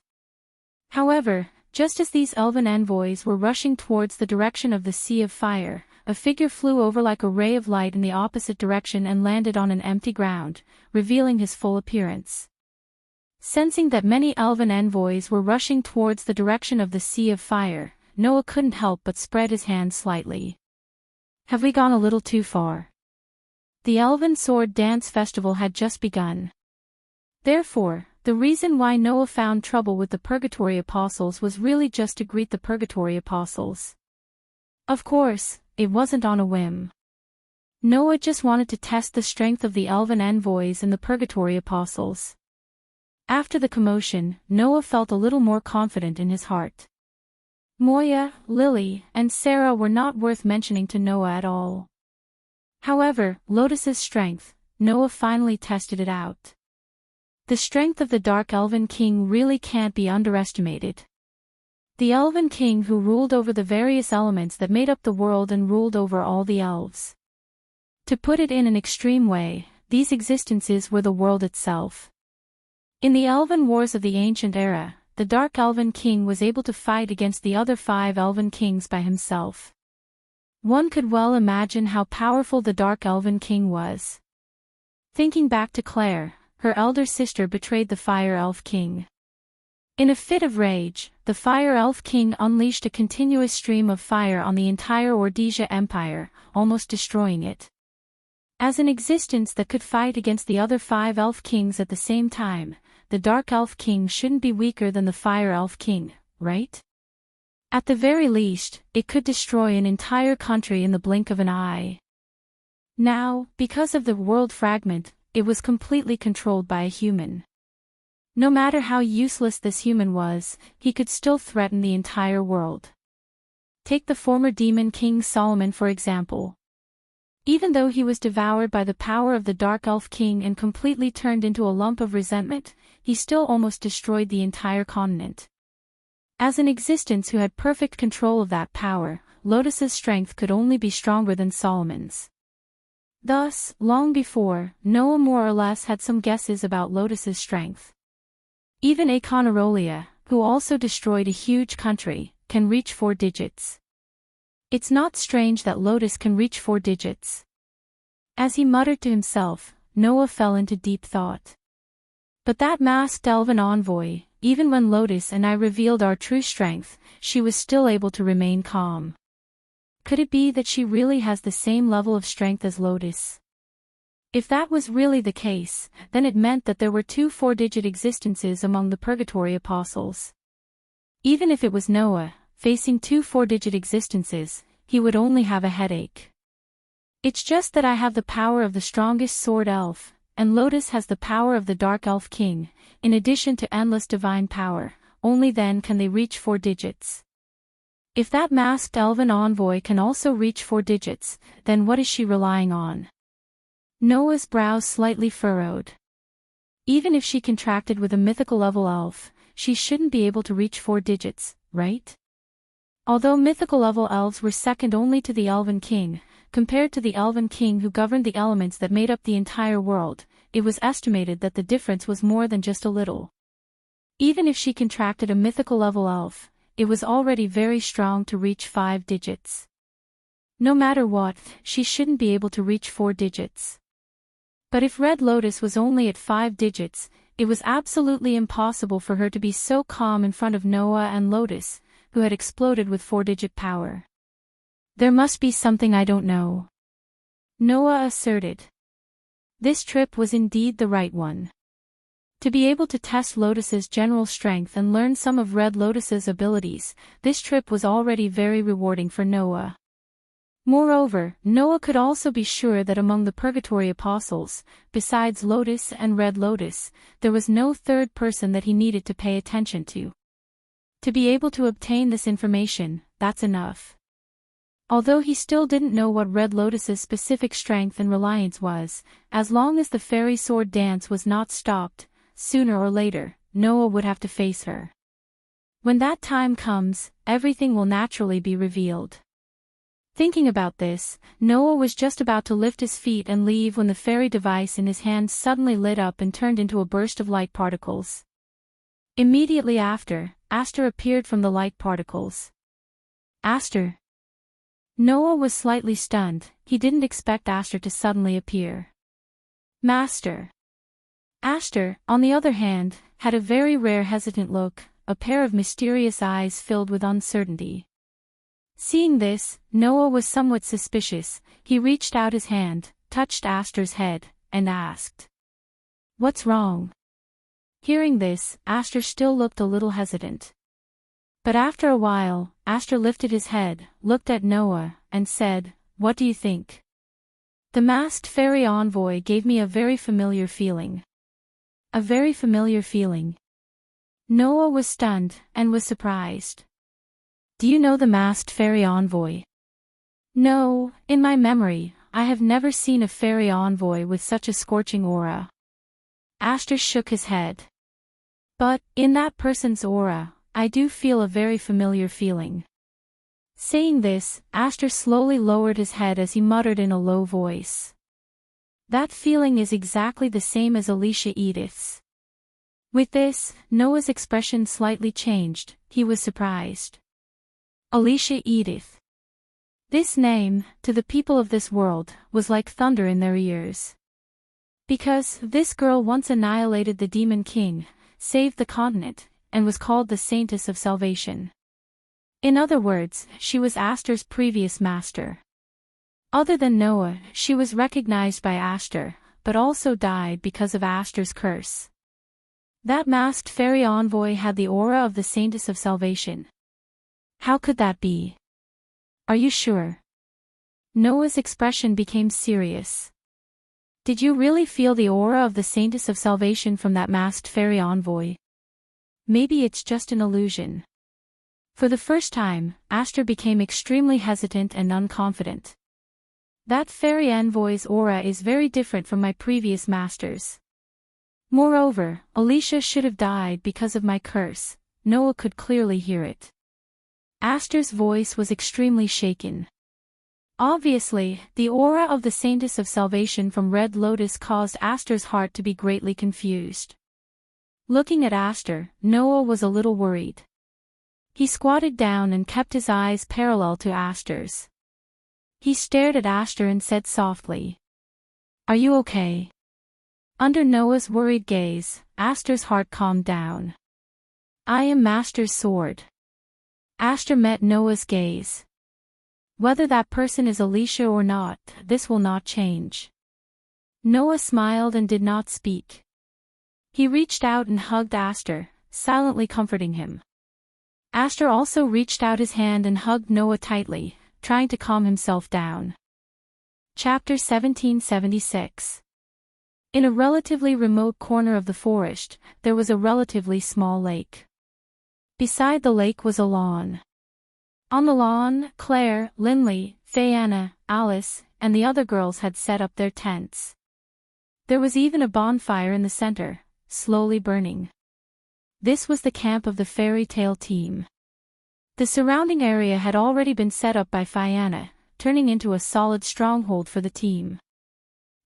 However, Just as these elven envoys were rushing towards the direction of the Sea of Fire, a figure flew over like a ray of light in the opposite direction and landed on an empty ground, revealing his full appearance. Sensing that many elven envoys were rushing towards the direction of the Sea of Fire, Noah couldn't help but spread his hands slightly. Have we gone a little too far? The Elven Sword Dance Festival had just begun. Therefore, the reason why Noah found trouble with the Purgatory Apostles was really just to greet the Purgatory Apostles. Of course, it wasn't on a whim. Noah just wanted to test the strength of the Elven Envoys and the Purgatory Apostles. After the commotion, Noah felt a little more confident in his heart. Moya, Lily, and Sarah were not worth mentioning to Noah at all. However, Lotus's strength, Noah finally tested it out. The strength of the Dark Elven King really can't be underestimated. The Elven King who ruled over the various elements that made up the world and ruled over all the elves. To put it in an extreme way, these existences were the world itself. In the Elven Wars of the Ancient Era, the Dark Elven King was able to fight against the other 5 Elven Kings by himself. One could well imagine how powerful the Dark Elven King was. Thinking back to Claire, her elder sister betrayed the Fire Elf King. In a fit of rage, the Fire Elf King unleashed a continuous stream of fire on the entire Ordesia Empire, almost destroying it. As an existence that could fight against the other 5 Elf Kings at the same time, the Dark Elf King shouldn't be weaker than the Fire Elf King, right? At the very least, it could destroy an entire country in the blink of an eye. Now, because of the world fragment, it was completely controlled by a human. No matter how useless this human was, he could still threaten the entire world. Take the former demon king Solomon for example. Even though he was devoured by the power of the Dark Elf King and completely turned into a lump of resentment, he still almost destroyed the entire continent. As an existence who had perfect control of that power, Lotus's strength could only be stronger than Solomon's. Thus, long before, Noah more or less had some guesses about Lotus's strength. Even Aconarolia, who also destroyed a huge country, can reach 4 digits. It's not strange that Lotus can reach 4 digits. As he muttered to himself, Noah fell into deep thought. But that masked elven envoy, even when Lotus and I revealed our true strength, she was still able to remain calm. Could it be that she really has the same level of strength as Lotus? If that was really the case, then it meant that there were 2 4-digit existences among the Purgatory Apostles. Even if it was Noah, facing 2 4-digit existences, he would only have a headache. It's just that I have the power of the strongest sword elf, and Lotus has the power of the Dark Elf King, in addition to endless divine power, only then can they reach 4 digits. If that masked elven envoy can also reach 4 digits, then what is she relying on? Noah's brows slightly furrowed. Even if she contracted with a mythical level elf, she shouldn't be able to reach 4 digits, right? Although mythical level elves were second only to the Elven King, compared to the Elven King who governed the elements that made up the entire world, it was estimated that the difference was more than just a little. Even if she contracted a mythical level elf, it was already very strong to reach 5 digits. No matter what, she shouldn't be able to reach 4 digits. But if Red Lotus was only at 5 digits, it was absolutely impossible for her to be so calm in front of Noah and Lotus, who had exploded with 4-digit power. There must be something I don't know, Noah asserted. This trip was indeed the right one. To be able to test Lotus's general strength and learn some of Red Lotus's abilities, this trip was already very rewarding for Noah. Moreover, Noah could also be sure that among the Purgatory Apostles, besides Lotus and Red Lotus, there was no third person that he needed to pay attention to. To be able to obtain this information, that's enough. Although he still didn't know what Red Lotus's specific strength and reliance was, as long as the fairy sword dance was not stopped, sooner or later, Noah would have to face her. When that time comes, everything will naturally be revealed. Thinking about this, Noah was just about to lift his feet and leave when the fairy device in his hand suddenly lit up and turned into a burst of light particles. Immediately after, Aster appeared from the light particles. Aster. Noah was slightly stunned. He didn't expect Aster to suddenly appear. Master. Aster, on the other hand, had a very rare hesitant look, a pair of mysterious eyes filled with uncertainty. Seeing this, Noah was somewhat suspicious. He reached out his hand, touched Aster's head, and asked, "What's wrong?" Hearing this, Aster still looked a little hesitant. But after a while, Aster lifted his head, looked at Noah, and said, "What do you think?" "The masked fairy envoy gave me a very familiar feeling." "A very familiar feeling?" Noah was stunned, and was surprised. "Do you know the masked fairy envoy?" "No, in my memory, I have never seen a fairy envoy with such a scorching aura." Aster shook his head. "But, in that person's aura, I do feel a very familiar feeling." Saying this, Aster slowly lowered his head as he muttered in a low voice, "That feeling is exactly the same as Alicia Edith's." With this, Noah's expression slightly changed. He was surprised. Alicia Edith. This name, to the people of this world, was like thunder in their ears. Because this girl once annihilated the Demon King, saved the continent, and was called the Saintess of Salvation. In other words, she was Aster's previous master. Other than Noah, she was recognized by Aster, but also died because of Aster's curse. That masked fairy envoy had the aura of the Saintess of Salvation. How could that be? Are you sure? Noah's expression became serious. Did you really feel the aura of the Saintess of Salvation from that masked fairy envoy? Maybe it's just an illusion. For the first time, Aster became extremely hesitant and unconfident. That fairy envoy's aura is very different from my previous masters. Moreover, Alicia should have died because of my curse. Noah could clearly hear it. Aster's voice was extremely shaken. Obviously, the aura of the Saintess of Salvation from Red Lotus caused Aster's heart to be greatly confused. Looking at Aster, Noah was a little worried. He squatted down and kept his eyes parallel to Aster's. He stared at Aster and said softly, "Are you okay?" Under Noah's worried gaze, Aster's heart calmed down. "I am Master's sword." Aster met Noah's gaze. "Whether that person is Alicia or not, this will not change." Noah smiled and did not speak. He reached out and hugged Aster, silently comforting him. Aster also reached out his hand and hugged Noah tightly, trying to calm himself down. Chapter 1776. In a relatively remote corner of the forest, there was a relatively small lake. Beside the lake was a lawn. On the lawn, Claire, Linley, Fayanna, Alice, and the other girls had set up their tents. There was even a bonfire in the center, slowly burning. This was the camp of the fairy tale team. The surrounding area had already been set up by Fayanna, turning into a solid stronghold for the team.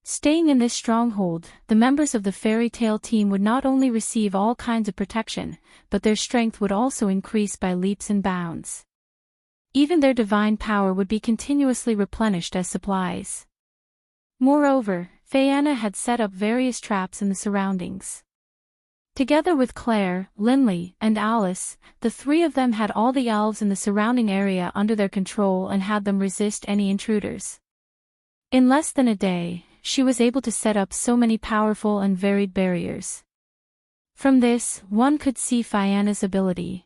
Staying in this stronghold, the members of the fairy tale team would not only receive all kinds of protection, but their strength would also increase by leaps and bounds. Even their divine power would be continuously replenished as supplies. Moreover, Fayanna had set up various traps in the surroundings. Together with Claire, Linley, and Alice, the three of them had all the elves in the surrounding area under their control and had them resist any intruders. In less than a day, she was able to set up so many powerful and varied barriers. From this, one could see Fayanna's ability.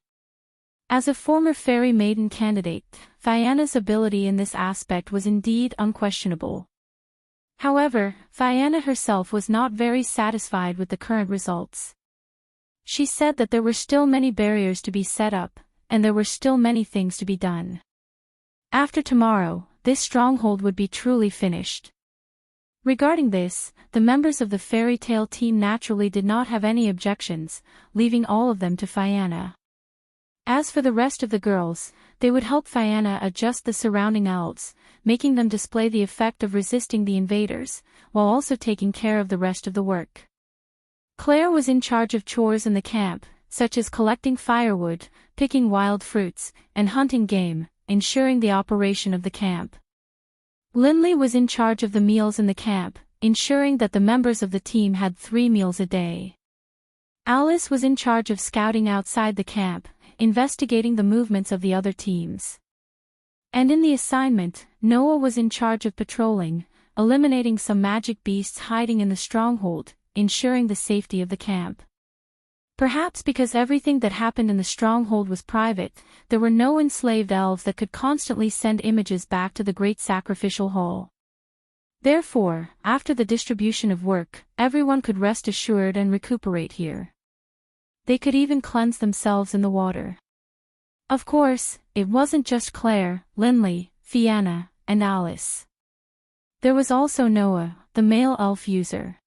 As a former fairy maiden candidate, Fayanna's ability in this aspect was indeed unquestionable. However, Fayanna herself was not very satisfied with the current results. She said that there were still many barriers to be set up, and there were still many things to be done. After tomorrow, this stronghold would be truly finished. Regarding this, the members of the fairy tale team naturally did not have any objections, leaving all of them to Fayanna. As for the rest of the girls, they would help Fayanna adjust the surrounding elves, making them display the effect of resisting the invaders, while also taking care of the rest of the work. Claire was in charge of chores in the camp, such as collecting firewood, picking wild fruits, and hunting game, ensuring the operation of the camp. Lindley was in charge of the meals in the camp, ensuring that the members of the team had 3 meals a day. Alice was in charge of scouting outside the camp, investigating the movements of the other teams. And in the assignment, Noah was in charge of patrolling, eliminating some magic beasts hiding in the stronghold, ensuring the safety of the camp. Perhaps because everything that happened in the stronghold was private, there were no enslaved elves that could constantly send images back to the great sacrificial hall. Therefore, after the distribution of work, everyone could rest assured and recuperate here. They could even cleanse themselves in the water. Of course, it wasn't just Claire, Lindley, Fiona, and Alice. There was also Noah, the male elf user.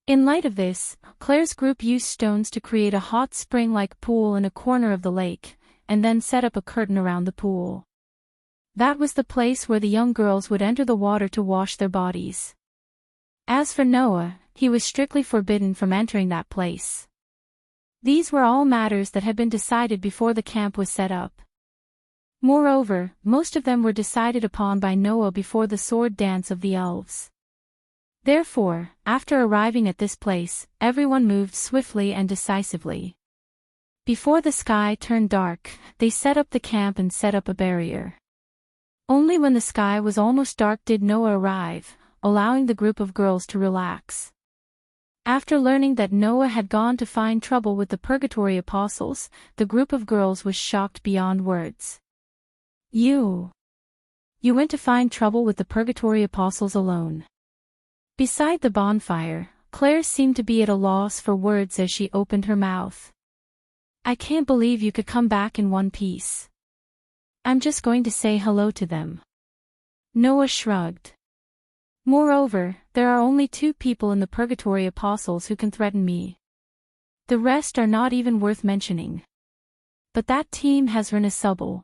In light of this, Claire's group used stones to create a hot spring-like pool in a corner of the lake, and then set up a curtain around the pool. That was the place where the young girls would enter the water to wash their bodies. As for Noah, he was strictly forbidden from entering that place. These were all matters that had been decided before the camp was set up. Moreover, most of them were decided upon by Noah before the sword dance of the elves. Therefore, after arriving at this place, everyone moved swiftly and decisively. Before the sky turned dark, they set up the camp and set up a barrier. Only when the sky was almost dark did Noah arrive, allowing the group of girls to relax. After learning that Noah had gone to find trouble with the Purgatory Apostles, the group of girls was shocked beyond words. You went to find trouble with the Purgatory Apostles alone. Beside the bonfire, Claire seemed to be at a loss for words as she opened her mouth. I can't believe you could come back in one piece. I'm just going to say hello to them. Noah shrugged. Moreover, there are only 2 people in the Purgatory Apostles who can threaten me. The rest are not even worth mentioning. But that team has Renasubble.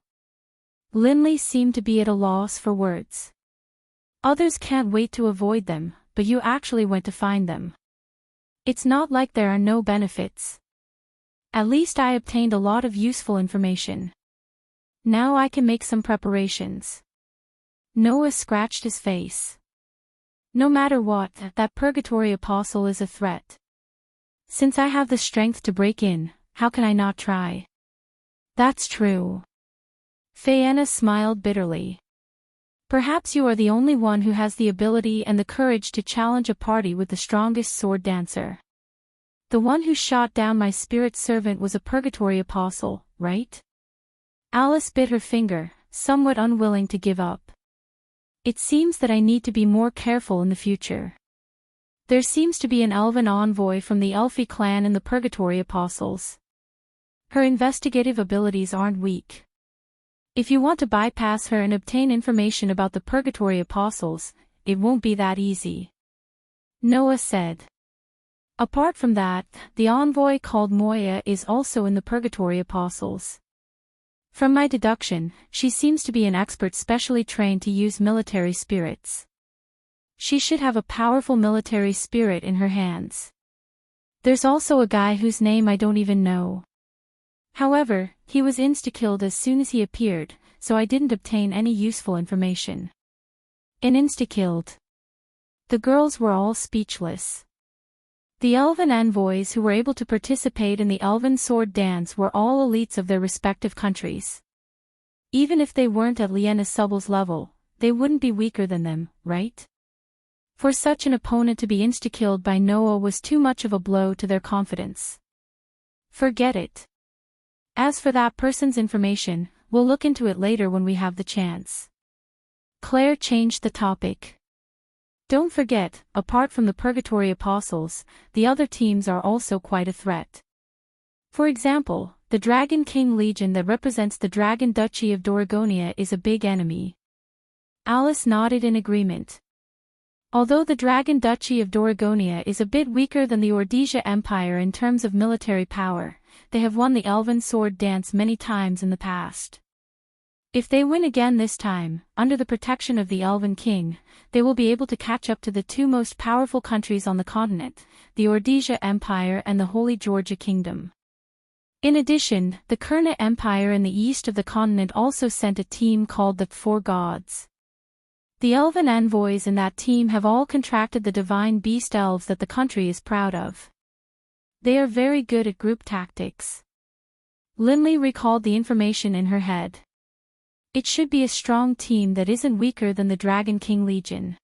Lindley seemed to be at a loss for words. Others can't wait to avoid them, but you actually went to find them. It's not like there are no benefits. At least I obtained a lot of useful information. Now I can make some preparations. Noah scratched his face. No matter what, that Purgatory Apostle is a threat. Since I have the strength to break in, how can I not try? That's true. Fiona smiled bitterly. Perhaps you are the only one who has the ability and the courage to challenge a party with the strongest sword dancer. The one who shot down my spirit servant was a Purgatory Apostle, right? Alice bit her finger, somewhat unwilling to give up. It seems that I need to be more careful in the future. There seems to be an elven envoy from the Elfie clan in the Purgatory Apostles. Her investigative abilities aren't weak. If you want to bypass her and obtain information about the Purgatory Apostles, it won't be that easy. Noah said. Apart from that, the envoy called Moya is also in the Purgatory Apostles. From my deduction, she seems to be an expert specially trained to use military spirits. She should have a powerful military spirit in her hands. There's also a guy whose name I don't even know. However, he was insta-killed as soon as he appeared, so I didn't obtain any useful information. An insta-killed. The girls were all speechless. The elven envoys who were able to participate in the elven sword dance were all elites of their respective countries. Even if they weren't at Renasubble's level, they wouldn't be weaker than them, right? For such an opponent to be insta-killed by Noah was too much of a blow to their confidence. Forget it. As for that person's information, we'll look into it later when we have the chance. Claire changed the topic. Don't forget, apart from the Purgatory Apostles, the other teams are also quite a threat. For example, the Dragon King Legion that represents the Dragon Duchy of Doragonia is a big enemy. Alice nodded in agreement. Although the Dragon Duchy of Doragonia is a bit weaker than the Ordesia Empire in terms of military power, they have won the Elven Sword Dance many times in the past. If they win again this time, under the protection of the Elven King, they will be able to catch up to the 2 most powerful countries on the continent, the Ordesia Empire and the Holy Georgia Kingdom. In addition, the Kurna Empire in the east of the continent also sent a team called the Four Gods. The elven envoys in that team have all contracted the divine beast elves that the country is proud of. They are very good at group tactics. Linley recalled the information in her head. It should be a strong team that isn't weaker than the Dragon King Legion.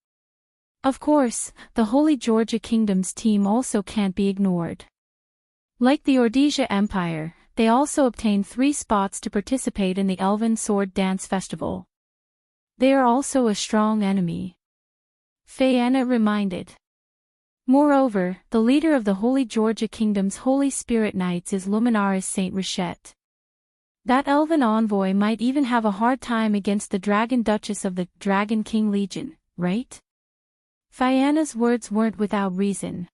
Of course, the Holy Georgia Kingdom's team also can't be ignored. Like the Ordesia Empire, they also obtained 3 spots to participate in the Elven Sword Dance Festival. They are also a strong enemy. Fianna reminded. Moreover, the leader of the Holy Georgia Kingdom's Holy Spirit Knights is Luminaris Saint Richette. That elven envoy might even have a hard time against the Dragon Duchess of the Dragon King Legion, right? Fianna's words weren't without reason.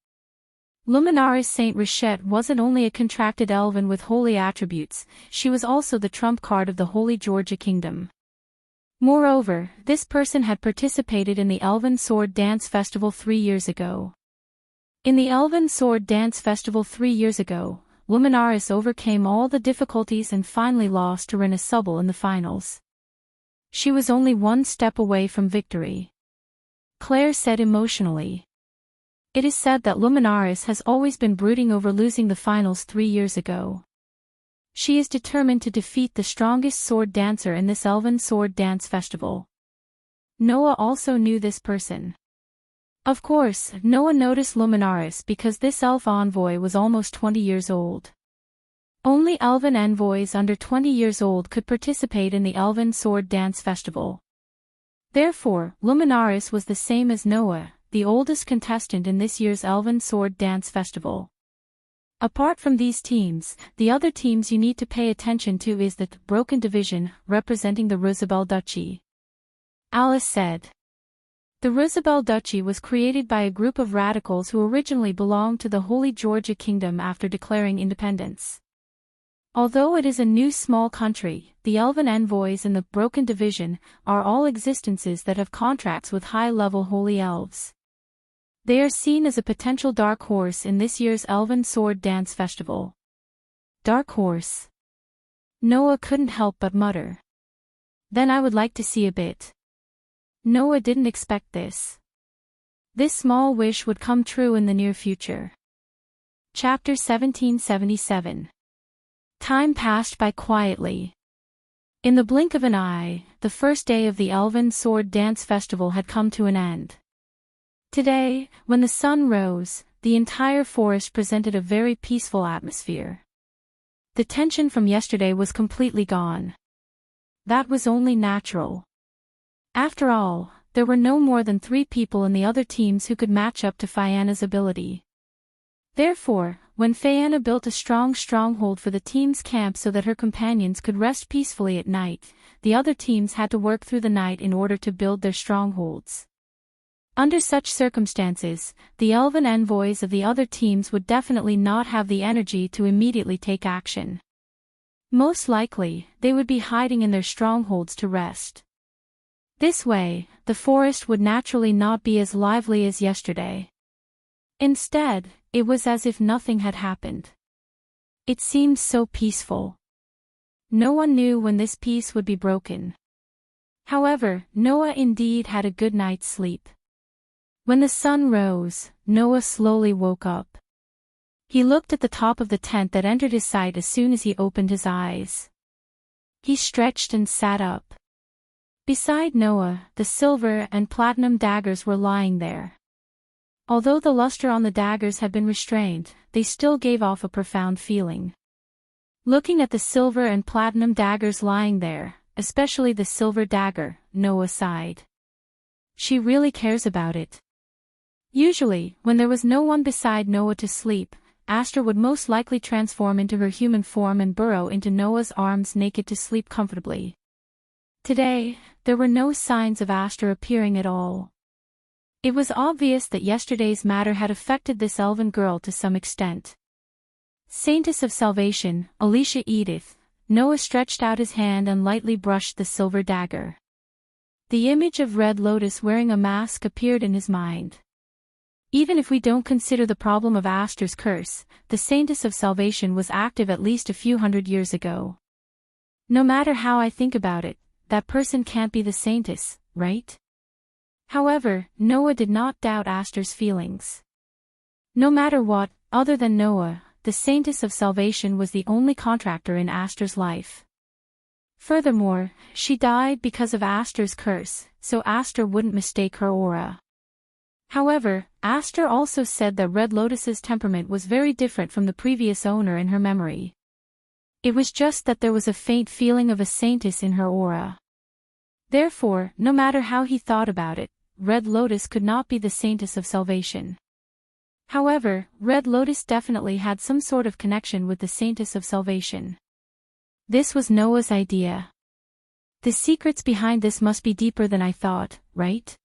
Luminaris Saint Richette wasn't only a contracted elven with holy attributes, she was also the trump card of the Holy Georgia Kingdom. Moreover, this person had participated in the Elven Sword Dance Festival 3 years ago. In the Elven Sword Dance Festival 3 years ago, Luminaris overcame all the difficulties and finally lost to Rena Subble in the finals. She was only 1 step away from victory. Claire said emotionally. It is said that Luminaris has always been brooding over losing the finals 3 years ago. She is determined to defeat the strongest sword dancer in this Elven Sword Dance Festival. Noah also knew this person. Of course, Noah noticed Luminaris because this elf envoy was almost 20 years old. Only elven envoys under 20 years old could participate in the Elven Sword Dance Festival. Therefore, Luminaris was the same as Noah, the oldest contestant in this year's Elven Sword Dance Festival. Apart from these teams, the other teams you need to pay attention to is the Broken Division, representing the Rosabelle Duchy. Alice said. The Rosabelle Duchy was created by a group of radicals who originally belonged to the Holy Georgia Kingdom after declaring independence. Although it is a new small country, the elven envoys in the Broken Division are all existences that have contracts with high-level holy elves. They are seen as a potential dark horse in this year's Elven Sword Dance Festival. Dark horse. Noah couldn't help but mutter. Then I would like to see a bit. Noah didn't expect this. This small wish would come true in the near future. Chapter 1777. Time passed by quietly. In the blink of an eye, the first day of the Elven Sword Dance Festival had come to an end. Today, when the sun rose, the entire forest presented a very peaceful atmosphere. The tension from yesterday was completely gone. That was only natural. After all, there were no more than 3 people in the other teams who could match up to Fianna's ability. Therefore, when Fianna built a strong stronghold for the team's camp so that her companions could rest peacefully at night, the other teams had to work through the night in order to build their strongholds. Under such circumstances, the elven envoys of the other teams would definitely not have the energy to immediately take action. Most likely, they would be hiding in their strongholds to rest. This way, the forest would naturally not be as lively as yesterday. Instead, it was as if nothing had happened. It seemed so peaceful. No one knew when this peace would be broken. However, Noah indeed had a good night's sleep. When the sun rose, Noah slowly woke up. He looked at the top of the tent that entered his sight as soon as he opened his eyes. He stretched and sat up. Beside Noah, the silver and platinum daggers were lying there. Although the luster on the daggers had been restrained, they still gave off a profound feeling. Looking at the silver and platinum daggers lying there, especially the silver dagger, Noah sighed. She really cares about it. Usually, when there was no one beside Noah to sleep, Aster would most likely transform into her human form and burrow into Noah's arms naked to sleep comfortably. Today, there were no signs of Aster appearing at all. It was obvious that yesterday's matter had affected this elven girl to some extent. Saintess of Salvation, Alicia Edith, Noah stretched out his hand and lightly brushed the silver dagger. The image of Red Lotus wearing a mask appeared in his mind. Even if we don't consider the problem of Aster's curse, the Saintess of Salvation was active at least a few hundred years ago. No matter how I think about it, that person can't be the Saintess, right? However, Noah did not doubt Aster's feelings. No matter what, other than Noah, the Saintess of Salvation was the only contractor in Aster's life. Furthermore, she died because of Aster's curse, so Aster wouldn't mistake her aura. However, Aster also said that Red Lotus's temperament was very different from the previous owner in her memory. It was just that there was a faint feeling of a saintess in her aura. Therefore, no matter how he thought about it, Red Lotus could not be the Saintess of Salvation. However, Red Lotus definitely had some sort of connection with the Saintess of Salvation. This was Noah's idea. The secrets behind this must be deeper than I thought, right?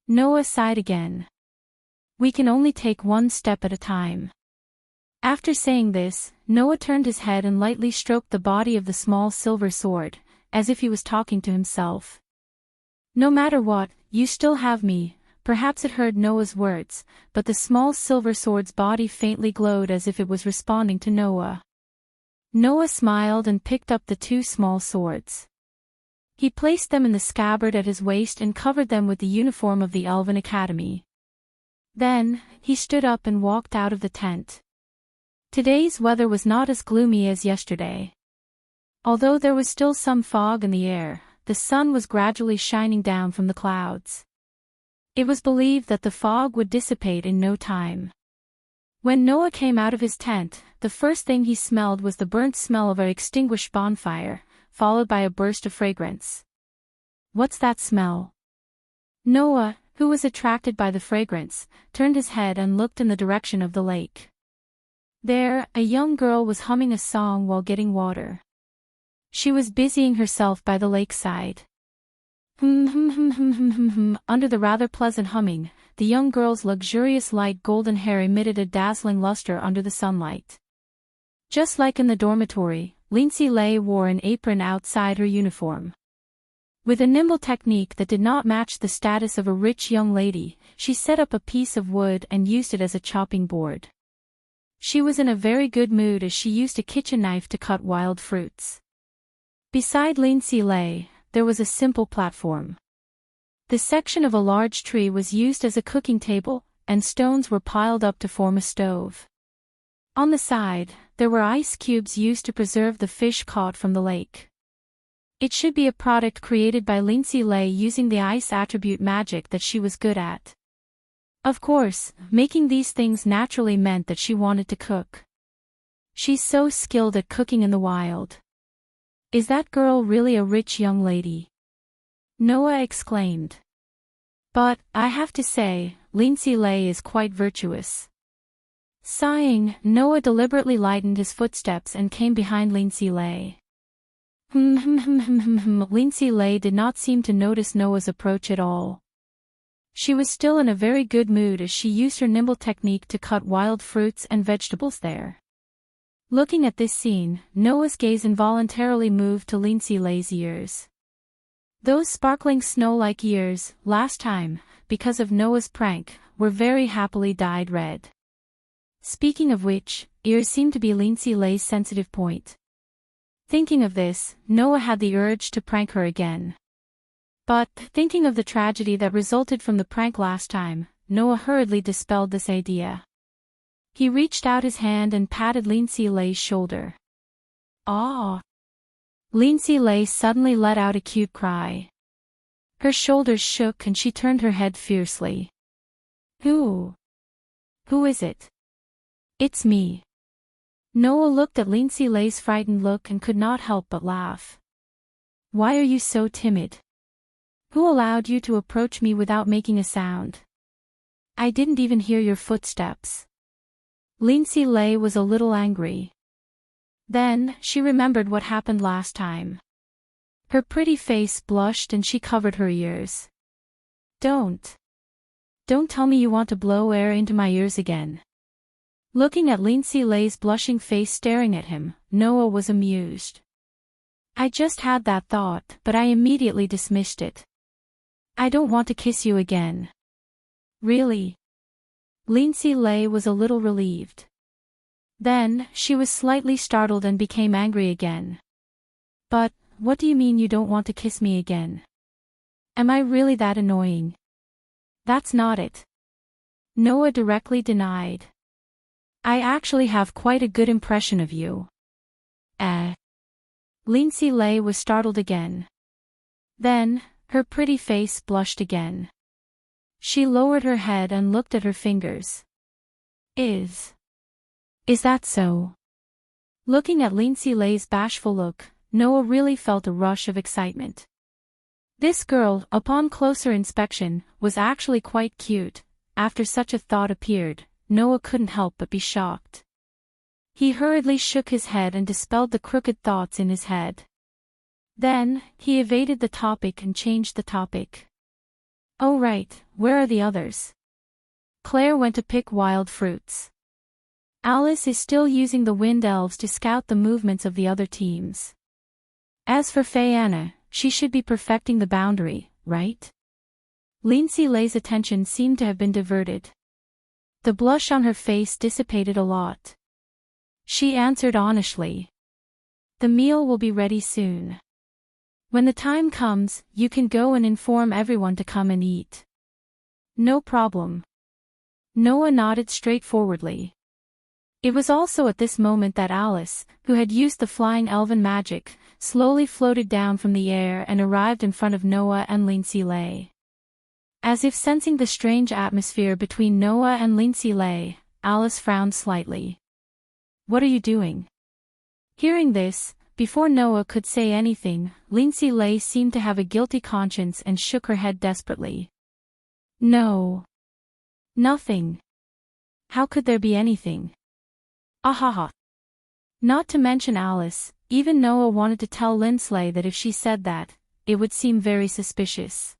Noah sighed again. We can only take one step at a time. After saying this, Noah turned his head and lightly stroked the body of the small silver sword, as if he was talking to himself. No matter what, you still have me. Perhaps it heard Noah's words, but the small silver sword's body faintly glowed as if it was responding to Noah. Noah smiled and picked up the two small swords. He placed them in the scabbard at his waist and covered them with the uniform of the Elven Academy. Then, he stood up and walked out of the tent. Today's weather was not as gloomy as yesterday. Although there was still some fog in the air, the sun was gradually shining down from the clouds. It was believed that the fog would dissipate in no time. When Noah came out of his tent, the first thing he smelled was the burnt smell of an extinguished bonfire, followed by a burst of fragrance. What's that smell? Noah, who was attracted by the fragrance, turned his head and looked in the direction of the lake. There, a young girl was humming a song while getting water. She was busying herself by the lakeside. Under the rather pleasant humming, the young girl's luxurious light golden hair emitted a dazzling luster under the sunlight. Just like in the dormitory, Lindsay Lay wore an apron outside her uniform. With a nimble technique that did not match the status of a rich young lady, she set up a piece of wood and used it as a chopping board. She was in a very good mood as she used a kitchen knife to cut wild fruits. Beside Lindsay Lay, there was a simple platform. The section of a large tree was used as a cooking table, and stones were piled up to form a stove. On the side, there were ice cubes used to preserve the fish caught from the lake. It should be a product created by Lindsay Lay using the ice attribute magic that she was good at. Of course, making these things naturally meant that she wanted to cook. She's so skilled at cooking in the wild. Is that girl really a rich young lady? Noah exclaimed. But, I have to say, Lindsay Lay is quite virtuous. Sighing, Noah deliberately lightened his footsteps and came behind Lindsay Lay. Lindsay Lay did not seem to notice Noah's approach at all. She was still in a very good mood as she used her nimble technique to cut wild fruits and vegetables there. Looking at this scene, Noah's gaze involuntarily moved to Lindsay Lay's ears. Those sparkling snow-like ears, last time, because of Noah's prank, were very happily dyed red. Speaking of which, ears seemed to be Lindsay Lay's sensitive point. Thinking of this, Noah had the urge to prank her again. But, thinking of the tragedy that resulted from the prank last time, Noah hurriedly dispelled this idea. He reached out his hand and patted Lindsay Lay's shoulder. "Aw!" Lindsay Lay suddenly let out a cute cry. Her shoulders shook and she turned her head fiercely. Who is it?" "It's me." Noah looked at Lindsay Lay's frightened look and could not help but laugh. "Why are you so timid? Who allowed you to approach me without making a sound? I didn't even hear your footsteps." Lindsay Lay was a little angry. Then, she remembered what happened last time. Her pretty face blushed and she covered her ears. Don't tell me you want to blow air into my ears again." Looking at Lindsay Lay's blushing face staring at him, Noah was amused. "I just had that thought, but I immediately dismissed it. I don't want to kiss you again." "Really?" Lindsay Lay was a little relieved. Then, she was slightly startled and became angry again. But, what do you mean you don't want to kiss me again? Am I really that annoying? That's not it. Noah directly denied. I actually have quite a good impression of you. Lindsay Lay was startled again. Then, her pretty face blushed again. She lowered her head and looked at her fingers. Is that so? Looking at Lindsay Lay's bashful look, Noah really felt a rush of excitement. This girl, upon closer inspection, was actually quite cute. After such a thought appeared, Noah couldn't help but be shocked. He hurriedly shook his head and dispelled the crooked thoughts in his head. Then, he evaded the topic and changed the topic. Oh right, where are the others? Claire went to pick wild fruits. Alice is still using the wind elves to scout the movements of the other teams. As for Fayeanna, she should be perfecting the boundary, right? Lindsay Lay's attention seemed to have been diverted. The blush on her face dissipated a lot. She answered honestly. The meal will be ready soon. When the time comes, you can go and inform everyone to come and eat. No problem. Noah nodded straightforwardly. It was also at this moment that Alice, who had used the flying elven magic, slowly floated down from the air and arrived in front of Noah and Lindsay Lay. As if sensing the strange atmosphere between Noah and Lindsay Lay, Alice frowned slightly. What are you doing? Hearing this, before Noah could say anything, Lindsay Lay seemed to have a guilty conscience and shook her head desperately. No. Nothing. How could there be anything? Ahaha. Not to mention Alice, even Noah wanted to tell Lindsay that if she said that, it would seem very suspicious.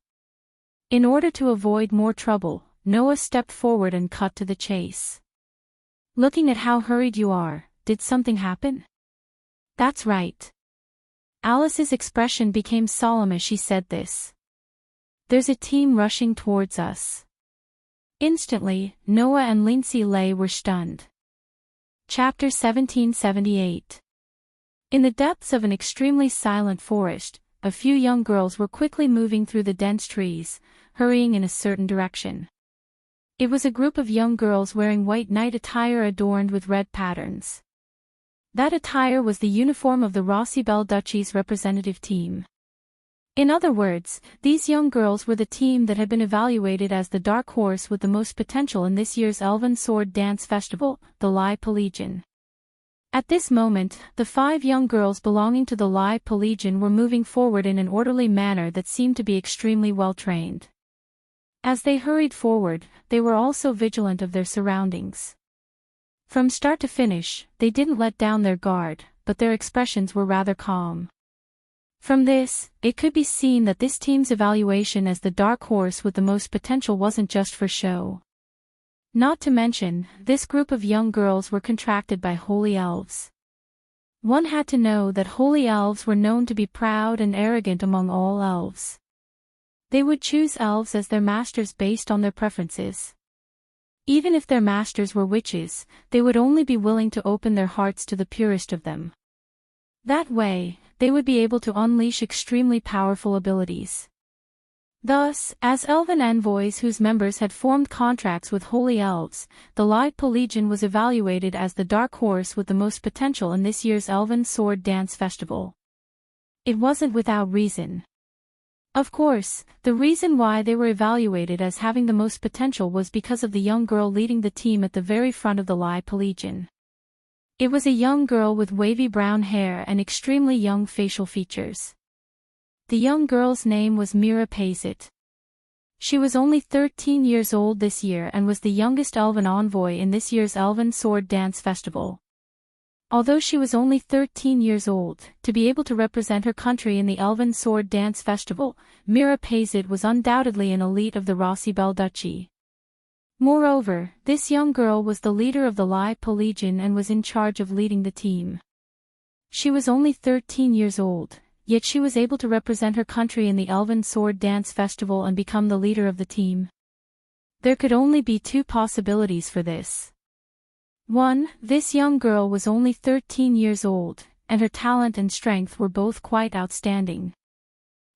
In order to avoid more trouble, Noah stepped forward and cut to the chase. Looking at how hurried you are, did something happen? That's right. Alice's expression became solemn as she said this. There's a team rushing towards us. Instantly, Noah and Lindsay Lay were stunned. Chapter 1778. In the depths of an extremely silent forest, a few young girls were quickly moving through the dense trees, hurrying in a certain direction. It was a group of young girls wearing white night attire adorned with red patterns. That attire was the uniform of the Rossibel Duchy's representative team. In other words, these young girls were the team that had been evaluated as the dark horse with the most potential in this year's Elven Sword Dance Festival, the Lai Pelagian. At this moment, the 5 young girls belonging to the Lai Pelagian were moving forward in an orderly manner that seemed to be extremely well trained. As they hurried forward, they were also vigilant of their surroundings. From start to finish, they didn't let down their guard, but their expressions were rather calm. From this, it could be seen that this team's evaluation as the dark horse with the most potential wasn't just for show. Not to mention, this group of young girls were contracted by holy elves. One had to know that holy elves were known to be proud and arrogant among all elves. They would choose elves as their masters based on their preferences. Even if their masters were witches, they would only be willing to open their hearts to the purest of them. That way, they would be able to unleash extremely powerful abilities. Thus, as elven envoys whose members had formed contracts with holy elves, the Lai Pelagian was evaluated as the dark horse with the most potential in this year's Elven Sword Dance Festival. It wasn't without reason. Of course, the reason why they were evaluated as having the most potential was because of the young girl leading the team at the very front of the Lai Pelagian. It was a young girl with wavy brown hair and extremely young facial features. The young girl's name was Mira Pazit. She was only 13 years old this year and was the youngest elven envoy in this year's Elven Sword Dance Festival. Although she was only 13 years old, to be able to represent her country in the Elven Sword Dance Festival, Mira Pazit was undoubtedly an elite of the Rossibel Duchy. Moreover, this young girl was the leader of the Lai Pelagian and was in charge of leading the team. She was only 13 years old, yet she was able to represent her country in the Elven Sword Dance Festival and become the leader of the team. There could only be two possibilities for this. 1. This young girl was only 13 years old, and her talent and strength were both quite outstanding.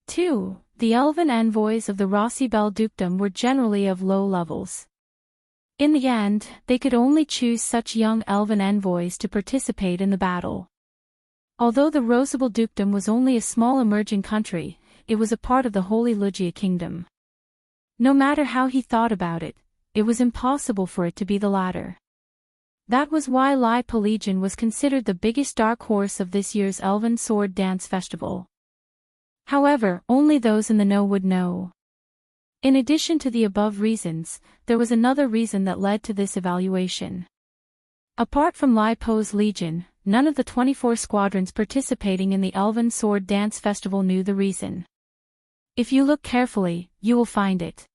2. The elven envoys of the Rossibel dukedom were generally of low levels. In the end, they could only choose such young elven envoys to participate in the battle. Although the Rosabel dukedom was only a small emerging country, it was a part of the Holy Lugia kingdom. No matter how he thought about it, it was impossible for it to be the latter. That was why Lai Pelagian was considered the biggest dark horse of this year's Elven Sword Dance Festival. However, only those in the know would know. In addition to the above reasons, there was another reason that led to this evaluation. Apart from Lai Po's legion, none of the 24 squadrons participating in the Elven Sword Dance Festival knew the reason. If you look carefully, you will find it.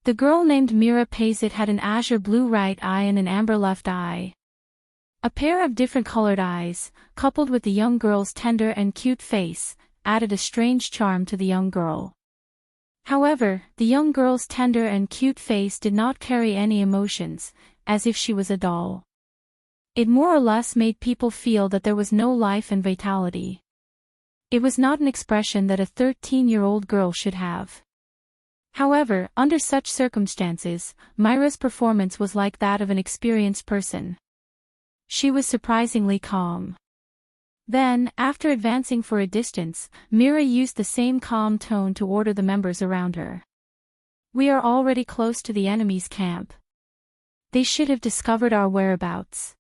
The girl named Mira Pazit had an azure blue right eye and an amber left eye. A pair of different colored eyes, coupled with the young girl's tender and cute face, added a strange charm to the young girl. However, the young girl's tender and cute face did not carry any emotions, as if she was a doll. It more or less made people feel that there was no life and vitality. It was not an expression that a 13-year-old girl should have. However, under such circumstances, Mira's performance was like that of an experienced person. She was surprisingly calm. Then, after advancing for a distance, Mira used the same calm tone to order the members around her. We are already close to the enemy's camp. They should have discovered our whereabouts.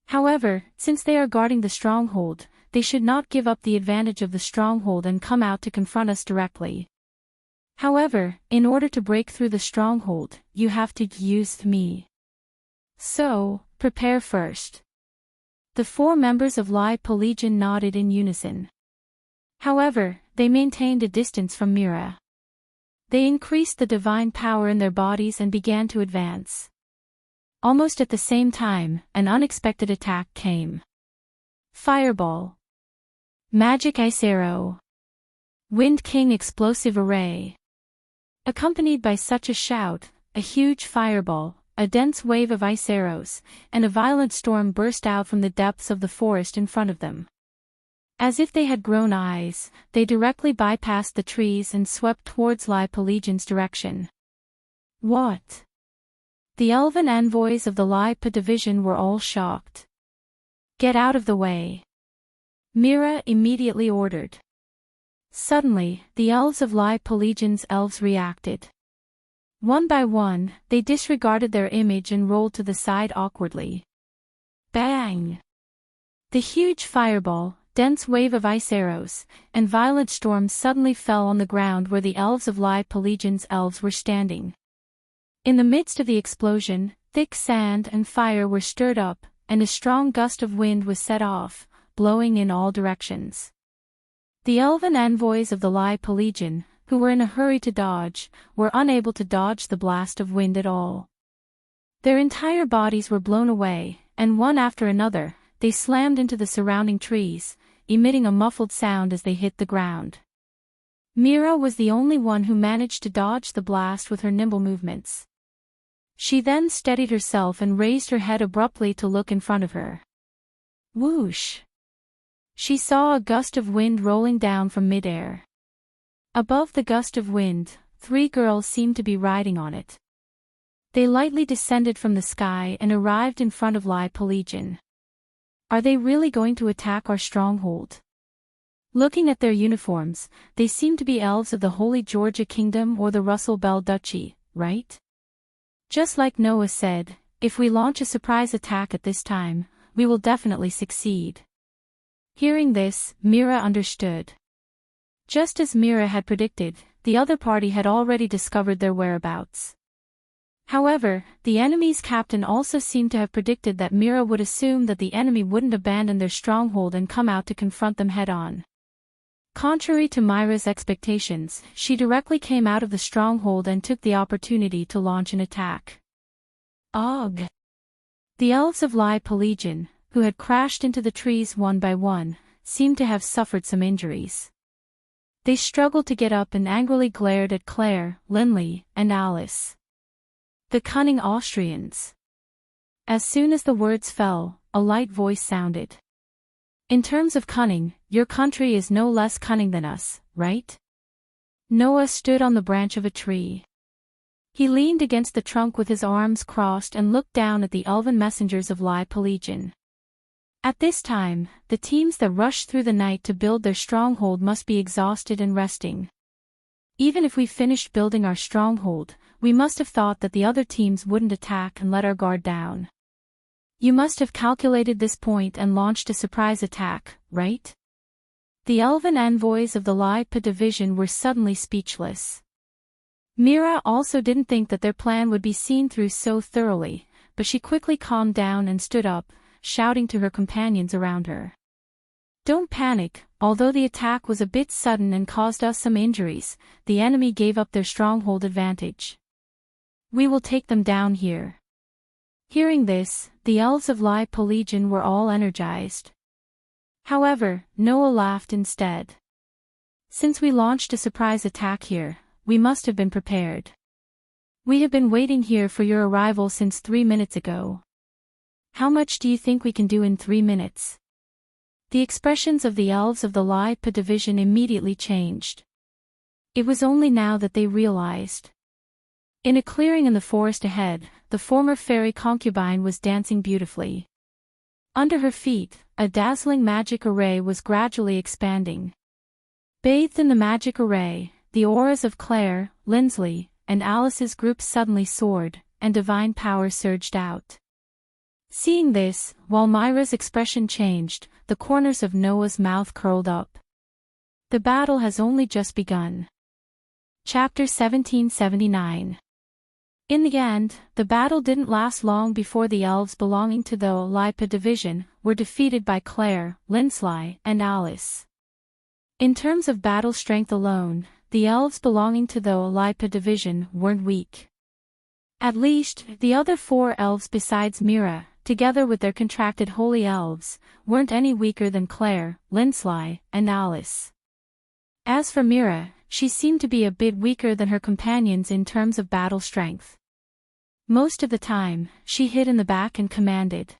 However, since they are guarding the stronghold, they should not give up the advantage of the stronghold and come out to confront us directly. However, in order to break through the stronghold, you have to use me. So, prepare first. The 4 members of Lai Pelagian nodded in unison. However, they maintained a distance from Mira. They increased the divine power in their bodies and began to advance. Almost at the same time, an unexpected attack came. Fireball. Magic Ice Arrow. Wind King Explosive Array. Accompanied by such a shout, a huge fireball, a dense wave of ice arrows, and a violent storm burst out from the depths of the forest in front of them. As if they had grown eyes, they directly bypassed the trees and swept towards Lai Pelagian's direction. What? The elven envoys of the Lai Pa division were all shocked. Get out of the way. Mira immediately ordered. Suddenly, the elves of Lai Pelagian's elves reacted. One by one, they disregarded their image and rolled to the side awkwardly. Bang! The huge fireball, dense wave of ice arrows, and violent storms suddenly fell on the ground where the elves of Lai Pelagian's elves were standing. In the midst of the explosion, thick sand and fire were stirred up, and a strong gust of wind was set off, blowing in all directions. The elven envoys of the Lai Pelagian, who were in a hurry to dodge, were unable to dodge the blast of wind at all. Their entire bodies were blown away, and one after another, they slammed into the surrounding trees, emitting a muffled sound as they hit the ground. Mira was the only one who managed to dodge the blast with her nimble movements. She then steadied herself and raised her head abruptly to look in front of her. Whoosh! She saw a gust of wind rolling down from mid-air. Above the gust of wind, 3 girls seemed to be riding on it. They lightly descended from the sky and arrived in front of Lai Pelagian. Are they really going to attack our stronghold? Looking at their uniforms, they seem to be elves of the Holy Georgia Kingdom or the Russell Bell Duchy, right? Just like Noah said, if we launch a surprise attack at this time, we will definitely succeed. Hearing this, Mira understood. Just as Mira had predicted, the other party had already discovered their whereabouts. However, the enemy's captain also seemed to have predicted that Mira would assume that the enemy wouldn't abandon their stronghold and come out to confront them head-on. Contrary to Mira's expectations, she directly came out of the stronghold and took the opportunity to launch an attack. Ugh! The elves of Lai Pelagian, who had crashed into the trees one by one, seemed to have suffered some injuries. They struggled to get up and angrily glared at Claire, Linley, and Alice. The cunning Austrians. As soon as the words fell, a light voice sounded. In terms of cunning, your country is no less cunning than us, right? Noah stood on the branch of a tree. He leaned against the trunk with his arms crossed and looked down at the elven messengers of Lai Pelagian. At this time, the teams that rushed through the night to build their stronghold must be exhausted and resting. Even if we finished building our stronghold, we must have thought that the other teams wouldn't attack and let our guard down. You must have calculated this point and launched a surprise attack, right? The elven envoys of the Lai Pa division were suddenly speechless. Mira also didn't think that their plan would be seen through so thoroughly, but she quickly calmed down and stood up, shouting to her companions around her. Don't panic, although the attack was a bit sudden and caused us some injuries, the enemy gave up their stronghold advantage. We will take them down here. Hearing this, the elves of Lai Pelagian were all energized. However, Noah laughed instead. Since we launched a surprise attack here, we must have been prepared. We have been waiting here for your arrival since 3 minutes ago. How much do you think we can do in 3 minutes? The expressions of the elves of the Lai Pa division immediately changed. It was only now that they realized. In a clearing in the forest ahead, the former fairy concubine was dancing beautifully. Under her feet, a dazzling magic array was gradually expanding. Bathed in the magic array, the auras of Claire, Lindsley, and Alice's group suddenly soared, and divine power surged out. Seeing this, while Myra's expression changed, the corners of Noah's mouth curled up. The battle has only just begun. Chapter 1779. In the end, the battle didn't last long before the elves belonging to the Lai Pa division were defeated by Claire, Lindsley, and Alice. In terms of battle strength alone, the elves belonging to the Lai Pa division weren't weak. At least, the other 4 elves besides Mira, together with their contracted holy elves, weren't any weaker than Claire, Lindsley, and Alice. As for Mira, she seemed to be a bit weaker than her companions in terms of battle strength. Most of the time, she hid in the back and commanded.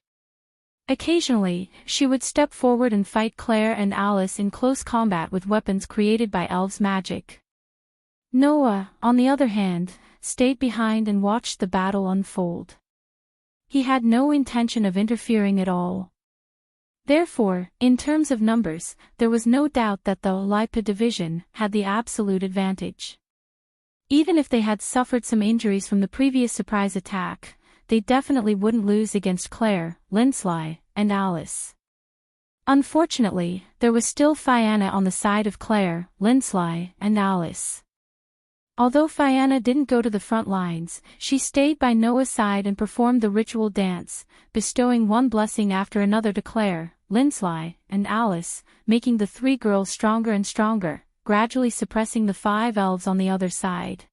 Occasionally, she would step forward and fight Claire and Alice in close combat with weapons created by elves' magic. Noah, on the other hand, stayed behind and watched the battle unfold. He had no intention of interfering at all. Therefore, in terms of numbers, there was no doubt that the Lai Pa division had the absolute advantage. Even if they had suffered some injuries from the previous surprise attack, they definitely wouldn't lose against Claire, Lindsley, and Alice. Unfortunately, there was still Fianna on the side of Claire, Lindsley, and Alice. Although Fianna didn't go to the front lines, she stayed by Noah's side and performed the ritual dance, bestowing one blessing after another to Claire, Lindsley, and Alice, making the 3 girls stronger and stronger, gradually suppressing the 5 elves on the other side.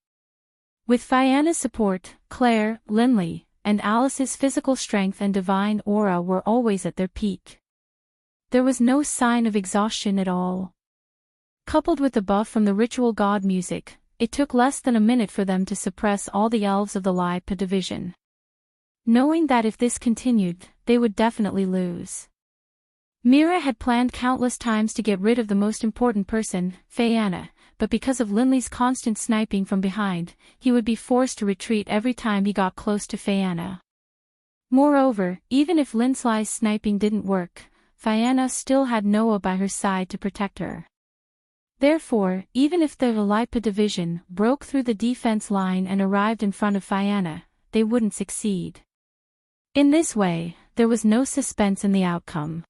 With Fianna's support, Claire, Lindley, and Alice's physical strength and divine aura were always at their peak. There was no sign of exhaustion at all. Coupled with the buff from the ritual god music, it took less than a minute for them to suppress all the elves of the Lai Pa division. Knowing that if this continued, they would definitely lose. Mira had planned countless times to get rid of the most important person, Fianna, but because of Lindley's constant sniping from behind, he would be forced to retreat every time he got close to Fianna. Moreover, even if Lindsley's sniping didn't work, Fianna still had Noah by her side to protect her. Therefore, even if the Lai Pa division broke through the defense line and arrived in front of Fianna, they wouldn't succeed. In this way, there was no suspense in the outcome.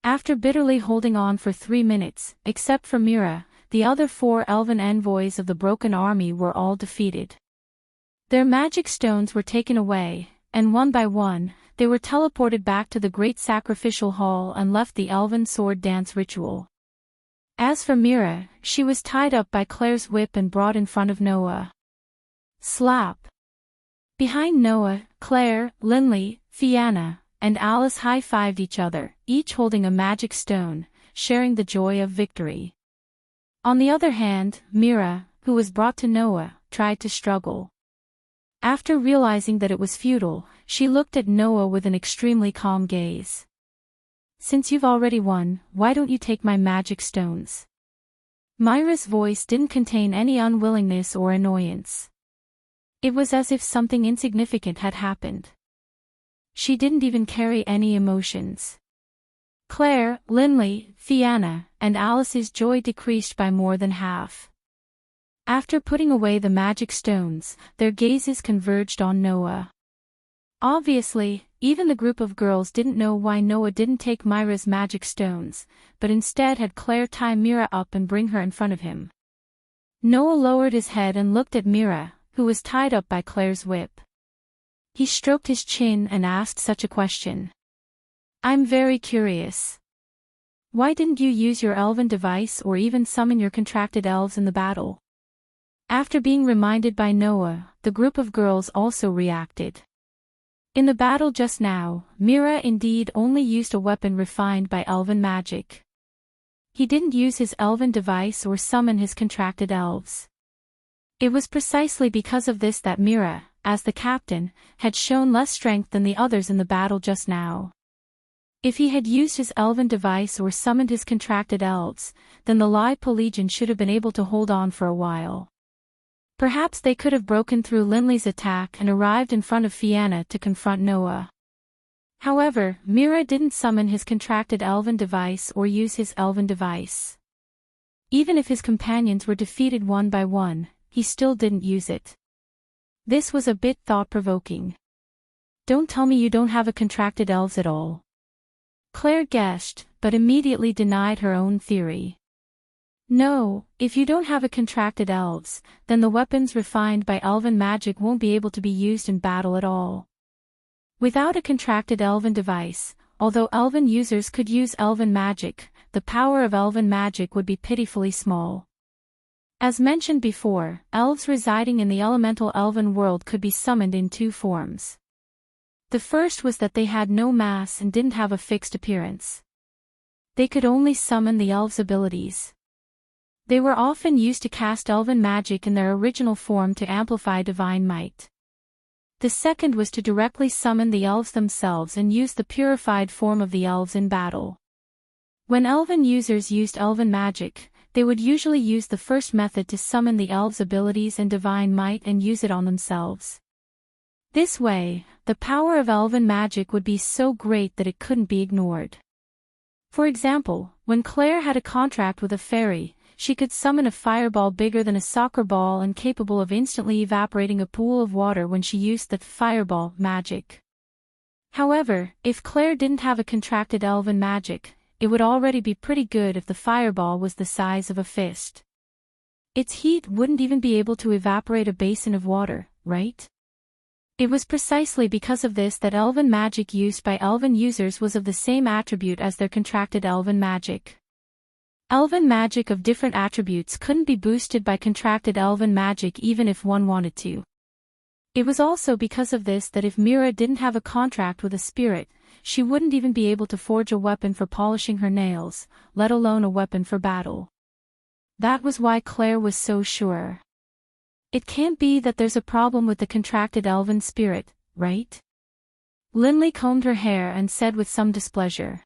After bitterly holding on for 3 minutes, except for Mira, the other 4 elven envoys of the broken army were all defeated. Their magic stones were taken away, and one by one, they were teleported back to the great sacrificial hall and left the elven sword dance ritual. As for Mira, she was tied up by Claire's whip and brought in front of Noah. Slap! Behind Noah, Claire, Lindley, Fianna, and Alice high-fived each other, each holding a magic stone, sharing the joy of victory. On the other hand, Mira, who was brought to Noah, tried to struggle. After realizing that it was futile, she looked at Noah with an extremely calm gaze. "Since you've already won, why don't you take my magic stones?" Myra's voice didn't contain any unwillingness or annoyance. It was as if something insignificant had happened. She didn't even carry any emotions. Claire, Linley, Fianna, and Alice's joy decreased by more than half. After putting away the magic stones, their gazes converged on Noah. Obviously, even the group of girls didn't know why Noah didn't take Myra's magic stones, but instead had Claire tie Mira up and bring her in front of him. Noah lowered his head and looked at Mira, who was tied up by Claire's whip. He stroked his chin and asked such a question. "I'm very curious. Why didn't you use your elven device or even summon your contracted elves in the battle?" After being reminded by Noah, the group of girls also reacted. In the battle just now, Mira indeed only used a weapon refined by elven magic. He didn't use his elven device or summon his contracted elves. It was precisely because of this that Mira, as the captain, had shown less strength than the others in the battle just now. If he had used his elven device or summoned his contracted elves, then the Lipo Legion should have been able to hold on for a while. Perhaps they could have broken through Linley's attack and arrived in front of Fianna to confront Noah. However, Mira didn't summon his contracted elven device or use his elven device. Even if his companions were defeated one by one, he still didn't use it. This was a bit thought-provoking. "Don't tell me you don't have a contracted elves at all." Claire guessed, but immediately denied her own theory. "No, if you don't have a contracted elves, then the weapons refined by elven magic won't be able to be used in battle at all. Without a contracted elven device, although elven users could use elven magic, the power of elven magic would be pitifully small. As mentioned before, elves residing in the elemental elven world could be summoned in two forms. The first was that they had no mass and didn't have a fixed appearance. They could only summon the elves' abilities. They were often used to cast elven magic in their original form to amplify divine might. The second was to directly summon the elves themselves and use the purified form of the elves in battle. When elven users used elven magic, they would usually use the first method to summon the elves' abilities and divine might and use it on themselves. This way, the power of elven magic would be so great that it couldn't be ignored. For example, when Claire had a contract with a fairy, she could summon a fireball bigger than a soccer ball and capable of instantly evaporating a pool of water when she used the fireball magic. However, if Claire didn't have a contracted elven magic, it would already be pretty good if the fireball was the size of a fist. Its heat wouldn't even be able to evaporate a basin of water, right? It was precisely because of this that elven magic used by elven users was of the same attribute as their contracted elven magic. Elven magic of different attributes couldn't be boosted by contracted elven magic even if one wanted to. It was also because of this that if Mira didn't have a contract with a spirit, she wouldn't even be able to forge a weapon for polishing her nails, let alone a weapon for battle. That was why Claire was so sure. It can't be that there's a problem with the contracted elven spirit, right? Linley combed her hair and said with some displeasure.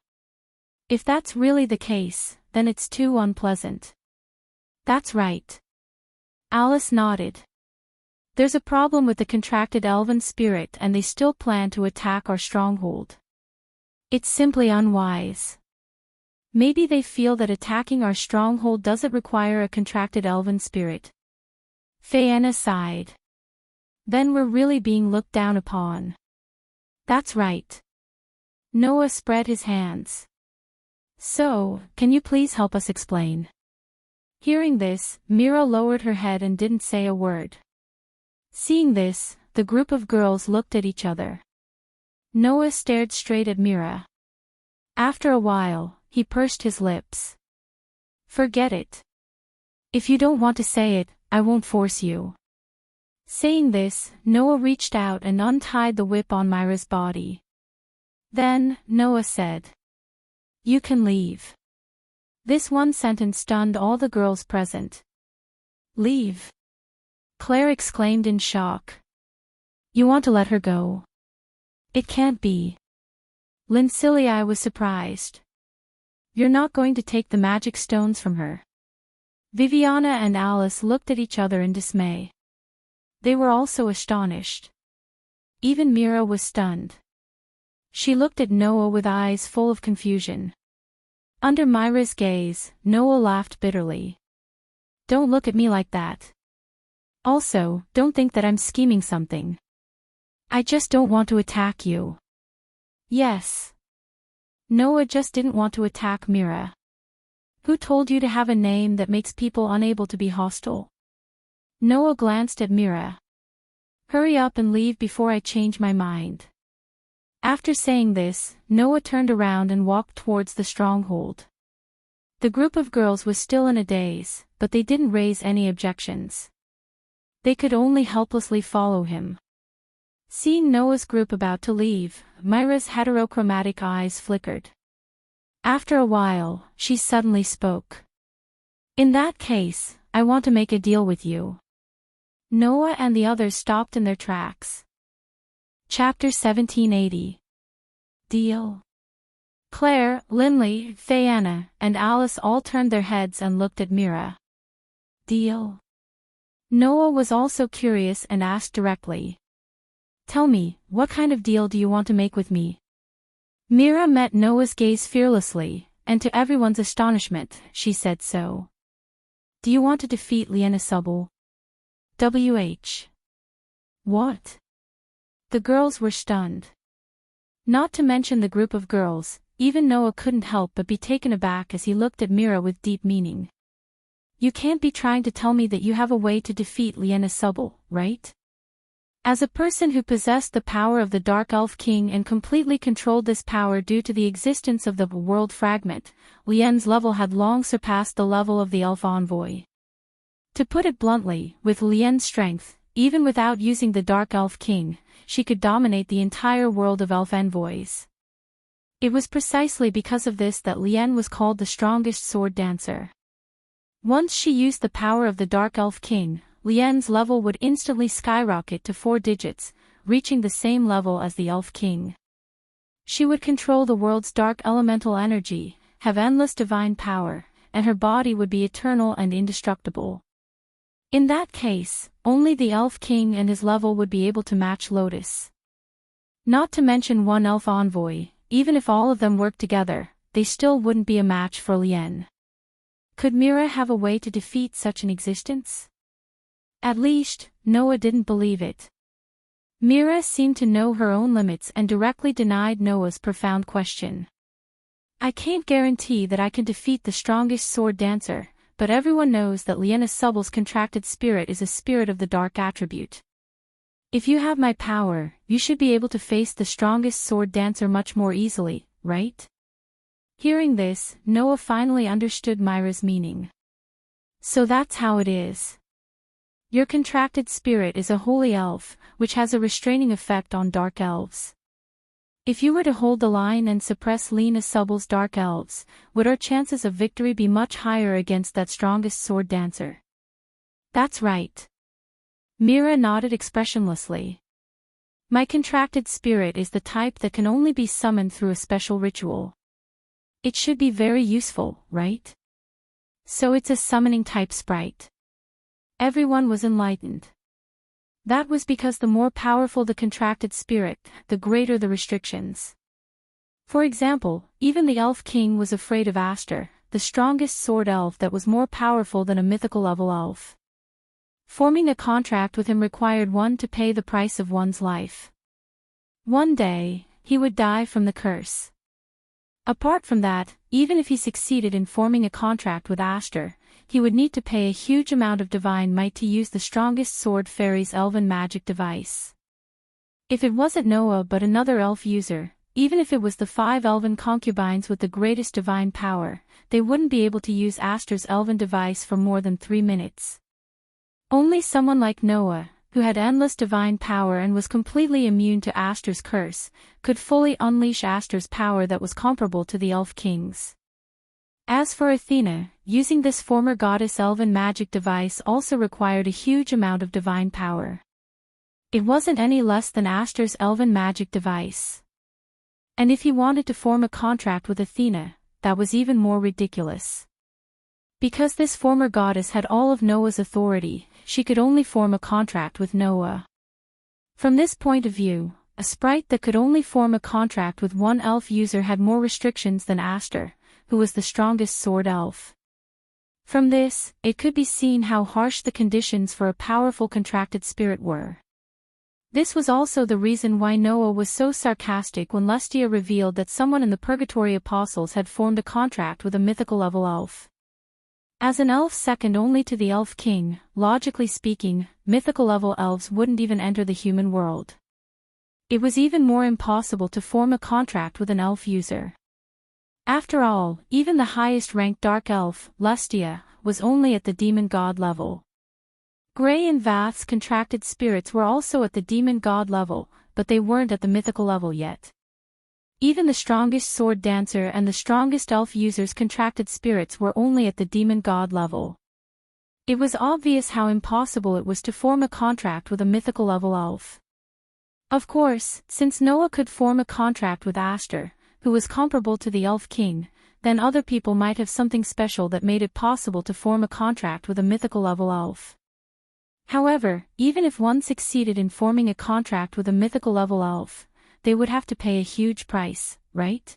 If that's really the case, then it's too unpleasant. That's right. Alice nodded. There's a problem with the contracted elven spirit and they still plan to attack our stronghold. It's simply unwise. Maybe they feel that attacking our stronghold doesn't require a contracted elven spirit. Fianna sighed. Then we're really being looked down upon. That's right. Noah spread his hands. So, can you please help us explain? Hearing this, Mira lowered her head and didn't say a word. Seeing this, the group of girls looked at each other. Noah stared straight at Mira. After a while, he pursed his lips. Forget it. If you don't want to say it, I won't force you. Saying this, Noah reached out and untied the whip on Myra's body. Then, Noah said, "You can leave." This one sentence stunned all the girls present. "Leave?" Claire exclaimed in shock. You want to let her go? It can't be. Lincilii was surprised. You're not going to take the magic stones from her? Viviana and Alice looked at each other in dismay. They were also astonished. Even Mira was stunned. She looked at Noah with eyes full of confusion. Under Myra's gaze, Noah laughed bitterly. Don't look at me like that. Also, don't think that I'm scheming something. I just don't want to attack you. Yes. Noah just didn't want to attack Mira. Who told you to have a name that makes people unable to be hostile? Noah glanced at Mira. Hurry up and leave before I change my mind. After saying this, Noah turned around and walked towards the stronghold. The group of girls was still in a daze, but they didn't raise any objections. They could only helplessly follow him. Seeing Noah's group about to leave, Myra's heterochromatic eyes flickered. After a while, she suddenly spoke. In that case, I want to make a deal with you. Noah and the others stopped in their tracks. Chapter 1780. Deal. Claire, Linley, Fayana, and Alice all turned their heads and looked at Mira. Deal. Noah was also curious and asked directly. Tell me, what kind of deal do you want to make with me? Mira met Noah's gaze fearlessly, and to everyone's astonishment, she said so. Do you want to defeat Liena Subble? W.H. What? The girls were stunned. Not to mention the group of girls, even Noah couldn't help but be taken aback as he looked at Mira with deep meaning. You can't be trying to tell me that you have a way to defeat Liena Subble, right? As a person who possessed the power of the Dark Elf King and completely controlled this power due to the existence of the world fragment, Lien's level had long surpassed the level of the Elf Envoy. To put it bluntly, with Lien's strength, even without using the Dark Elf King, she could dominate the entire world of elf envoys. It was precisely because of this that Lien was called the strongest sword dancer. Once she used the power of the Dark Elf King, Lien's level would instantly skyrocket to 4 digits, reaching the same level as the Elf King. She would control the world's dark elemental energy, have endless divine power, and her body would be eternal and indestructible. In that case, only the Elf King and his level would be able to match Lotus. Not to mention one elf envoy, even if all of them worked together, they still wouldn't be a match for Lien. Could Mira have a way to defeat such an existence? At least, Noah didn't believe it. Mira seemed to know her own limits and directly denied Noah's profound question. I can't guarantee that I can defeat the strongest sword dancer, but everyone knows that Liena Subble's contracted spirit is a spirit of the dark attribute. If you have my power, you should be able to face the strongest sword dancer much more easily, right? Hearing this, Noah finally understood Myra's meaning. So that's how it is. Your contracted spirit is a holy elf, which has a restraining effect on dark elves. If you were to hold the line and suppress Liena Subble's dark elves, would our chances of victory be much higher against that strongest sword dancer? That's right. Mira nodded expressionlessly. My contracted spirit is the type that can only be summoned through a special ritual. It should be very useful, right? So it's a summoning type sprite. Everyone was enlightened. That was because the more powerful the contracted spirit, the greater the restrictions. For example, even the Elf King was afraid of Aster, the strongest sword elf that was more powerful than a mythical level elf. Forming a contract with him required one to pay the price of one's life. One day, he would die from the curse. Apart from that, even if he succeeded in forming a contract with Aster, he would need to pay a huge amount of divine might to use the strongest sword fairy's elven magic device. If it wasn't Noah but another elf user, even if it was the 5 elven concubines with the greatest divine power, they wouldn't be able to use Aster's elven device for more than 3 minutes. Only someone like Noah, who had endless divine power and was completely immune to Aster's curse, could fully unleash Aster's power that was comparable to the Elf King's. As for Athena, using this former goddess elven magic device also required a huge amount of divine power. It wasn't any less than Aster's elven magic device. And if he wanted to form a contract with Athena, that was even more ridiculous. Because this former goddess had all of Noah's authority, she could only form a contract with Noah. From this point of view, a sprite that could only form a contract with one elf user had more restrictions than Aster, who was the strongest sword elf. From this, it could be seen how harsh the conditions for a powerful contracted spirit were. This was also the reason why Noah was so sarcastic when Lustia revealed that someone in the Purgatory Apostles had formed a contract with a mythical level elf. As an elf second only to the Elf King, logically speaking, mythical level elves wouldn't even enter the human world. It was even more impossible to form a contract with an elf user. After all, even the highest ranked dark elf, Lustia, was only at the demon god level. Grey and Vath's contracted spirits were also at the demon god level, but they weren't at the mythical level yet. Even the strongest sword dancer and the strongest elf user's contracted spirits were only at the demon god level. It was obvious how impossible it was to form a contract with a mythical level elf. Of course, since Noah could form a contract with Aster, who was comparable to the Elf King, then other people might have something special that made it possible to form a contract with a mythical level elf. However, even if one succeeded in forming a contract with a mythical level elf, they would have to pay a huge price, right?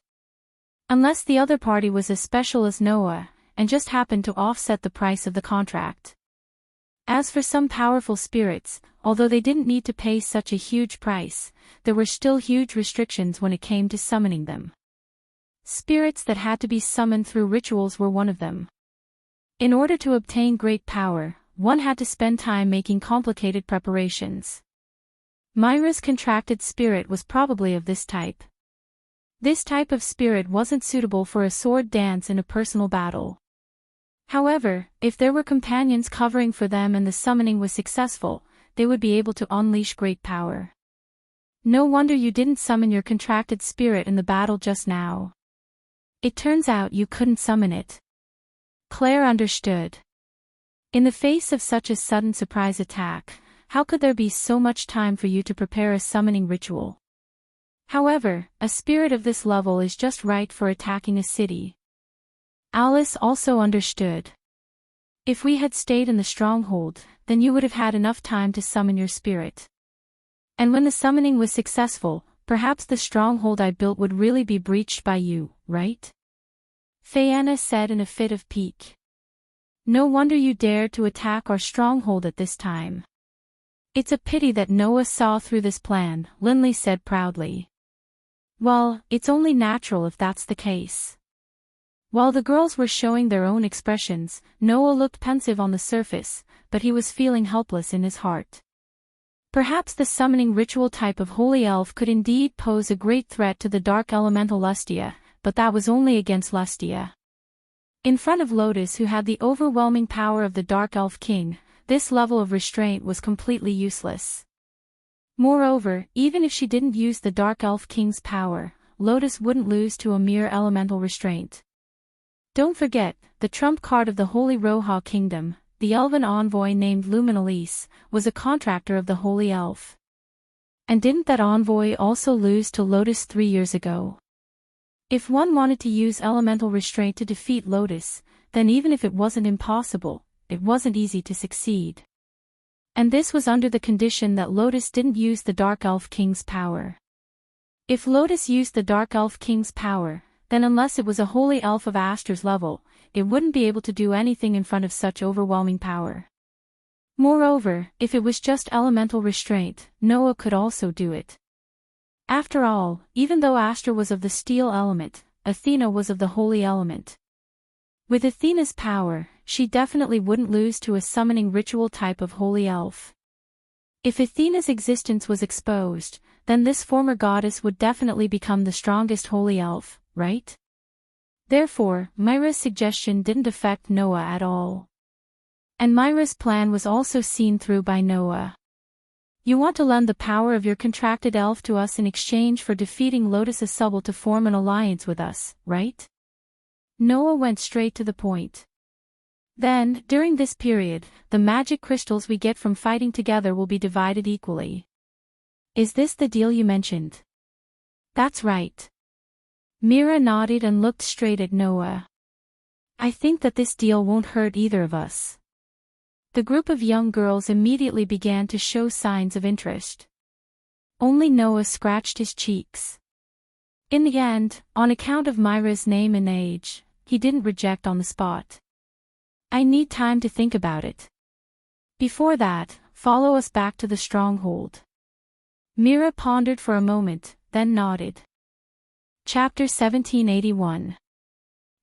Unless the other party was as special as Noah, and just happened to offset the price of the contract. As for some powerful spirits, although they didn't need to pay such a huge price, there were still huge restrictions when it came to summoning them. Spirits that had to be summoned through rituals were one of them. In order to obtain great power, one had to spend time making complicated preparations. Myra's contracted spirit was probably of this type. This type of spirit wasn't suitable for a sword dance in a personal battle. However, if there were companions covering for them and the summoning was successful, they would be able to unleash great power. No wonder you didn't summon your contracted spirit in the battle just now. It turns out you couldn't summon it. Claire understood. In the face of such a sudden surprise attack, how could there be so much time for you to prepare a summoning ritual? However, a spirit of this level is just right for attacking a city. Alice also understood. If we had stayed in the stronghold, then you would have had enough time to summon your spirit. And when the summoning was successful, perhaps the stronghold I built would really be breached by you, right? Phaeana said in a fit of pique. No wonder you dared to attack our stronghold at this time. It's a pity that Noah saw through this plan, Linley said proudly. Well, it's only natural if that's the case. While the girls were showing their own expressions, Noah looked pensive on the surface, but he was feeling helpless in his heart. Perhaps the summoning ritual type of holy elf could indeed pose a great threat to the dark elemental Lustia, but that was only against Lustia. In front of Lotus, who had the overwhelming power of the Dark Elf King, this level of restraint was completely useless. Moreover, even if she didn't use the Dark Elf King's power, Lotus wouldn't lose to a mere elemental restraint. Don't forget, the trump card of the Holy Roha Kingdom, the elven envoy named Luminalise, was a contractor of the Holy Elf. And didn't that envoy also lose to Lotus 3 years ago? If one wanted to use elemental restraint to defeat Lotus, then even if it wasn't impossible, it wasn't easy to succeed. And this was under the condition that Lotus didn't use the Dark Elf King's power. If Lotus used the Dark Elf King's power, then unless it was a holy elf of Aster's level, it wouldn't be able to do anything in front of such overwhelming power. Moreover, if it was just elemental restraint, Noah could also do it. After all, even though Aster was of the steel element, Athena was of the holy element. With Athena's power, she definitely wouldn't lose to a summoning ritual type of holy elf. If Athena's existence was exposed, then this former goddess would definitely become the strongest holy elf, right? Therefore, Myra's suggestion didn't affect Noah at all. And Myra's plan was also seen through by Noah. You want to lend the power of your contracted elf to us in exchange for defeating Lotus Asubble to form an alliance with us, right? Noah went straight to the point. Then, during this period, the magic crystals we get from fighting together will be divided equally. Is this the deal you mentioned? That's right. Mira nodded and looked straight at Noah. I think that this deal won't hurt either of us. The group of young girls immediately began to show signs of interest. Only Noah scratched his cheeks. In the end, on account of Myra's name and age, he didn't reject on the spot. I need time to think about it. Before that, follow us back to the stronghold. Mira pondered for a moment, then nodded. Chapter 1781.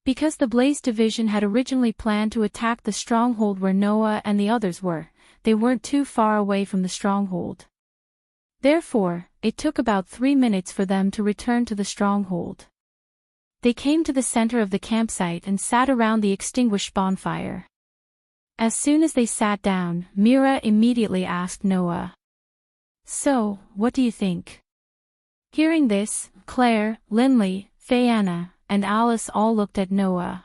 Because the Blaze Division had originally planned to attack the stronghold where Noah and the others were, they weren't too far away from the stronghold. Therefore, it took about 3 minutes for them to return to the stronghold. They came to the center of the campsite and sat around the extinguished bonfire. As soon as they sat down, Mira immediately asked Noah. So, what do you think? Hearing this, Claire, Lindley, Fayanna, and Alice all looked at Noah.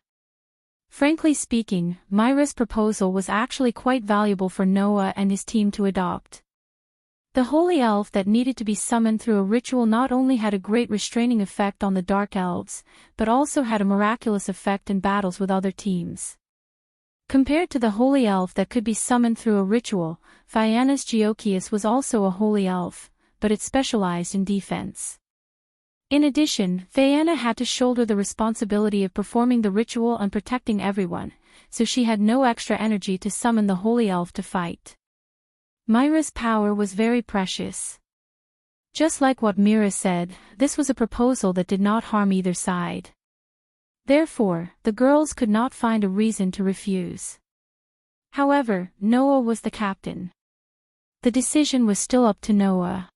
Frankly speaking, Myra's proposal was actually quite valuable for Noah and his team to adopt. The holy elf that needed to be summoned through a ritual not only had a great restraining effect on the dark elves, but also had a miraculous effect in battles with other teams. Compared to the holy elf that could be summoned through a ritual, Fayanna's Geokias was also a holy elf, but it specialized in defense. In addition, Fayanna had to shoulder the responsibility of performing the ritual and protecting everyone, so she had no extra energy to summon the holy elf to fight. Myra's power was very precious. Just like what Mira said, this was a proposal that did not harm either side. Therefore, the girls could not find a reason to refuse. However, Noah was the captain. The decision was still up to Noah.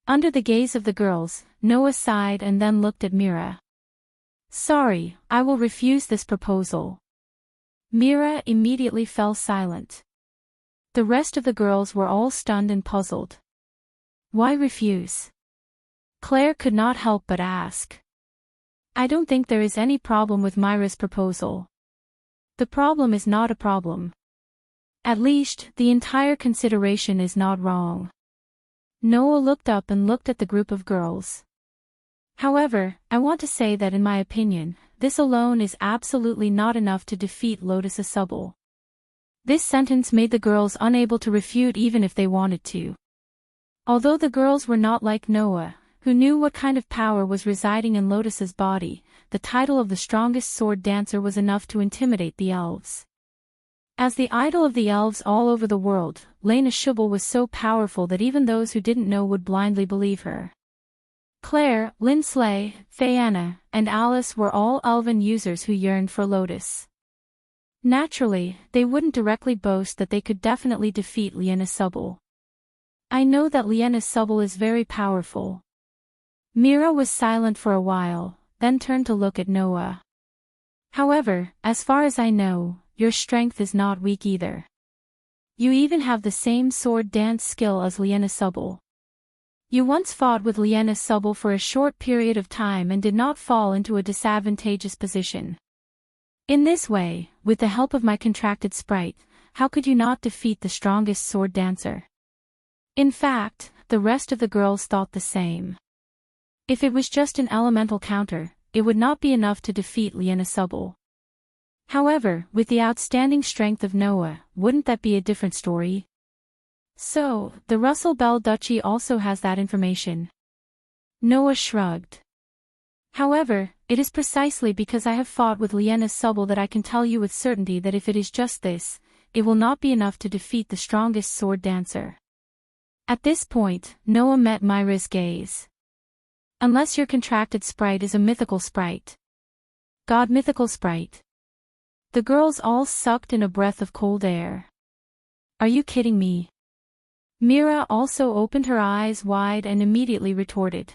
Under the gaze of the girls, Noah sighed and then looked at Mira. Sorry, I will refuse this proposal. Mira immediately fell silent. The rest of the girls were all stunned and puzzled. Why refuse? Claire could not help but ask. I don't think there is any problem with Myra's proposal. The problem is not a problem. At least, the entire consideration is not wrong. Noah looked up and looked at the group of girls. However, I want to say that in my opinion, this alone is absolutely not enough to defeat Lotus Asubble. This sentence made the girls unable to refute even if they wanted to. Although the girls were not like Noah, who knew what kind of power was residing in Lotus's body, the title of the strongest sword dancer was enough to intimidate the elves. As the idol of the elves all over the world, Lena Shubble was so powerful that even those who didn't know would blindly believe her. Claire, Lindsley, Fayanna, and Alice were all elven users who yearned for Lotus. Naturally, they wouldn't directly boast that they could definitely defeat Lena Shubble. I know that Lena Shubble is very powerful. Mira was silent for a while, then turned to look at Noah. However, as far as I know, your strength is not weak either. You even have the same sword dance skill as Lena Shubble. You once fought with Lena Shubble for a short period of time and did not fall into a disadvantageous position. In this way, with the help of my contracted sprite, how could you not defeat the strongest sword dancer? In fact, the rest of the girls thought the same. If it was just an elemental counter, it would not be enough to defeat Lena Shubble. However, with the outstanding strength of Noah, wouldn't that be a different story? So, the Russell Bell Duchy also has that information. Noah shrugged. However, it is precisely because I have fought with Lena Shubble that I can tell you with certainty that if it is just this, it will not be enough to defeat the strongest sword dancer. At this point, Noah met Myra's gaze. Unless your contracted sprite is a mythical sprite. God mythical sprite. The girls all sucked in a breath of cold air. Are you kidding me? Mira also opened her eyes wide and immediately retorted.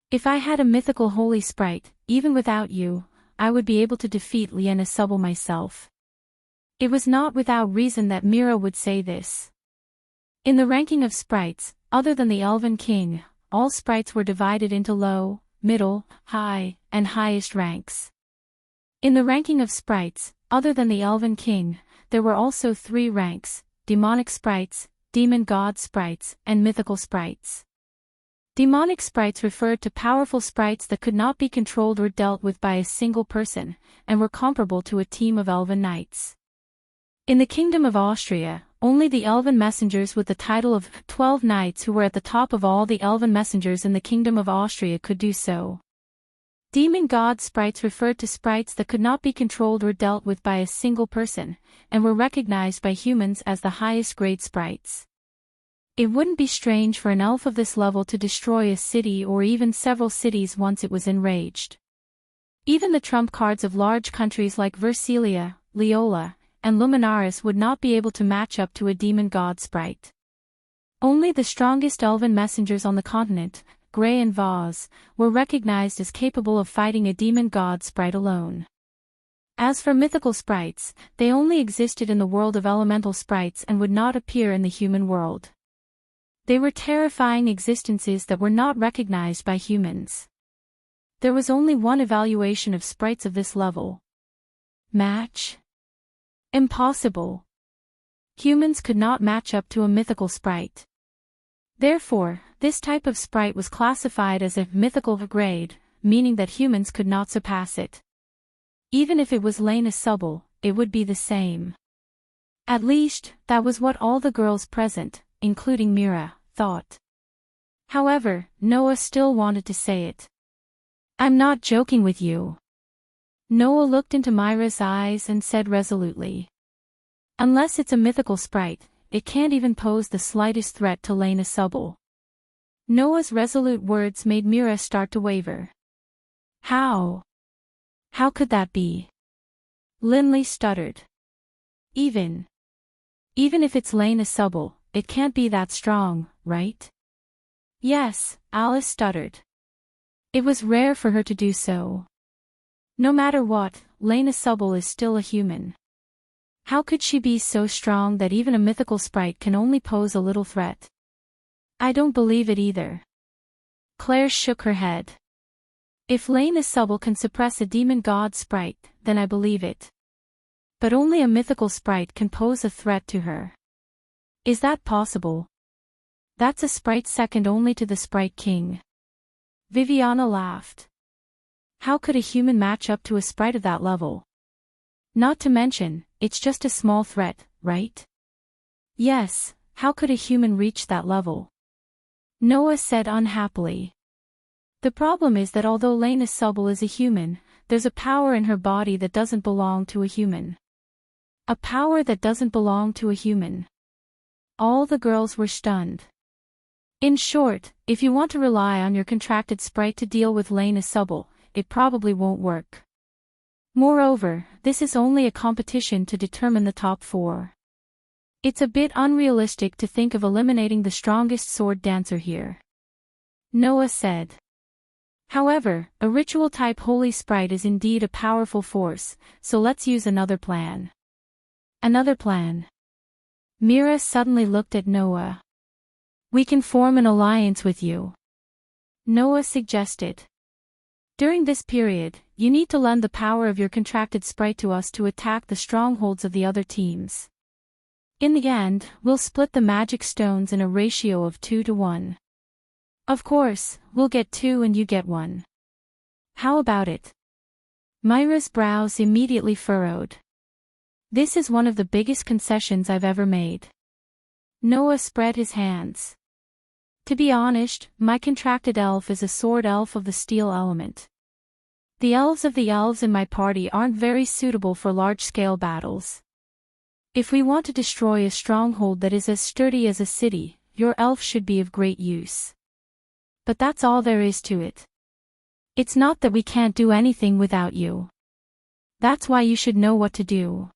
If I had a mythical holy sprite, even without you, I would be able to defeat Lena Shubble myself. It was not without reason that Mira would say this. In the ranking of sprites, other than the Elven King, all sprites were divided into low, middle, high, and highest ranks. In the ranking of sprites, other than the Elven King, there were also 3 ranks: demonic sprites, demon god sprites, and mythical sprites. Demonic sprites referred to powerful sprites that could not be controlled or dealt with by a single person, and were comparable to a team of elven knights. In the Kingdom of Austria, only the elven messengers with the title of 12 Knights, who were at the top of all the elven messengers in the Kingdom of Austria, could do so. Demon god sprites referred to sprites that could not be controlled or dealt with by a single person, and were recognized by humans as the highest grade sprites. It wouldn't be strange for an elf of this level to destroy a city or even several cities once it was enraged. Even the trump cards of large countries like Versailles, Leola, and Luminaris would not be able to match up to a demon god sprite. Only the strongest elven messengers on the continent, Grey and Vaz, were recognized as capable of fighting a demon god sprite alone. As for mythical sprites, they only existed in the world of elemental sprites and would not appear in the human world. They were terrifying existences that were not recognized by humans. There was only one evaluation of sprites of this level. Match? Impossible. Humans could not match up to a mythical sprite. Therefore, this type of sprite was classified as a mythical grade, meaning that humans could not surpass it. Even if it was Lena Subble, it would be the same. At least, that was what all the girls present, including Mira, thought. However, Noah still wanted to say it. "I'm not joking with you." Noah looked into Myra's eyes and said resolutely. "Unless it's a mythical sprite, it can't even pose the slightest threat to Lena Subble." Noah's resolute words made Mira start to waver. How? How could that be?" Linley stuttered. Even if it's Lena Subble, it can't be that strong, right?" "Yes," Alice stuttered. "It was rare for her to do so. No matter what, Lena Subble is still a human. How could she be so strong that even a mythical sprite can only pose a little threat?" "I don't believe it either." Claire shook her head. "If Lena Subble can suppress a demon god sprite, then I believe it. But only a mythical sprite can pose a threat to her." "Is that possible?" "That's a sprite second only to the Sprite King." Viviana laughed. "How could a human match up to a sprite of that level? Not to mention, it's just a small threat, right?" "Yes, how could a human reach that level?" Noah said unhappily. "The problem is that although Lena Subble is a human, there's a power in her body that doesn't belong to a human. A power that doesn't belong to a human." All the girls were stunned. "In short, if you want to rely on your contracted sprite to deal with Lena Subble, it probably won't work. Moreover, this is only a competition to determine the top 4. It's a bit unrealistic to think of eliminating the strongest sword dancer here," Noah said. "However, a ritual-type holy sprite is indeed a powerful force, so let's use another plan." "Another plan?" Mira suddenly looked at Noah. "We can form an alliance with you," Noah suggested. "During this period, you need to lend the power of your contracted sprite to us to attack the strongholds of the other teams. In the end, we'll split the magic stones in a ratio of 2 to 1. Of course, we'll get 2 and you get 1. How about it?" Myra's brows immediately furrowed. "This is one of the biggest concessions I've ever made." Noah spread his hands. "To be honest, my contracted elf is a sword elf of the steel element. The elves in my party aren't very suitable for large-scale battles. If we want to destroy a stronghold that is as sturdy as a city, your elf should be of great use. But that's all there is to it. It's not that we can't do anything without you. That's why you should know what to do."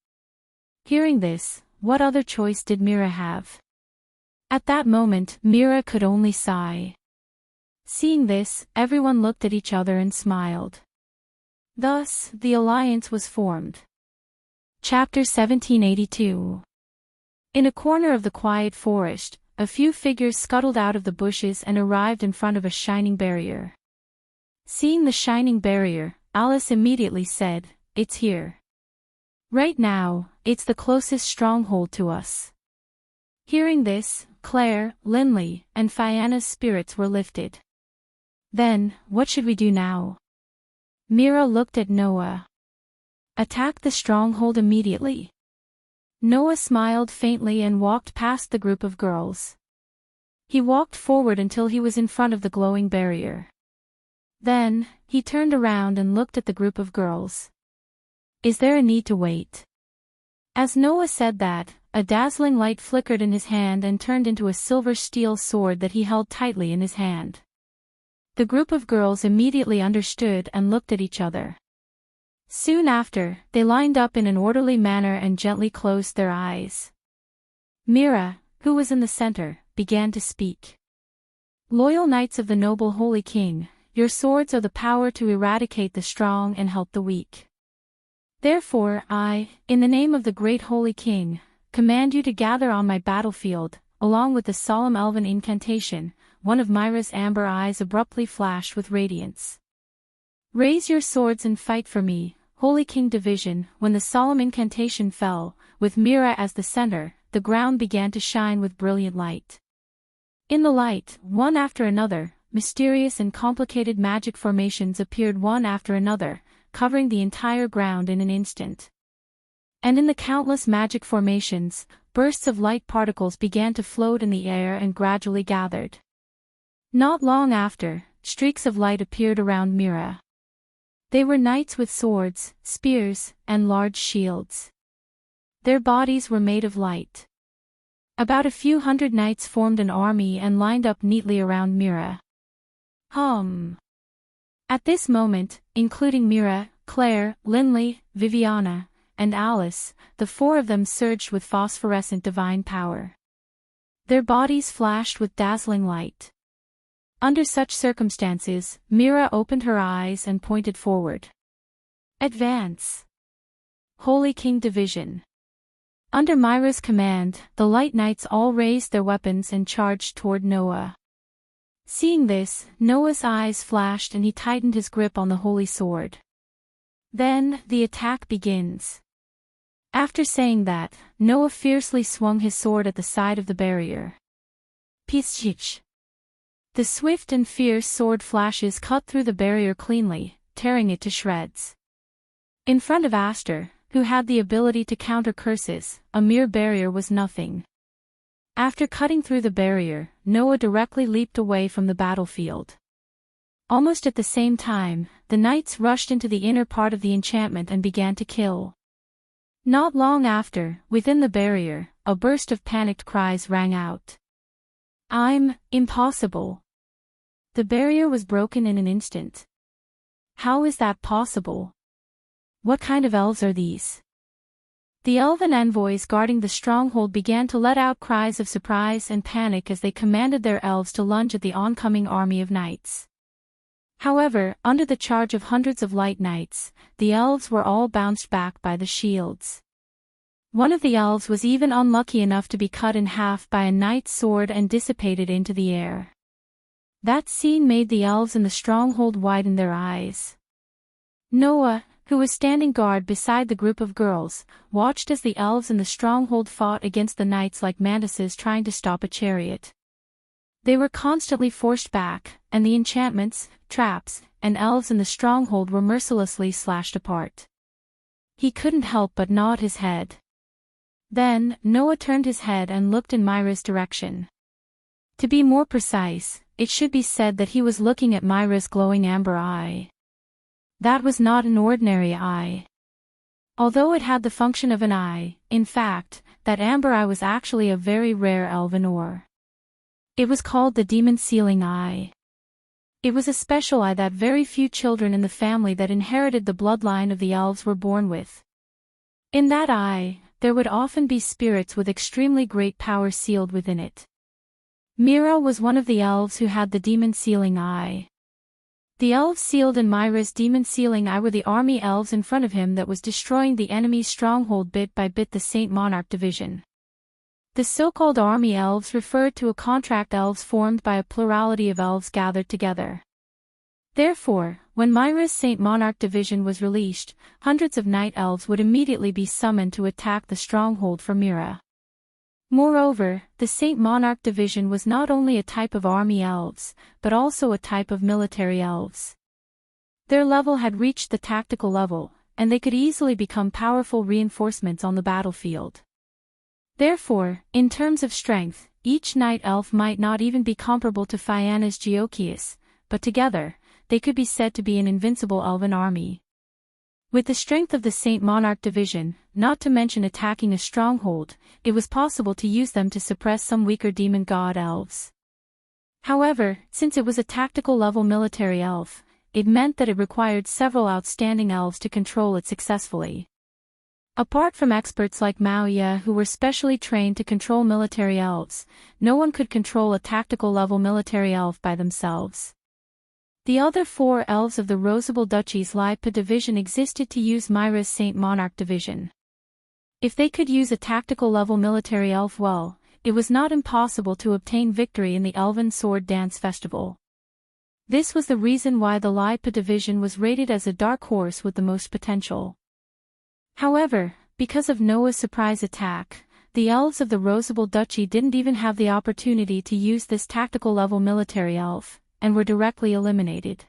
Hearing this, what other choice did Mira have? At that moment, Mira could only sigh. Seeing this, everyone looked at each other and smiled. Thus, the alliance was formed. Chapter 1782. In a corner of the quiet forest, a few figures scuttled out of the bushes and arrived in front of a shining barrier. Seeing the shining barrier, Alice immediately said, "It's here. Right now, it's the closest stronghold to us." Hearing this, Claire, Linley, and Fianna's spirits were lifted. Then, what should we do now? Mira looked at Noah. Attack the stronghold immediately. Noah smiled faintly and walked past the group of girls. He walked forward until he was in front of the glowing barrier. Then, he turned around and looked at the group of girls. Is there a need to wait? As Noah said that, a dazzling light flickered in his hand and turned into a silver steel sword that he held tightly in his hand. The group of girls immediately understood and looked at each other. Soon after, they lined up in an orderly manner and gently closed their eyes. Mira, who was in the center, began to speak. Loyal knights of the noble holy king, your swords are the power to eradicate the strong and help the weak. Therefore I, in the name of the great holy king, command you to gather on my battlefield. Along with the solemn elven incantation, one of Mira's amber eyes abruptly flashed with radiance. Raise your swords and fight for me, holy king division. When the solemn incantation fell, with Mira as the center, the ground began to shine with brilliant light. In the light, one after another, mysterious and complicated magic formations appeared one after another, covering the entire ground in an instant. And in the countless magic formations, bursts of light particles began to float in the air and gradually gathered. Not long after, streaks of light appeared around Mira. They were knights with swords, spears, and large shields. Their bodies were made of light. About a few hundred knights formed an army and lined up neatly around Mira. At this moment, including Mira, Claire, Linley, Viviana, and Alice, the four of them surged with phosphorescent divine power. Their bodies flashed with dazzling light. Under such circumstances, Mira opened her eyes and pointed forward. Advance! Holy King Division. Under Mira's command, the Light Knights all raised their weapons and charged toward Noah. Seeing this, Noah's eyes flashed and he tightened his grip on the holy sword. Then, the attack begins. After saying that, Noah fiercely swung his sword at the side of the barrier. Pishich. The swift and fierce sword flashes cut through the barrier cleanly, tearing it to shreds. In front of Aster, who had the ability to counter curses, a mere barrier was nothing. After cutting through the barrier, Noah directly leaped away from the battlefield. Almost at the same time, the knights rushed into the inner part of the enchantment and began to kill. Not long after, within the barrier, a burst of panicked cries rang out. Impossible. The barrier was broken in an instant. How is that possible? What kind of elves are these? The elven envoys guarding the stronghold began to let out cries of surprise and panic as they commanded their elves to lunge at the oncoming army of knights. However, under the charge of hundreds of light knights, the elves were all bounced back by the shields. One of the elves was even unlucky enough to be cut in half by a knight's sword and dissipated into the air. That scene made the elves in the stronghold widen their eyes. Noah, who was standing guard beside the group of girls, watched as the elves in the stronghold fought against the knights like mantises trying to stop a chariot. They were constantly forced back, and the enchantments, traps, and elves in the stronghold were mercilessly slashed apart. He couldn't help but nod his head. Then, Noah turned his head and looked in Mira's direction. To be more precise, it should be said that he was looking at Mira's glowing amber eye. That was not an ordinary eye. Although it had the function of an eye, in fact, that amber eye was actually a very rare elven ore. It was called the demon sealing eye. It was a special eye that very few children in the family that inherited the bloodline of the elves were born with. In that eye, there would often be spirits with extremely great power sealed within it. Mira was one of the elves who had the demon sealing eye. The elves sealed in Mira's demon sealing eye were the army elves in front of him that was destroying the enemy's stronghold bit by bit, the Saint Monarch division. The so-called army elves referred to a contract elves formed by a plurality of elves gathered together. Therefore, when Mira's Saint Monarch division was released, hundreds of night elves would immediately be summoned to attack the stronghold for Mira. Moreover, the Saint Monarch division was not only a type of army elves, but also a type of military elves. Their level had reached the tactical level, and they could easily become powerful reinforcements on the battlefield. Therefore, in terms of strength, each night elf might not even be comparable to Fianna's Geochius, but together, they could be said to be an invincible elven army. With the strength of the Saint Monarch division, not to mention attacking a stronghold, it was possible to use them to suppress some weaker demon god elves. However, since it was a tactical level military elf, it meant that it required several outstanding elves to control it successfully. Apart from experts like Maoya who were specially trained to control military elves, no one could control a tactical level military elf by themselves. The other 4 elves of the Rosable Duchy's Lipa division existed to use Myra's Saint Monarch division. If they could use a tactical level military elf well, it was not impossible to obtain victory in the Elven Sword Dance Festival. This was the reason why the Lipa division was rated as a dark horse with the most potential. However, because of Noah's surprise attack, the elves of the Rosable Duchy didn't even have the opportunity to use this tactical level military elf, and were directly eliminated.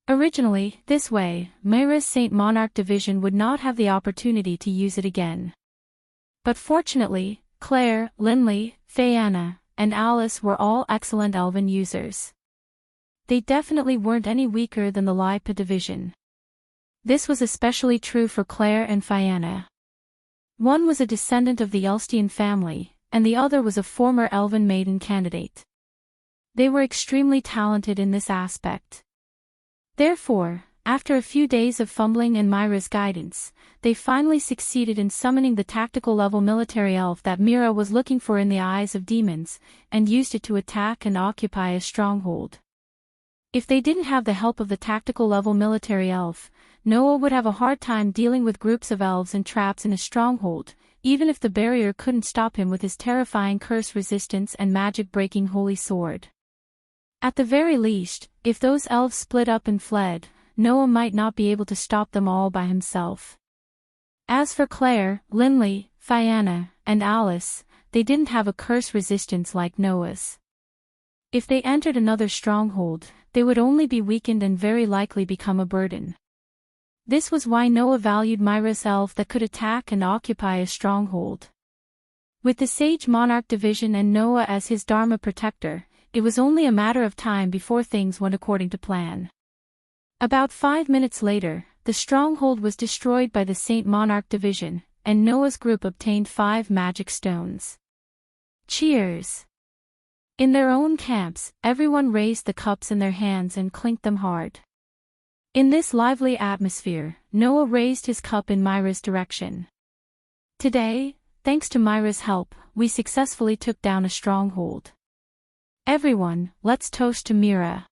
Originally, this way, Myra's Saint Monarch division would not have the opportunity to use it again. But fortunately, Claire, Linley, Fianna, and Alice were all excellent elven users. They definitely weren't any weaker than the Lipa division. This was especially true for Claire and Fianna. One was a descendant of the Elstian family, and the other was a former elven maiden candidate. They were extremely talented in this aspect. Therefore, after a few days of fumbling and Myra's guidance, they finally succeeded in summoning the tactical level military elf that Mira was looking for in the eyes of demons, and used it to attack and occupy a stronghold. If they didn't have the help of the tactical level military elf, Noah would have a hard time dealing with groups of elves and traps in a stronghold, even if the barrier couldn't stop him with his terrifying curse resistance and magic-breaking holy sword. At the very least, if those elves split up and fled, Noah might not be able to stop them all by himself. As for Claire, Linley, Fianna, and Alice, they didn't have a curse resistance like Noah's. If they entered another stronghold, they would only be weakened and very likely become a burden. This was why Noah valued Myra's elf that could attack and occupy a stronghold. With the Sage Monarch division and Noah as his Dharma protector, it was only a matter of time before things went according to plan. About 5 minutes later, the stronghold was destroyed by the Saint Monarch division, and Noah's group obtained 5 magic stones. Cheers! In their own camps, everyone raised the cups in their hands and clinked them hard. In this lively atmosphere, Noah raised his cup in Myra's direction. Today, thanks to Myra's help, we successfully took down a stronghold. Everyone, let's toast to Mira.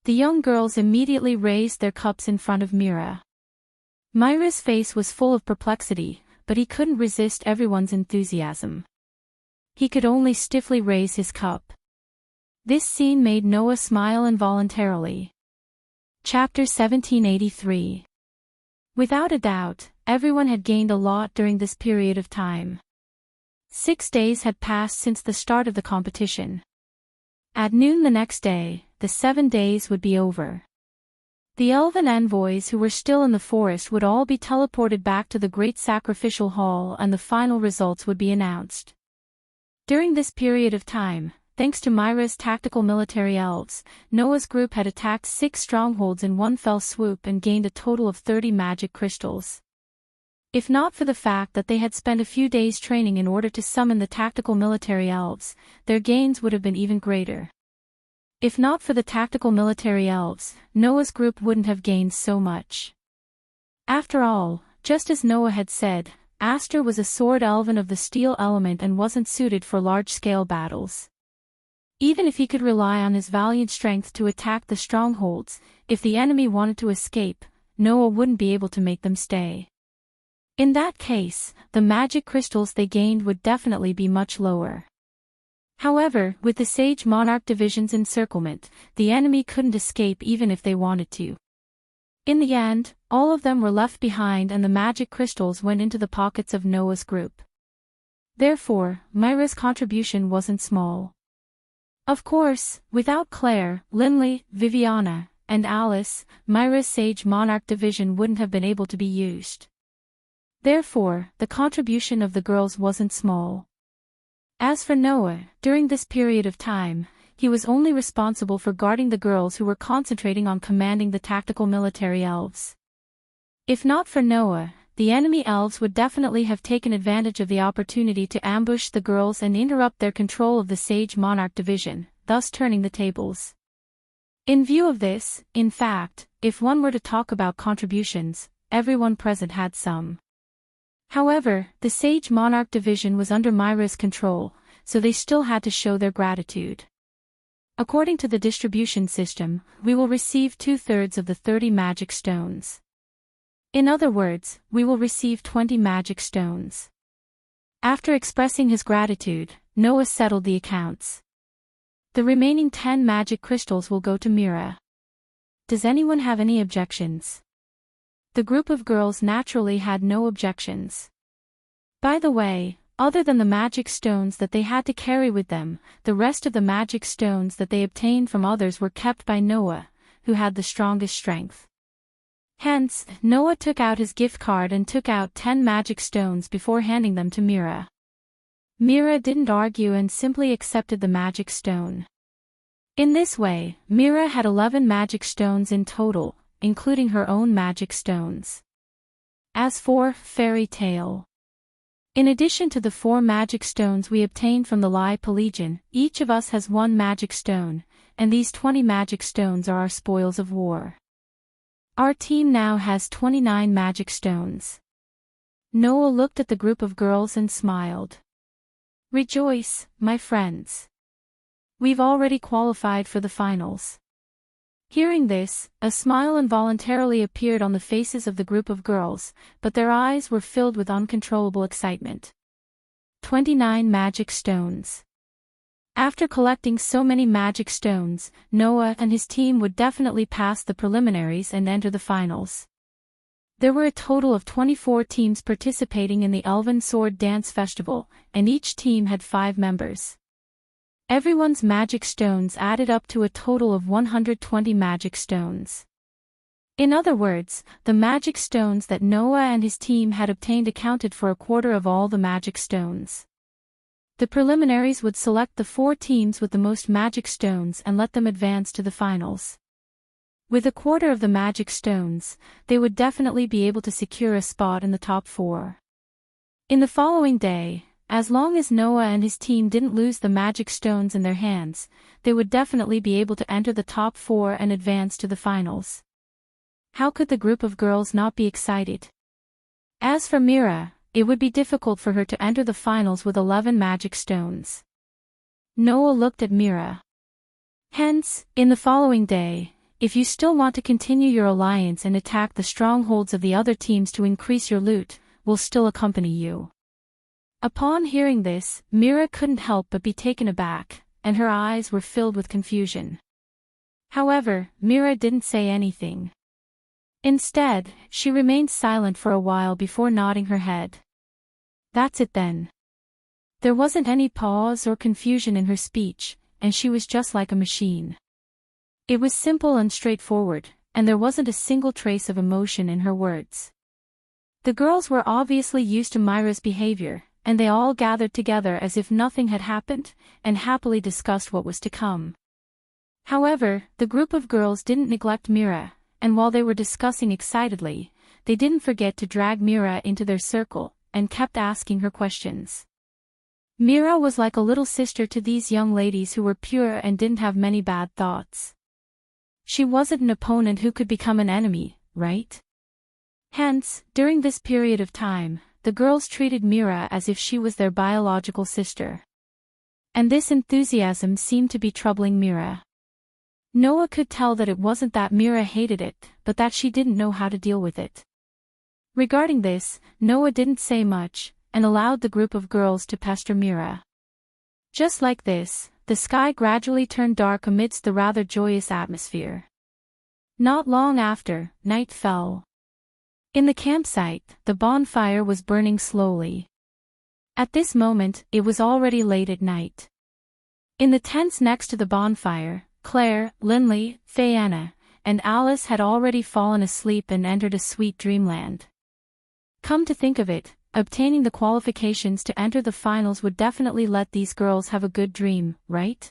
The young girls immediately raised their cups in front of Mira. Myra's face was full of perplexity, but he couldn't resist everyone's enthusiasm. He could only stiffly raise his cup. This scene made Noah smile involuntarily. Chapter 1783. Without a doubt, everyone had gained a lot during this period of time. 6 days had passed since the start of the competition. At noon the next day, the 7 days would be over. The elven envoys who were still in the forest would all be teleported back to the great sacrificial hall and the final results would be announced. During this period of time, thanks to Myra's tactical military elves, Noah's group had attacked 6 strongholds in one fell swoop and gained a total of 30 magic crystals. If not for the fact that they had spent a few days training in order to summon the tactical military elves, their gains would have been even greater. If not for the tactical military elves, Noah's group wouldn't have gained so much. After all, just as Noah had said, Aster was a sword elven of the steel element and wasn't suited for large-scale battles. Even if he could rely on his valiant strength to attack the strongholds, if the enemy wanted to escape, Noah wouldn't be able to make them stay. In that case, the magic crystals they gained would definitely be much lower. However, with the Sage Monarch division's encirclement, the enemy couldn't escape even if they wanted to. In the end, all of them were left behind and the magic crystals went into the pockets of Noah's group. Therefore, Myra's contribution wasn't small. Of course, without Claire, Linley, Viviana, and Alice, Myra's Sage Monarch division wouldn't have been able to be used. Therefore, the contribution of the girls wasn't small. As for Noah, during this period of time, he was only responsible for guarding the girls who were concentrating on commanding the tactical military elves. If not for Noah, the enemy elves would definitely have taken advantage of the opportunity to ambush the girls and interrupt their control of the Sage Monarch division, thus turning the tables. In view of this, in fact, if one were to talk about contributions, everyone present had some. However, the Sage Monarch division was under Myra's control, so they still had to show their gratitude. According to the distribution system, we will receive 2/3 of the 30 magic stones. In other words, we will receive 20 magic stones. After expressing his gratitude, Noah settled the accounts. The remaining 10 magic crystals will go to Mira. Does anyone have any objections? The group of girls naturally had no objections. By the way, other than the magic stones that they had to carry with them, the rest of the magic stones that they obtained from others were kept by Noah, who had the strongest strength. Hence, Noah took out his gift card and took out 10 magic stones before handing them to Mira. Mira didn't argue and simply accepted the magic stone. In this way, Mira had 11 magic stones in total, including her own magic stones. As for Fairy Tale, in addition to the 4 magic stones we obtained from the Lai Legion, each of us has 1 magic stone, and these 20 magic stones are our spoils of war. Our team now has 29 magic stones. Noah looked at the group of girls and smiled. Rejoice, my friends. We've already qualified for the finals. Hearing this, a smile involuntarily appeared on the faces of the group of girls, but their eyes were filled with uncontrollable excitement. 29 magic stones. After collecting so many magic stones, Noah and his team would definitely pass the preliminaries and enter the finals. There were a total of 24 teams participating in the Elven Sword Dance Festival, and each team had 5 members. Everyone's magic stones added up to a total of 120 magic stones. In other words, the magic stones that Noah and his team had obtained accounted for a quarter of all the magic stones. The preliminaries would select the 4 teams with the most magic stones and let them advance to the finals. With a quarter of the magic stones, they would definitely be able to secure a spot in the top 4. In the following day, as long as Noah and his team didn't lose the magic stones in their hands, they would definitely be able to enter the top 4 and advance to the finals. How could the group of girls not be excited? As for Mira, it would be difficult for her to enter the finals with 11 magic stones. Noah looked at Mira. Hence, in the following day, if you still want to continue your alliance and attack the strongholds of the other teams to increase your loot, we'll still accompany you. Upon hearing this, Mira couldn't help but be taken aback, and her eyes were filled with confusion. However, Mira didn't say anything. Instead, she remained silent for a while before nodding her head. That's it then. There wasn't any pause or confusion in her speech, and she was just like a machine. It was simple and straightforward, and there wasn't a single trace of emotion in her words. The girls were obviously used to Myra's behavior, and they all gathered together as if nothing had happened, and happily discussed what was to come. However, the group of girls didn't neglect Mira, and while they were discussing excitedly, they didn't forget to drag Mira into their circle, and kept asking her questions. Mira was like a little sister to these young ladies who were pure and didn't have many bad thoughts. She wasn't an opponent who could become an enemy, right? Hence, during this period of time, the girls treated Mira as if she was their biological sister. And this enthusiasm seemed to be troubling Mira. Noah could tell that it wasn't that Mira hated it, but that she didn't know how to deal with it. Regarding this, Noah didn't say much, and allowed the group of girls to pester Mira. Just like this, the sky gradually turned dark amidst the rather joyous atmosphere. Not long after, night fell. In the campsite, the bonfire was burning slowly. At this moment, it was already late at night. In the tents next to the bonfire, Claire, Linley, Fianna, and Alice had already fallen asleep and entered a sweet dreamland. Come to think of it, obtaining the qualifications to enter the finals would definitely let these girls have a good dream, right?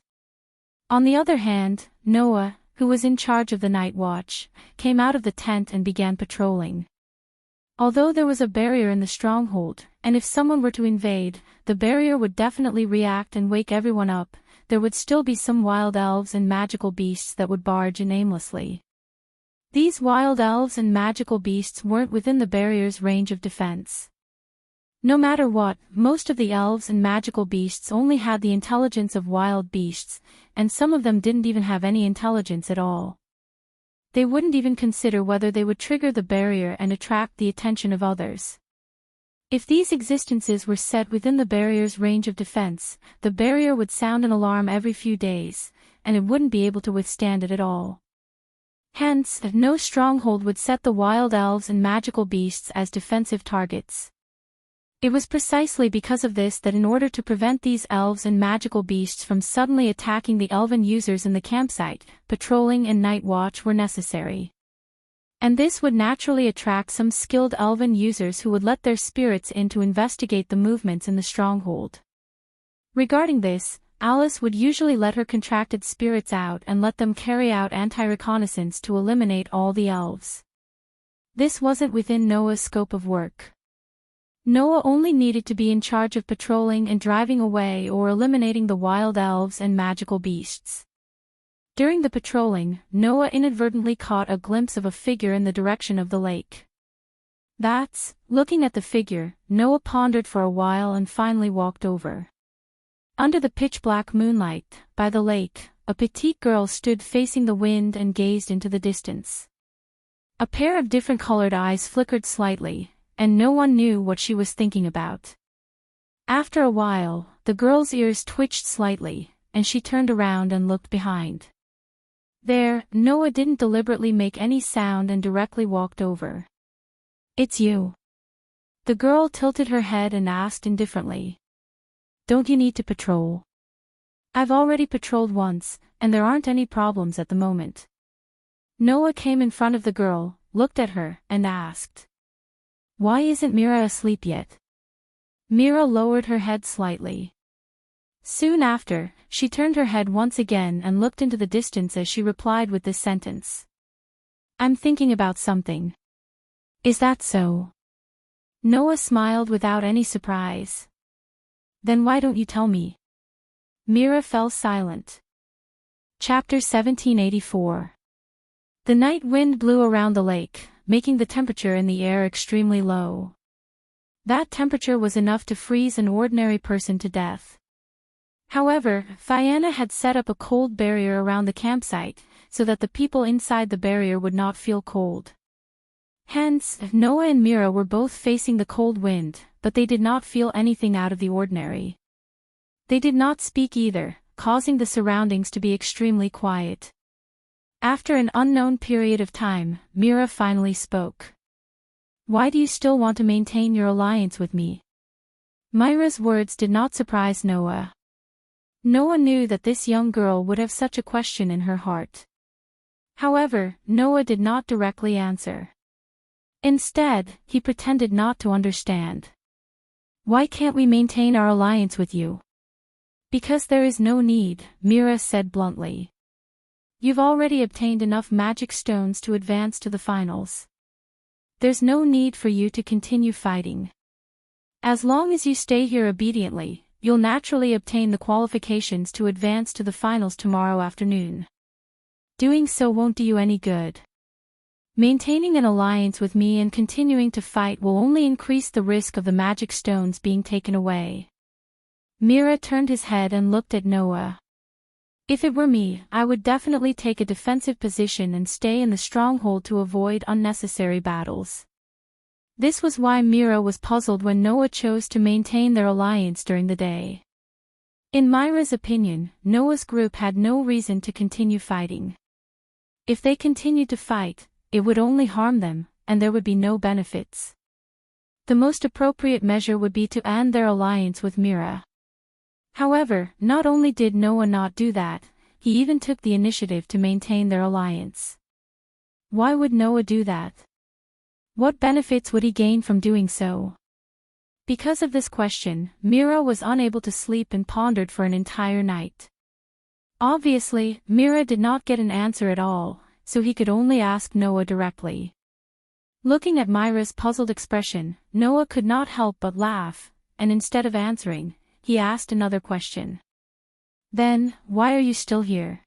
On the other hand, Noah, who was in charge of the night watch, came out of the tent and began patrolling. Although there was a barrier in the stronghold, and if someone were to invade, the barrier would definitely react and wake everyone up, there would still be some wild elves and magical beasts that would barge in aimlessly. These wild elves and magical beasts weren't within the barrier's range of defense. No matter what, most of the elves and magical beasts only had the intelligence of wild beasts, and some of them didn't even have any intelligence at all. They wouldn't even consider whether they would trigger the barrier and attract the attention of others. If these existences were set within the barrier's range of defense, the barrier would sound an alarm every few days, and it wouldn't be able to withstand it at all. Hence, no stronghold would set the wild elves and magical beasts as defensive targets. It was precisely because of this that in order to prevent these elves and magical beasts from suddenly attacking the elven users in the campsite, patrolling and night watch were necessary. And this would naturally attract some skilled elven users who would let their spirits in to investigate the movements in the stronghold. Regarding this, Alice would usually let her contracted spirits out and let them carry out anti-reconnaissance to eliminate all the elves. This wasn't within Noah's scope of work. Noah only needed to be in charge of patrolling and driving away or eliminating the wild elves and magical beasts. During the patrolling, Noah inadvertently caught a glimpse of a figure in the direction of the lake. Looking at the figure, Noah pondered for a while and finally walked over. Under the pitch-black moonlight, by the lake, a petite girl stood facing the wind and gazed into the distance. A pair of different-colored eyes flickered slightly, and no one knew what she was thinking about. After a while, the girl's ears twitched slightly, and she turned around and looked behind. There, Noah didn't deliberately make any sound and directly walked over. "It's you." The girl tilted her head and asked indifferently. "Don't you need to patrol?" "I've already patrolled once, and there aren't any problems at the moment." Noah came in front of the girl, looked at her, and asked, "Why isn't Mira asleep yet?" Mira lowered her head slightly. Soon after, she turned her head once again and looked into the distance as she replied with this sentence. "I'm thinking about something." "Is that so?" Noah smiled without any surprise. "Then why don't you tell me?" Mira fell silent. Chapter 1784. The night wind blew around the lake, making the temperature in the air extremely low. That temperature was enough to freeze an ordinary person to death. However, Fianna had set up a cold barrier around the campsite, so that the people inside the barrier would not feel cold. Hence, Noah and Mira were both facing the cold wind, but they did not feel anything out of the ordinary. They did not speak either, causing the surroundings to be extremely quiet. After an unknown period of time, Mira finally spoke. "Why do you still want to maintain your alliance with me?" Myra's words did not surprise Noah. Noah knew that this young girl would have such a question in her heart. However, Noah did not directly answer. Instead, he pretended not to understand. "Why can't we maintain our alliance with you?" "Because there is no need," Mira said bluntly. "You've already obtained enough magic stones to advance to the finals. There's no need for you to continue fighting. As long as you stay here obediently, you'll naturally obtain the qualifications to advance to the finals tomorrow afternoon. Doing so won't do you any good. Maintaining an alliance with me and continuing to fight will only increase the risk of the magic stones being taken away." Mira turned his head and looked at Noah. "If it were me, I would definitely take a defensive position and stay in the stronghold to avoid unnecessary battles." This was why Mira was puzzled when Noah chose to maintain their alliance during the day. In Myra's opinion, Noah's group had no reason to continue fighting. If they continued to fight, it would only harm them, and there would be no benefits. the most appropriate measure would be to end their alliance with Mira. However, not only did Noah not do that, he even took the initiative to maintain their alliance. Why would Noah do that? What benefits would he gain from doing so? Because of this question, Mira was unable to sleep and pondered for an entire night. Obviously, Mira did not get an answer at all, so he could only ask Noah directly. Looking at Mira's puzzled expression, Noah could not help but laugh, and instead of answering, he asked another question. Then, why are you still here?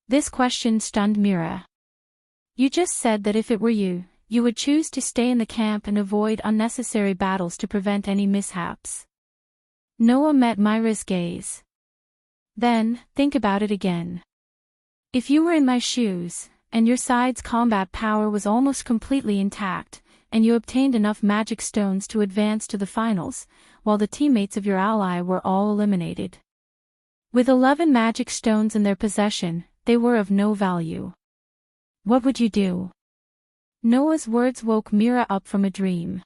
This question stunned Mira. You just said that if it were you, you would choose to stay in the camp and avoid unnecessary battles to prevent any mishaps. Noah met Mira's gaze. Then, think about it again. If you were in my shoes, and your side's combat power was almost completely intact, and you obtained enough magic stones to advance to the finals, while the teammates of your ally were all eliminated. With 11 magic stones in their possession, they were of no value. What would you do? Noah's words woke Mira up from a dream.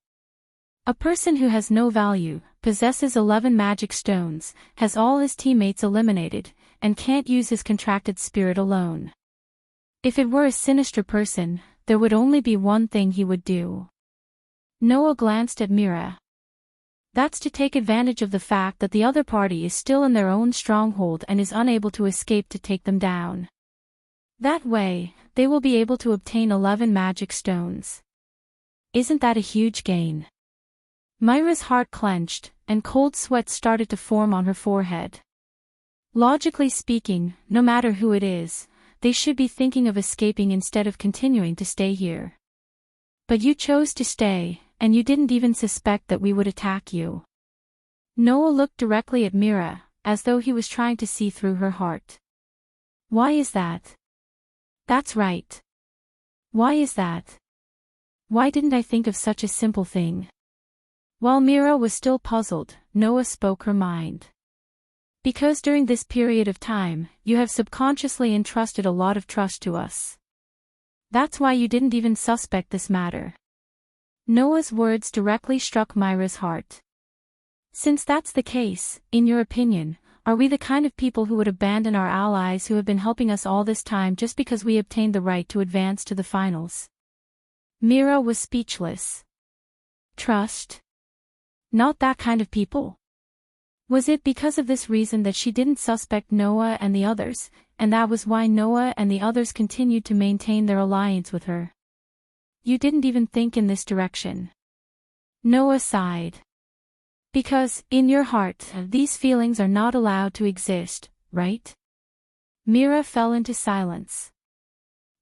A person who has no value, possesses 11 magic stones, has all his teammates eliminated, and can't use his contracted spirit alone. If it were a sinister person, there would only be one thing he would do. Noah glanced at Mira. That's to take advantage of the fact that the other party is still in their own stronghold and is unable to escape to take them down. That way, they will be able to obtain 11 magic stones. Isn't that a huge gain? Mira's heart clenched, and cold sweat started to form on her forehead. Logically speaking, no matter who it is, they should be thinking of escaping instead of continuing to stay here. But you chose to stay, and you didn't even suspect that we would attack you. Noah looked directly at Mira, as though he was trying to see through her heart. Why is that? That's right. Why is that? Why didn't I think of such a simple thing? While Mira was still puzzled, Noah spoke her mind. Because during this period of time, you have subconsciously entrusted a lot of trust to us. That's why you didn't even suspect this matter. Noah's words directly struck Mira's heart. Since that's the case, in your opinion, are we the kind of people who would abandon our allies who have been helping us all this time just because we obtained the right to advance to the finals? Mira was speechless. Trust? Not that kind of people. Was it because of this reason that she didn't suspect Noah and the others, and that was why Noah and the others continued to maintain their alliance with her? You didn't even think in this direction. Noah sighed. Because, in your heart, these feelings are not allowed to exist, right? Mira fell into silence.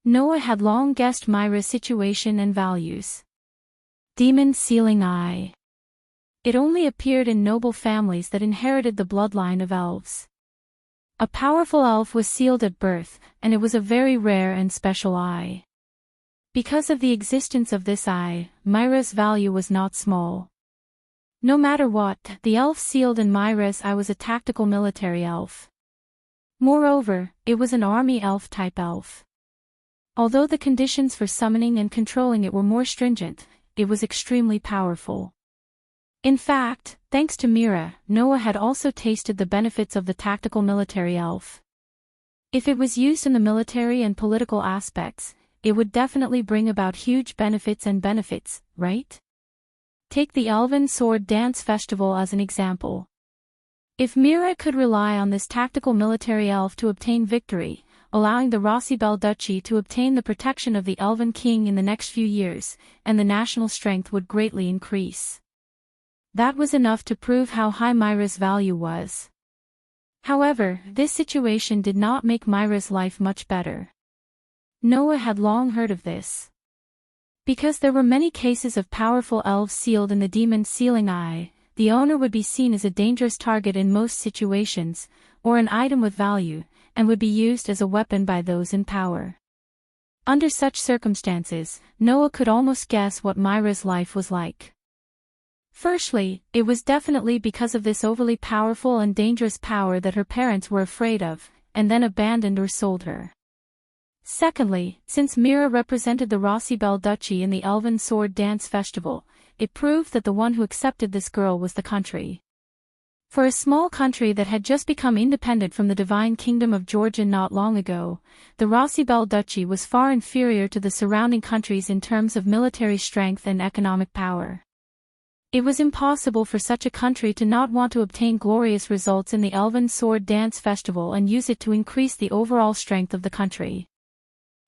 Noah had long guessed Mira's situation and values. Demon Sealing Eye. It only appeared in noble families that inherited the bloodline of elves. A powerful elf was sealed at birth, and it was a very rare and special eye. Because of the existence of this eye, Mira's value was not small. No matter what, the elf sealed in Mira's eye was a tactical military elf. Moreover, it was an army elf-type elf. Although the conditions for summoning and controlling it were more stringent, it was extremely powerful. In fact, thanks to Mira, Noah had also tasted the benefits of the tactical military elf. If it was used in the military and political aspects, it would definitely bring about huge benefits, right? Take the Elven Sword Dance Festival as an example. If Mira could rely on this tactical military elf to obtain victory, allowing the Rossibel Duchy to obtain the protection of the Elven King in the next few years, and the national strength would greatly increase. That was enough to prove how high Mira's value was. However, this situation did not make Mira's life much better. Noah had long heard of this. Because there were many cases of powerful elves sealed in the Demon Sealing Eye, the owner would be seen as a dangerous target in most situations, or an item with value, and would be used as a weapon by those in power. Under such circumstances, Noah could almost guess what Mira's life was like. Firstly, it was definitely because of this overly powerful and dangerous power that her parents were afraid of, and then abandoned or sold her. Secondly, since Mira represented the Rossibel Duchy in the Elven Sword Dance Festival, it proved that the one who accepted this girl was the country. For a small country that had just become independent from the divine kingdom of Georgia not long ago, the Rossibel Duchy was far inferior to the surrounding countries in terms of military strength and economic power. It was impossible for such a country to not want to obtain glorious results in the Elven Sword Dance Festival and use it to increase the overall strength of the country.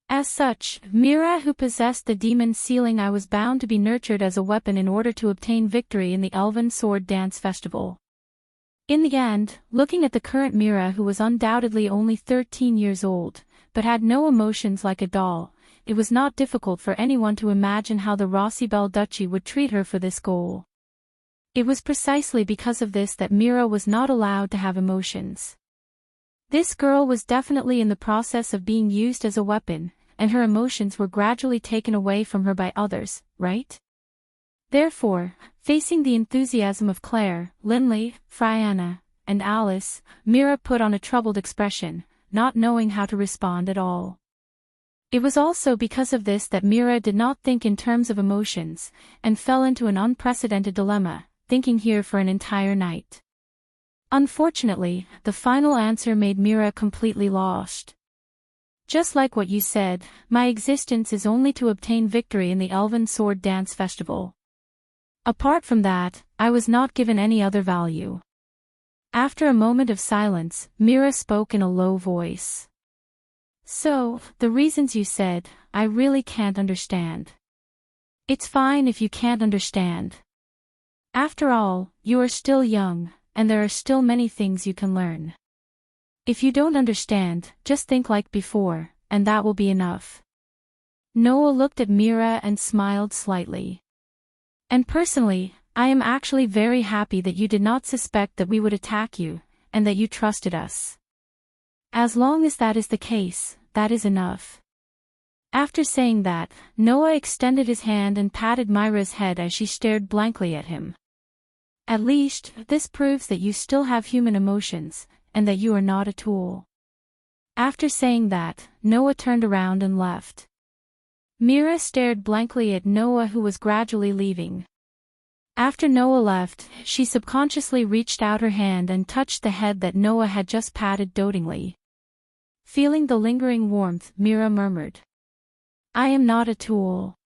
As such, Mira, who possessed the demon sealing, I was bound to be nurtured as a weapon in order to obtain victory in the Elven Sword Dance Festival. In the end, looking at the current Mira, who was undoubtedly only 13 years old, but had no emotions like a doll, it was not difficult for anyone to imagine how the Rossibel Duchy would treat her for this goal. It was precisely because of this that Mira was not allowed to have emotions. This girl was definitely in the process of being used as a weapon, and her emotions were gradually taken away from her by others, right? Therefore, facing the enthusiasm of Claire, Linley, Frianna, and Alice, Mira put on a troubled expression, not knowing how to respond at all. It was also because of this that Mira did not think in terms of emotions, and fell into an unprecedented dilemma, thinking here for an entire night. Unfortunately, the final answer made Mira completely lost. Just like what you said, my existence is only to obtain victory in the Elven Sword Dance Festival. Apart from that, I was not given any other value. After a moment of silence, Mira spoke in a low voice. So, the reasons you said, I really can't understand. It's fine if you can't understand. After all, you are still young, and there are still many things you can learn. If you don't understand, just think like before, and that will be enough. Noah looked at Mira and smiled slightly. And personally, I am actually very happy that you did not suspect that we would attack you, and that you trusted us. As long as that is the case, that is enough. After saying that, Noah extended his hand and patted Mira's head as she stared blankly at him. At least, this proves that you still have human emotions, and that you are not a tool. After saying that, Noah turned around and left. Mira stared blankly at Noah, who was gradually leaving. After Noah left, she subconsciously reached out her hand and touched the head that Noah had just patted dotingly. Feeling the lingering warmth, Mira murmured, "I am not a tool."